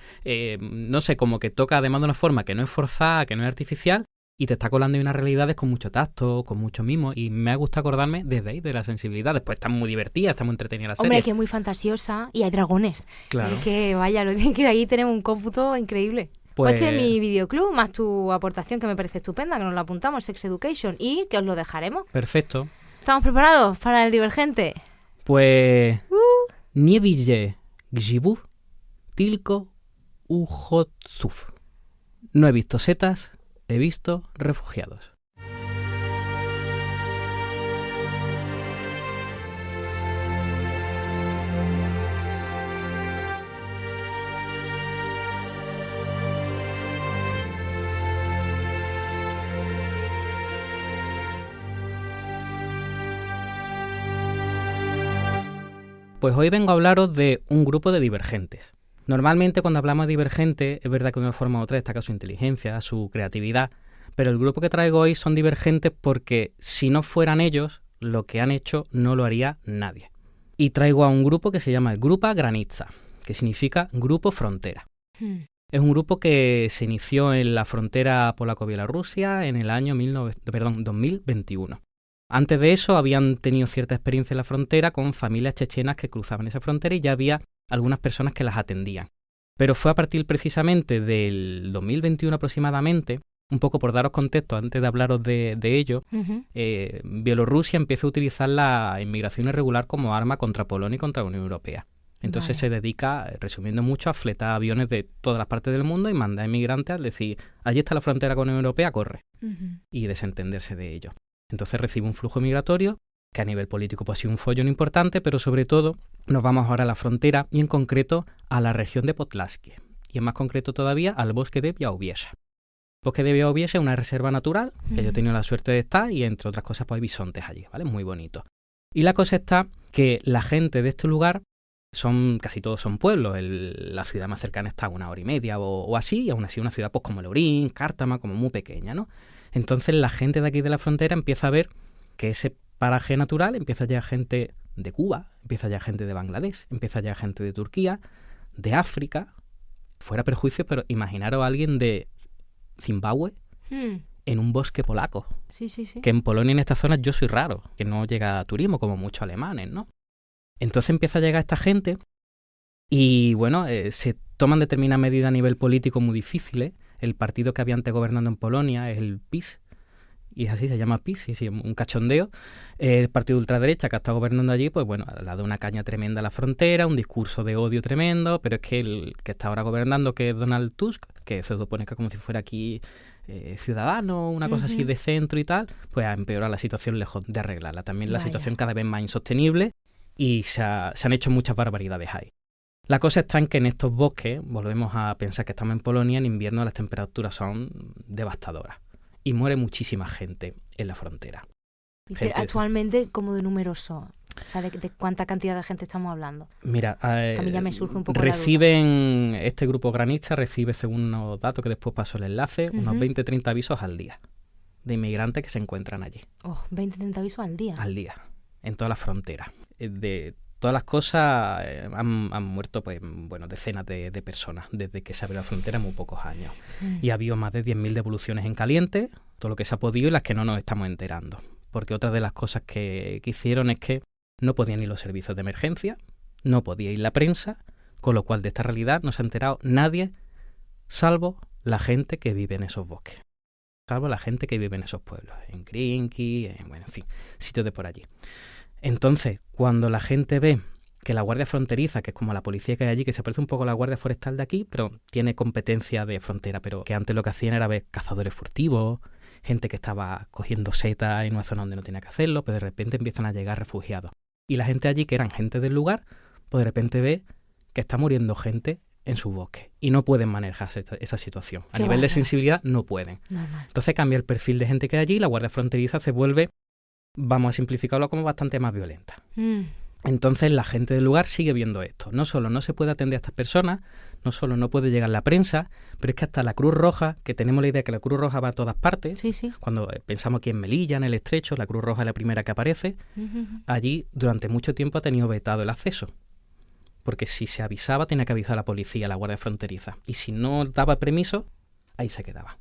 no sé, como que toca además de una forma que no es forzada, que no es artificial, y te está colando en unas realidades con mucho tacto, con mucho mimo, y me ha gustado acordarme desde ahí de la sensibilidad. Después está muy divertida, está muy entretenida la serie.
Hombre, que es muy fantasiosa y hay dragones.
Claro.
Es que vaya, que ahí tenemos un cómputo increíble.
Pues
Este es mi videoclub, más tu aportación que me parece estupenda, que nos la apuntamos, Sex Education, y que os lo dejaremos.
perfecto.
¿Estamos preparados para el Divergente?
Pues Niewije Gjibu Tilko Ujotsuf. No he visto setas, he visto refugiados. Pues hoy vengo a hablaros de un grupo de divergentes. Normalmente cuando hablamos de divergentes, es verdad que de una forma u otra destaca su inteligencia, su creatividad, pero el grupo que traigo hoy son divergentes porque si no fueran ellos, lo que han hecho no lo haría nadie. Y traigo a un grupo que se llama el Grupa Granica, que significa Grupo Frontera. Es un grupo que se inició en la frontera polaco-bielorrusia en el año 2021. Antes de eso habían tenido cierta experiencia en la frontera con familias chechenas que cruzaban esa frontera y ya había algunas personas que las atendían. Pero fue a partir precisamente del 2021 aproximadamente, un poco por daros contexto antes de hablaros de ello, Bielorrusia empezó a utilizar la inmigración irregular como arma contra Polonia y contra la Unión Europea. Entonces se dedica, resumiendo mucho, a fletar aviones de todas las partes del mundo y mandar inmigrantes a decir, allí está la frontera con la Unión Europea, corre, y desentenderse de ello. Entonces recibe un flujo migratorio que a nivel político pues, ha sido un follón importante, pero sobre todo nos vamos ahora a la frontera y en concreto a la región de Podlaski y en más concreto todavía al bosque de Białowieża. El bosque de Białowieża es una reserva natural que yo he tenido la suerte de estar y entre otras cosas pues hay bisontes allí, ¿vale? Muy bonito. Y la cosa está que la gente de este lugar casi todos son pueblos. La ciudad más cercana está a 1 hora y media o así, y aún así una ciudad pues como Lourín, Cártama, como muy pequeña, ¿no? Entonces la gente de aquí de la frontera empieza a ver que ese paraje natural empieza a llegar gente de Cuba, empieza a llegar gente de Bangladesh, empieza a llegar gente de Turquía, de África, fuera prejuicios, pero imaginaros a alguien de Zimbabue en un bosque polaco.
Sí.
Que en Polonia, en estas zonas, yo soy raro, que no llega turismo como muchos alemanes, ¿no? Entonces empieza a llegar esta gente y, bueno, se toman determinadas medidas a nivel político muy difíciles. El partido que había antes gobernando en Polonia es el PiS, y es así, se llama PiS, sí, un cachondeo. El partido de ultraderecha que ha estado gobernando allí, pues bueno, le ha dado una caña tremenda a la frontera, un discurso de odio tremendo, pero es que el que está ahora gobernando, que es Donald Tusk, que se supone que como si fuera aquí ciudadano, una cosa así de centro y tal, pues ha empeorado la situación lejos de arreglarla. También la situación cada vez más insostenible y se han hecho muchas barbaridades ahí. La cosa está en que en estos bosques, volvemos a pensar que estamos en Polonia, en invierno las temperaturas son devastadoras y muere muchísima gente en la frontera.
Actualmente, ¿cómo de numeroso? O sea, ¿de cuánta cantidad de gente estamos hablando?
Mira,
a mí ya me surge un poco
reciben, este grupo Granica recibe, según unos datos que después paso el enlace, unos 20-30 avisos al día de inmigrantes que se encuentran allí.
20-30 avisos al día.
Al día, en toda la frontera. De todas las cosas han muerto pues bueno decenas de personas desde que se abrió la frontera en muy pocos años. Y ha habido más de 10.000 devoluciones en caliente, todo lo que se ha podido y las que no nos estamos enterando. Porque otra de las cosas que hicieron es que no podían ir los servicios de emergencia, no podía ir la prensa, con lo cual de esta realidad no se ha enterado nadie, salvo la gente que vive en esos bosques. Salvo la gente que vive en esos pueblos, en Grinki, en fin, sitios de por allí. Entonces, cuando la gente ve que la Guardia Fronteriza, que es como la policía que hay allí, que se parece un poco a la Guardia Forestal de aquí, pero tiene competencia de frontera, pero que antes lo que hacían era ver cazadores furtivos, gente que estaba cogiendo setas en una zona donde no tenía que hacerlo, pero de repente empiezan a llegar refugiados. Y la gente allí, que eran gente del lugar, pues de repente ve que está muriendo gente en su bosque y no pueden manejar esa situación. A nivel de sensibilidad no pueden. Entonces cambia el perfil de gente que hay allí y la Guardia Fronteriza se vuelve, vamos a simplificarlo, como bastante más violenta. Entonces la gente del lugar sigue viendo esto. No solo no se puede atender a estas personas, no solo no puede llegar la prensa, pero es que hasta la Cruz Roja, que tenemos la idea de que la Cruz Roja va a todas partes,
Sí, sí.
cuando pensamos aquí en Melilla, en el Estrecho, la Cruz Roja es la primera que aparece, allí durante mucho tiempo ha tenido vetado el acceso. Porque si se avisaba, tenía que avisar a la policía, a la Guardia Fronteriza. Y si no daba permiso, ahí se quedaba.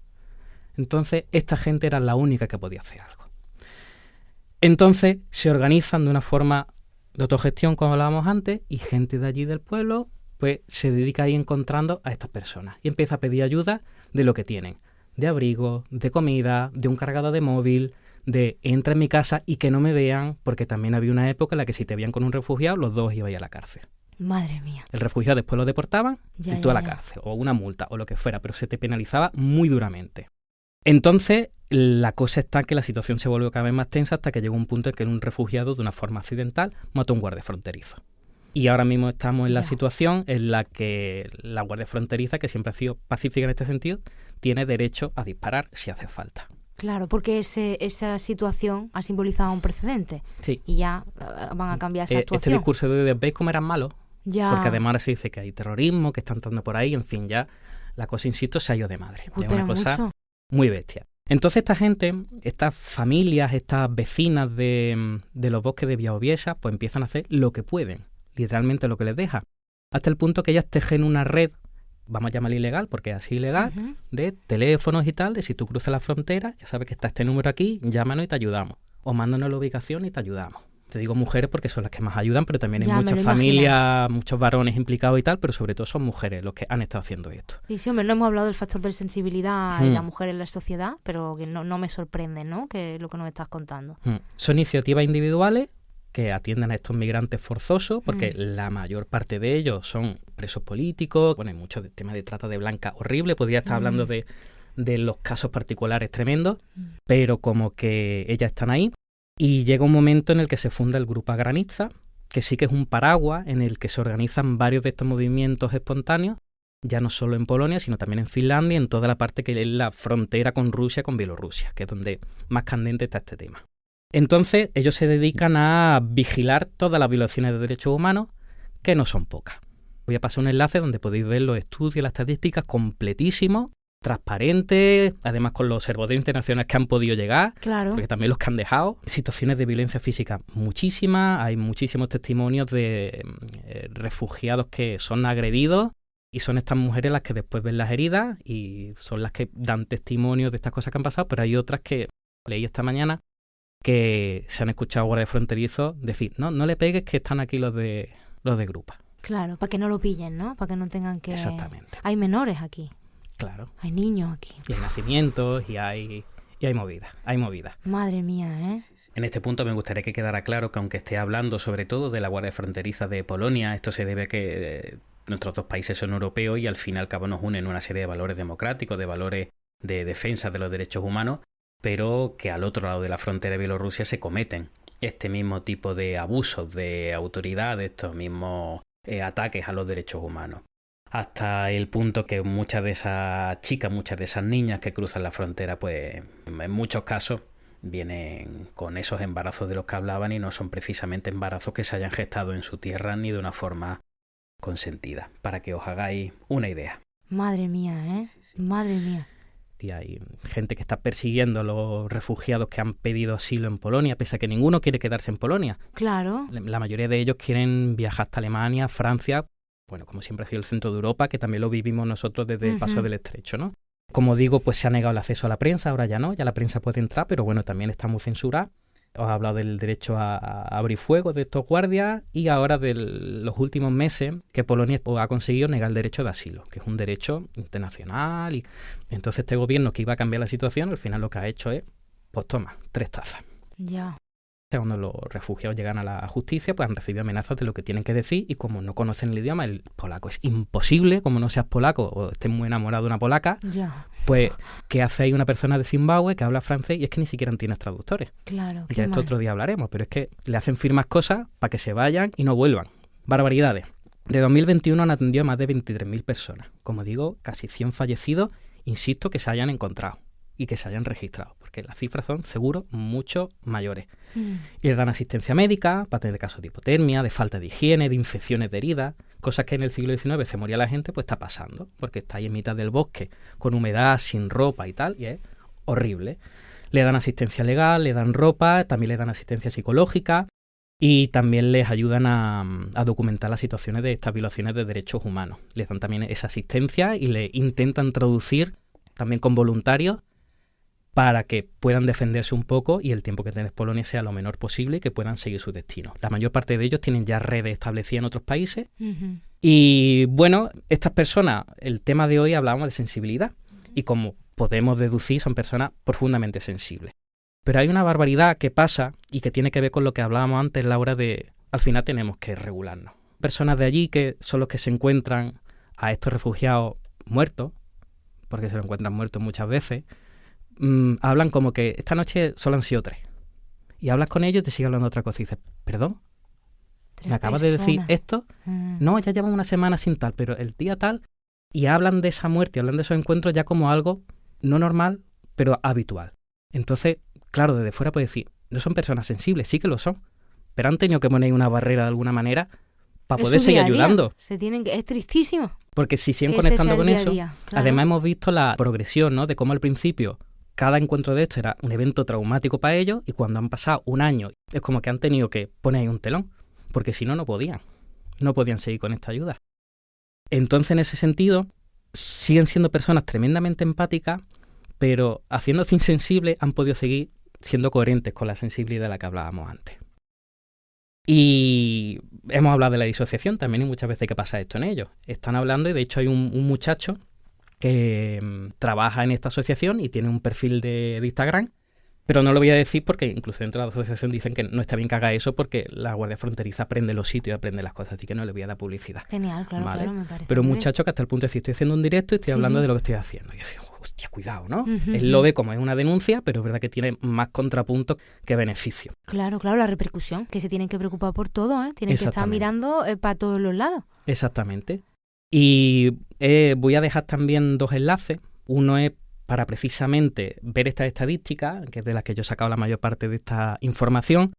Entonces, esta gente era la única que podía hacer algo. Entonces, se organizan de una forma de autogestión, como hablábamos antes, y gente de allí del pueblo pues se dedica a ir encontrando a estas personas y empieza a pedir ayuda de lo que tienen, de abrigo, de comida, de un cargador de móvil, de entra en mi casa y que no me vean, porque también había una época en la que si te veían con un refugiado, los dos ibais a la cárcel.
Madre mía.
El refugiado después lo deportaban
Ya,
y tú a la
ya.
cárcel, o una multa, o lo que fuera, pero se te penalizaba muy duramente. Entonces, la cosa está que la situación se volvió cada vez más tensa hasta que llegó un punto en que un refugiado, de una forma accidental, mató a un guardia fronterizo. Y ahora mismo estamos en la
Ya.
situación en la que la Guardia Fronteriza, que siempre ha sido pacífica en este sentido, tiene derecho a disparar si hace falta.
Claro, porque esa situación ha simbolizado un precedente
Sí.
y ya van a cambiar esa
Este
actuación.
discurso de ¿veis cómo eran malos?
Ya.
Porque además ahora se dice que hay terrorismo, que están entrando por ahí, en fin, ya la cosa, insisto, se ha ido de madre.
Uy,
Es
pero
una cosa
mucho.
muy bestia. Entonces esta gente, estas familias, estas vecinas de los bosques de Biaubiesa, pues empiezan a hacer lo que pueden, literalmente lo que les deja, hasta el punto que ellas tejen una red, vamos a llamarla ilegal, porque es así ilegal,
Ujú.
de teléfonos y tal, de si tú cruzas la frontera, ya sabes que está este número aquí, llámanos y te ayudamos, o mándanos la ubicación y te ayudamos. Te digo mujeres porque son las que más ayudan, pero también hay
Ya, me
muchas
lo
familias, muchos varones implicados y tal, pero sobre todo son mujeres los que han estado haciendo esto.
Sí, sí, hombre, no hemos hablado del factor de sensibilidad y
Mm.
la mujer en la sociedad, pero que no me sorprende, ¿no? Que es lo que nos estás contando.
Son iniciativas individuales que atienden a estos migrantes forzosos, porque la mayor parte de ellos son presos políticos. Bueno, hay muchos temas de trata de blanca horrible. Podría estar hablando de los casos particulares tremendos, pero como que ellas están ahí. Y llega un momento en el que se funda el Grupo Agranitza, que sí que es un paraguas en el que se organizan varios de estos movimientos espontáneos, ya no solo en Polonia, sino también en Finlandia y en toda la parte que es la frontera con Rusia, con Bielorrusia, que es donde más candente está este tema. Entonces, ellos se dedican a vigilar todas las violaciones de derechos humanos, que no son pocas. Voy a pasar un enlace donde podéis ver los estudios, las estadísticas completísimos, transparentes, además con los observatorios internacionales que han podido llegar,
Claro.
porque también los que han dejado. Situaciones de violencia física muchísimas, hay muchísimos testimonios de refugiados que son agredidos y son estas mujeres las que después ven las heridas y son las que dan testimonio de estas cosas que han pasado, pero hay otras que leí esta mañana que se han escuchado guardias fronterizos decir, no le pegues que están aquí los de Grupa.
Claro, para que no lo pillen, ¿no? Para que no tengan que...
Exactamente.
Hay menores aquí,
Claro.
hay niños aquí.
Y hay nacimientos y hay movidas,
Madre mía, ¿eh?
En este punto me gustaría que quedara claro que aunque esté hablando sobre todo de la Guardia Fronteriza de Polonia, esto se debe a que nuestros dos países son europeos y al fin y al cabo nos unen una serie de valores democráticos, de valores de defensa de los derechos humanos, pero que al otro lado de la frontera de Bielorrusia se cometen este mismo tipo de abusos de autoridad, estos mismos ataques a los derechos humanos. Hasta el punto que muchas de esas chicas, muchas de esas niñas que cruzan la frontera, pues en muchos casos vienen con esos embarazos de los que hablaban y no son precisamente embarazos que se hayan gestado en su tierra ni de una forma consentida, para que os hagáis una idea.
Madre mía, ¿eh? Madre mía.
Y hay gente que está persiguiendo a los refugiados que han pedido asilo en Polonia, pese a que ninguno quiere quedarse en Polonia.
Claro.
La mayoría de ellos quieren viajar hasta Alemania, Francia, bueno, como siempre ha sido el centro de Europa, que también lo vivimos nosotros desde el paso del Estrecho, ¿no? Como digo, pues se ha negado el acceso a la prensa, ahora ya no, ya la prensa puede entrar, pero bueno, también está muy censurada. Os he hablado del derecho a abrir fuego de estos guardias y ahora de los últimos meses que Polonia ha conseguido negar el derecho de asilo, que es un derecho internacional. Y entonces este gobierno que iba a cambiar la situación, al final lo que ha hecho es, pues toma, 3 tazas.
Ya.
Cuando los refugiados llegan a la justicia, pues han recibido amenazas de lo que tienen que decir y como no conocen el idioma, el polaco es imposible, como no seas polaco o estés muy enamorado de una polaca,
Ya.
pues ¿qué hace ahí una persona de Zimbabue que habla francés y es que ni siquiera tienes traductores?
Claro.
Ya
qué
esto
mal.
otro día hablaremos, pero es que le hacen firmas cosas para que se vayan y no vuelvan. Barbaridades. De 2021 han atendido a más de 23.000 personas. Como digo, casi 100 fallecidos, insisto, que se hayan encontrado y que se hayan registrado, porque que las cifras son seguro mucho mayores. Y le dan asistencia médica para tener casos de hipotermia, de falta de higiene, de infecciones de heridas, cosas que en el siglo XIX se moría la gente, pues está pasando, porque está ahí en mitad del bosque, con humedad, sin ropa y tal, y es horrible. Le dan asistencia legal, le dan ropa, también le dan asistencia psicológica y también les ayudan a documentar las situaciones de estas violaciones de derechos humanos. Les dan también esa asistencia y le intentan traducir también con voluntarios para que puedan defenderse un poco y el tiempo que tengan en Polonia sea lo menor posible y que puedan seguir su destino. La mayor parte de ellos tienen ya redes establecidas en otros países. Y bueno, estas personas, el tema de hoy hablábamos de sensibilidad y como podemos deducir son personas profundamente sensibles. Pero hay una barbaridad que pasa y que tiene que ver con lo que hablábamos antes, Laura, de al final tenemos que regularnos. Personas de allí que son los que se encuentran a estos refugiados muertos, porque se lo encuentran muertos muchas veces, hablan como que esta noche solo han sido 3. Y hablas con ellos y te sigue hablando otra cosa y dices, ¿perdón? ¿Me acabas de decir esto? No, ya llevan una semana sin tal, pero el día tal, y hablan de esa muerte, hablan de esos encuentros ya como algo no normal, pero habitual. Entonces, claro, desde fuera puedes decir, no son personas sensibles, sí que lo son, pero han tenido que poner una barrera de alguna manera para poder seguir ayudando.
Es tristísimo.
Porque si siguen conectando con eso,
claro.
Además hemos visto la progresión, ¿no? De cómo al principio cada encuentro de esto era un evento traumático para ellos y cuando han pasado un año es como que han tenido que poner ahí un telón, porque si no, no podían seguir con esta ayuda. Entonces, en ese sentido, siguen siendo personas tremendamente empáticas, pero haciéndose insensibles han podido seguir siendo coherentes con la sensibilidad de la que hablábamos antes. Y hemos hablado de la disociación también y muchas veces que pasa esto en ellos. Están hablando y de hecho hay un muchacho que trabaja en esta asociación y tiene un perfil de Instagram, pero no lo voy a decir porque incluso dentro de la asociación dicen que no está bien que haga eso porque la Guardia Fronteriza aprende los sitios y aprende las cosas, así que no le voy a dar publicidad.
Genial, claro,
¿vale?
claro, me parece.
Pero un
muy
muchacho que hasta el punto de decir, estoy haciendo un directo y estoy hablando de lo que estoy haciendo. Y yo digo, hostia, cuidado, ¿no? Él lo ve como es una denuncia, pero es verdad que tiene más contrapuntos que beneficios.
Claro, la repercusión, que se tienen que preocupar por todo, ¿eh? Tienen que estar mirando para todos los lados.
Exactamente. Y voy a dejar también 2 enlaces. Uno es para precisamente ver estas estadísticas, que es de las que yo he sacado la mayor parte de esta información,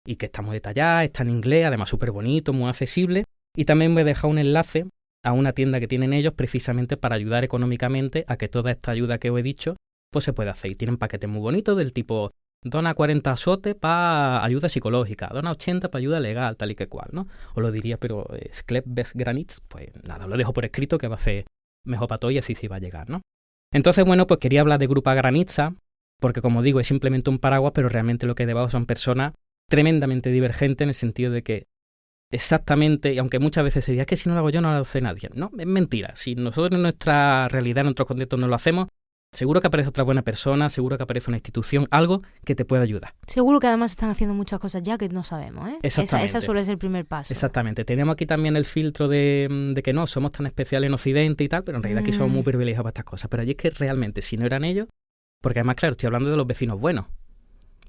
y que está muy detallada, está en inglés, además súper bonito, muy accesible. Y también voy a dejar un enlace a una tienda que tienen ellos precisamente para ayudar económicamente a que toda esta ayuda que os he dicho pues se pueda hacer. Y tienen paquetes muy bonitos del tipo dona 40 sotes para ayuda psicológica, dona 80 para ayuda legal, tal y que cual, ¿no? Os lo diría, pero Sklep bez granic, pues nada, os lo dejo por escrito que va a ser mejor para todo y así sí va a llegar, ¿no? Entonces, bueno, pues quería hablar de Grupa Granica, porque como digo, es simplemente un paraguas, pero realmente lo que hay debajo son personas tremendamente divergentes en el sentido de que exactamente, y aunque muchas veces se diga que si no lo hago yo no lo hace nadie. No, es mentira. Si nosotros en nuestra realidad, en nuestros contextos no lo hacemos, seguro que aparece otra buena persona, seguro que aparece una institución, algo que te pueda ayudar.
Seguro que además están haciendo muchas cosas ya que no sabemos, ¿eh?
Exactamente.
Esa suele ser el primer paso.
Exactamente. Tenemos aquí también el filtro de que no, somos tan especiales en Occidente y tal, pero en realidad aquí somos muy privilegiados para estas cosas. Pero allí es que realmente, si no eran ellos, porque además, claro, estoy hablando de los vecinos buenos,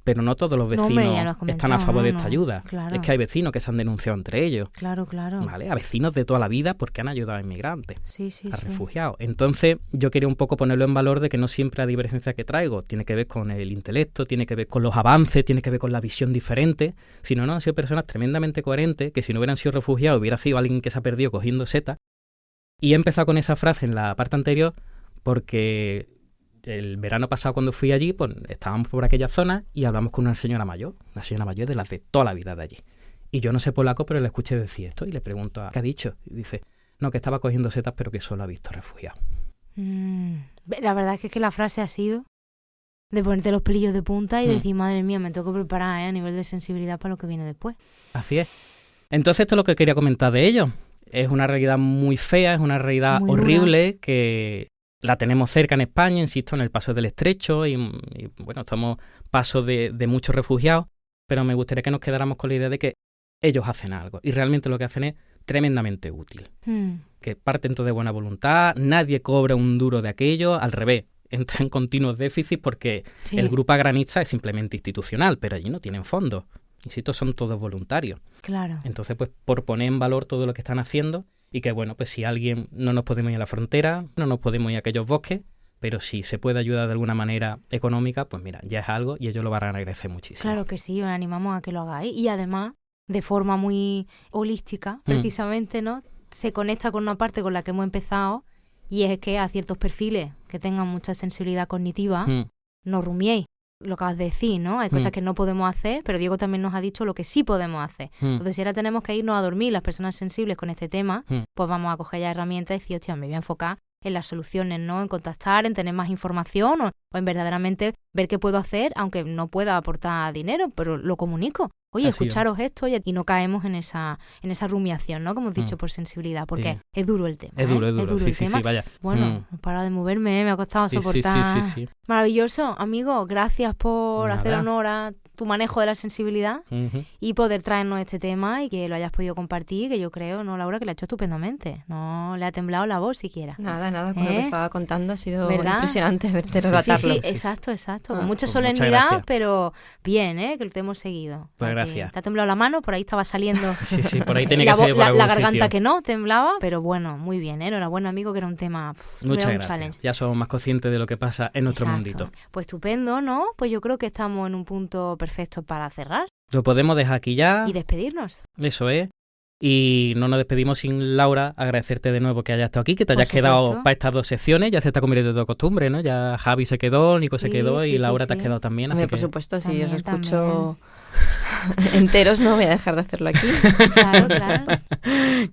pero no todos los vecinos están a favor de esta ayuda.
Claro.
Es que hay vecinos que se han denunciado entre ellos.
Claro.
¿Vale? A vecinos de toda la vida porque han ayudado a inmigrantes, a
sí.
refugiados. Entonces, yo quería un poco ponerlo en valor de que no siempre la divergencia que traigo tiene que ver con el intelecto, tiene que ver con los avances, tiene que ver con la visión diferente, sino no han sido personas tremendamente coherentes que si no hubieran sido refugiados hubiera sido alguien que se ha perdido cogiendo setas. Y he empezado con esa frase en la parte anterior porque el verano pasado cuando fui allí, pues estábamos por aquella zona y hablamos con una señora mayor de las de toda la vida de allí. Y yo no sé polaco, pero le escuché decir esto y le pregunto, ¿qué ha dicho? Y dice, no, que estaba cogiendo setas, pero que solo ha visto refugiados.
La verdad es que la frase ha sido de ponerte los pelillos de punta y decir, madre mía, me tengo que preparar a nivel de sensibilidad para lo que viene después.
Así es. Entonces esto es lo que quería comentar de ellos. Es una realidad muy fea, es una realidad muy horrible dura, que la tenemos cerca en España, insisto, en el Paso del Estrecho y bueno, estamos paso de muchos refugiados, pero me gustaría que nos quedáramos con la idea de que ellos hacen algo y realmente lo que hacen es tremendamente útil. Que parten todo de buena voluntad, nadie cobra un duro de aquello, al revés, entra en continuos déficits porque el Grupo Granica es simplemente institucional, pero allí no tienen fondos. Insisto, son todos voluntarios.
Claro.
Entonces, pues por poner en valor todo lo que están haciendo y que, bueno, pues si alguien no nos podemos ir a la frontera, no nos podemos ir a aquellos bosques, pero si se puede ayudar de alguna manera económica, pues mira, ya es algo y ellos lo van a agradecer muchísimo.
Claro que sí, os animamos a que lo hagáis. Y además, de forma muy holística, precisamente, ¿no? Se conecta con una parte con la que hemos empezado, y es que a ciertos perfiles que tengan mucha sensibilidad cognitiva, no rumiéis lo que acabas de decir, ¿no? Hay cosas que no podemos hacer, pero Diego también nos ha dicho lo que sí podemos hacer. Entonces, si ahora tenemos que irnos a dormir las personas sensibles con este tema, pues vamos a coger ya herramientas y decir, hostia, me voy a enfocar en las soluciones, ¿no? En contactar, en tener más información o en verdaderamente ver qué puedo hacer, aunque no pueda aportar dinero, pero lo comunico. Oye,
Así
escucharos esto y no caemos en esa rumiación, ¿no? Como hemos dicho, por sensibilidad, porque es duro el tema.
Es duro, es duro. Sí,
tema.
sí, vaya.
Bueno, no paro de moverme, me ha costado soportar.
Sí.
Maravilloso, amigo, gracias por hacer honor a tu manejo de la sensibilidad y poder traernos este tema y que lo hayas podido compartir, que yo creo, ¿no, Laura? Que lo ha hecho estupendamente. No le ha temblado la voz siquiera.
Nada, con lo que estaba contando ha sido
¿verdad?
Impresionante verte relatarlo.
Sí, exacto. Con mucha
pues
solemnidad, pero bien, que te hemos seguido.
Pues gracias.
Te ha temblado la mano, por ahí estaba saliendo.
Sí, por ahí tenía que salir por
la
algún
garganta
sitio.
que no temblaba, pero bueno, muy bien, enhorabuena, amigo, que era un tema,
muchas
era un
gracias.
challenge.
Ya somos más conscientes de lo que pasa en nuestro mundito.
Pues estupendo, ¿no? Pues yo creo que estamos en un punto perfecto para cerrar
Lo podemos dejar aquí ya.
y despedirnos.
Eso es. Y no nos despedimos sin, Laura, agradecerte de nuevo que hayas estado aquí, que te
Por
hayas quedado
supuesto.
para estas 2 secciones. Ya se está convirtiendo de costumbre, ¿no? Ya Javi se quedó, Nico se
Sí,
quedó
sí,
y Laura te has
sí.
quedado también. Así
Hombre, por
que
supuesto, si
También,
os escucho enteros, no voy a dejar de hacerlo aquí.
Claro.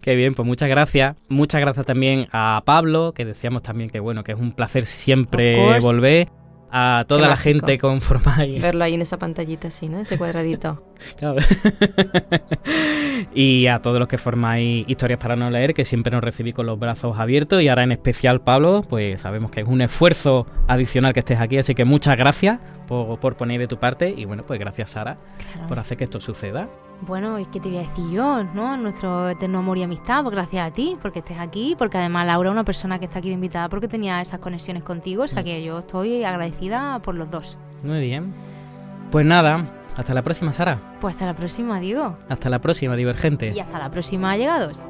qué bien, pues muchas gracias. Muchas gracias también a Pablo, que decíamos también que bueno, que es un placer
Of
siempre
course.
volver. A toda
Qué
la
mágico.
gente con Formai.
Verlo ahí en esa pantallita así, ¿no? Ese cuadradito.
Claro. Y a todos los que formáis Historias para no leer, que siempre nos recibís con los brazos abiertos. Y ahora en especial, Pablo, pues sabemos que es un esfuerzo adicional que estés aquí. Así que muchas gracias por poner de tu parte. Y bueno, pues gracias, Sara,
Claro.
por hacer que esto suceda.
Bueno, ¿y qué te voy a decir yo, no? Nuestro eterno amor y amistad, pues gracias a ti, porque estés aquí, porque además Laura es una persona que está aquí de invitada porque tenía esas conexiones contigo, o sea que yo estoy agradecida por los dos.
Muy bien. Pues nada, hasta la próxima, Sara.
Pues hasta la próxima, Diego.
Hasta la próxima, Divergente.
Y hasta la próxima, allegados.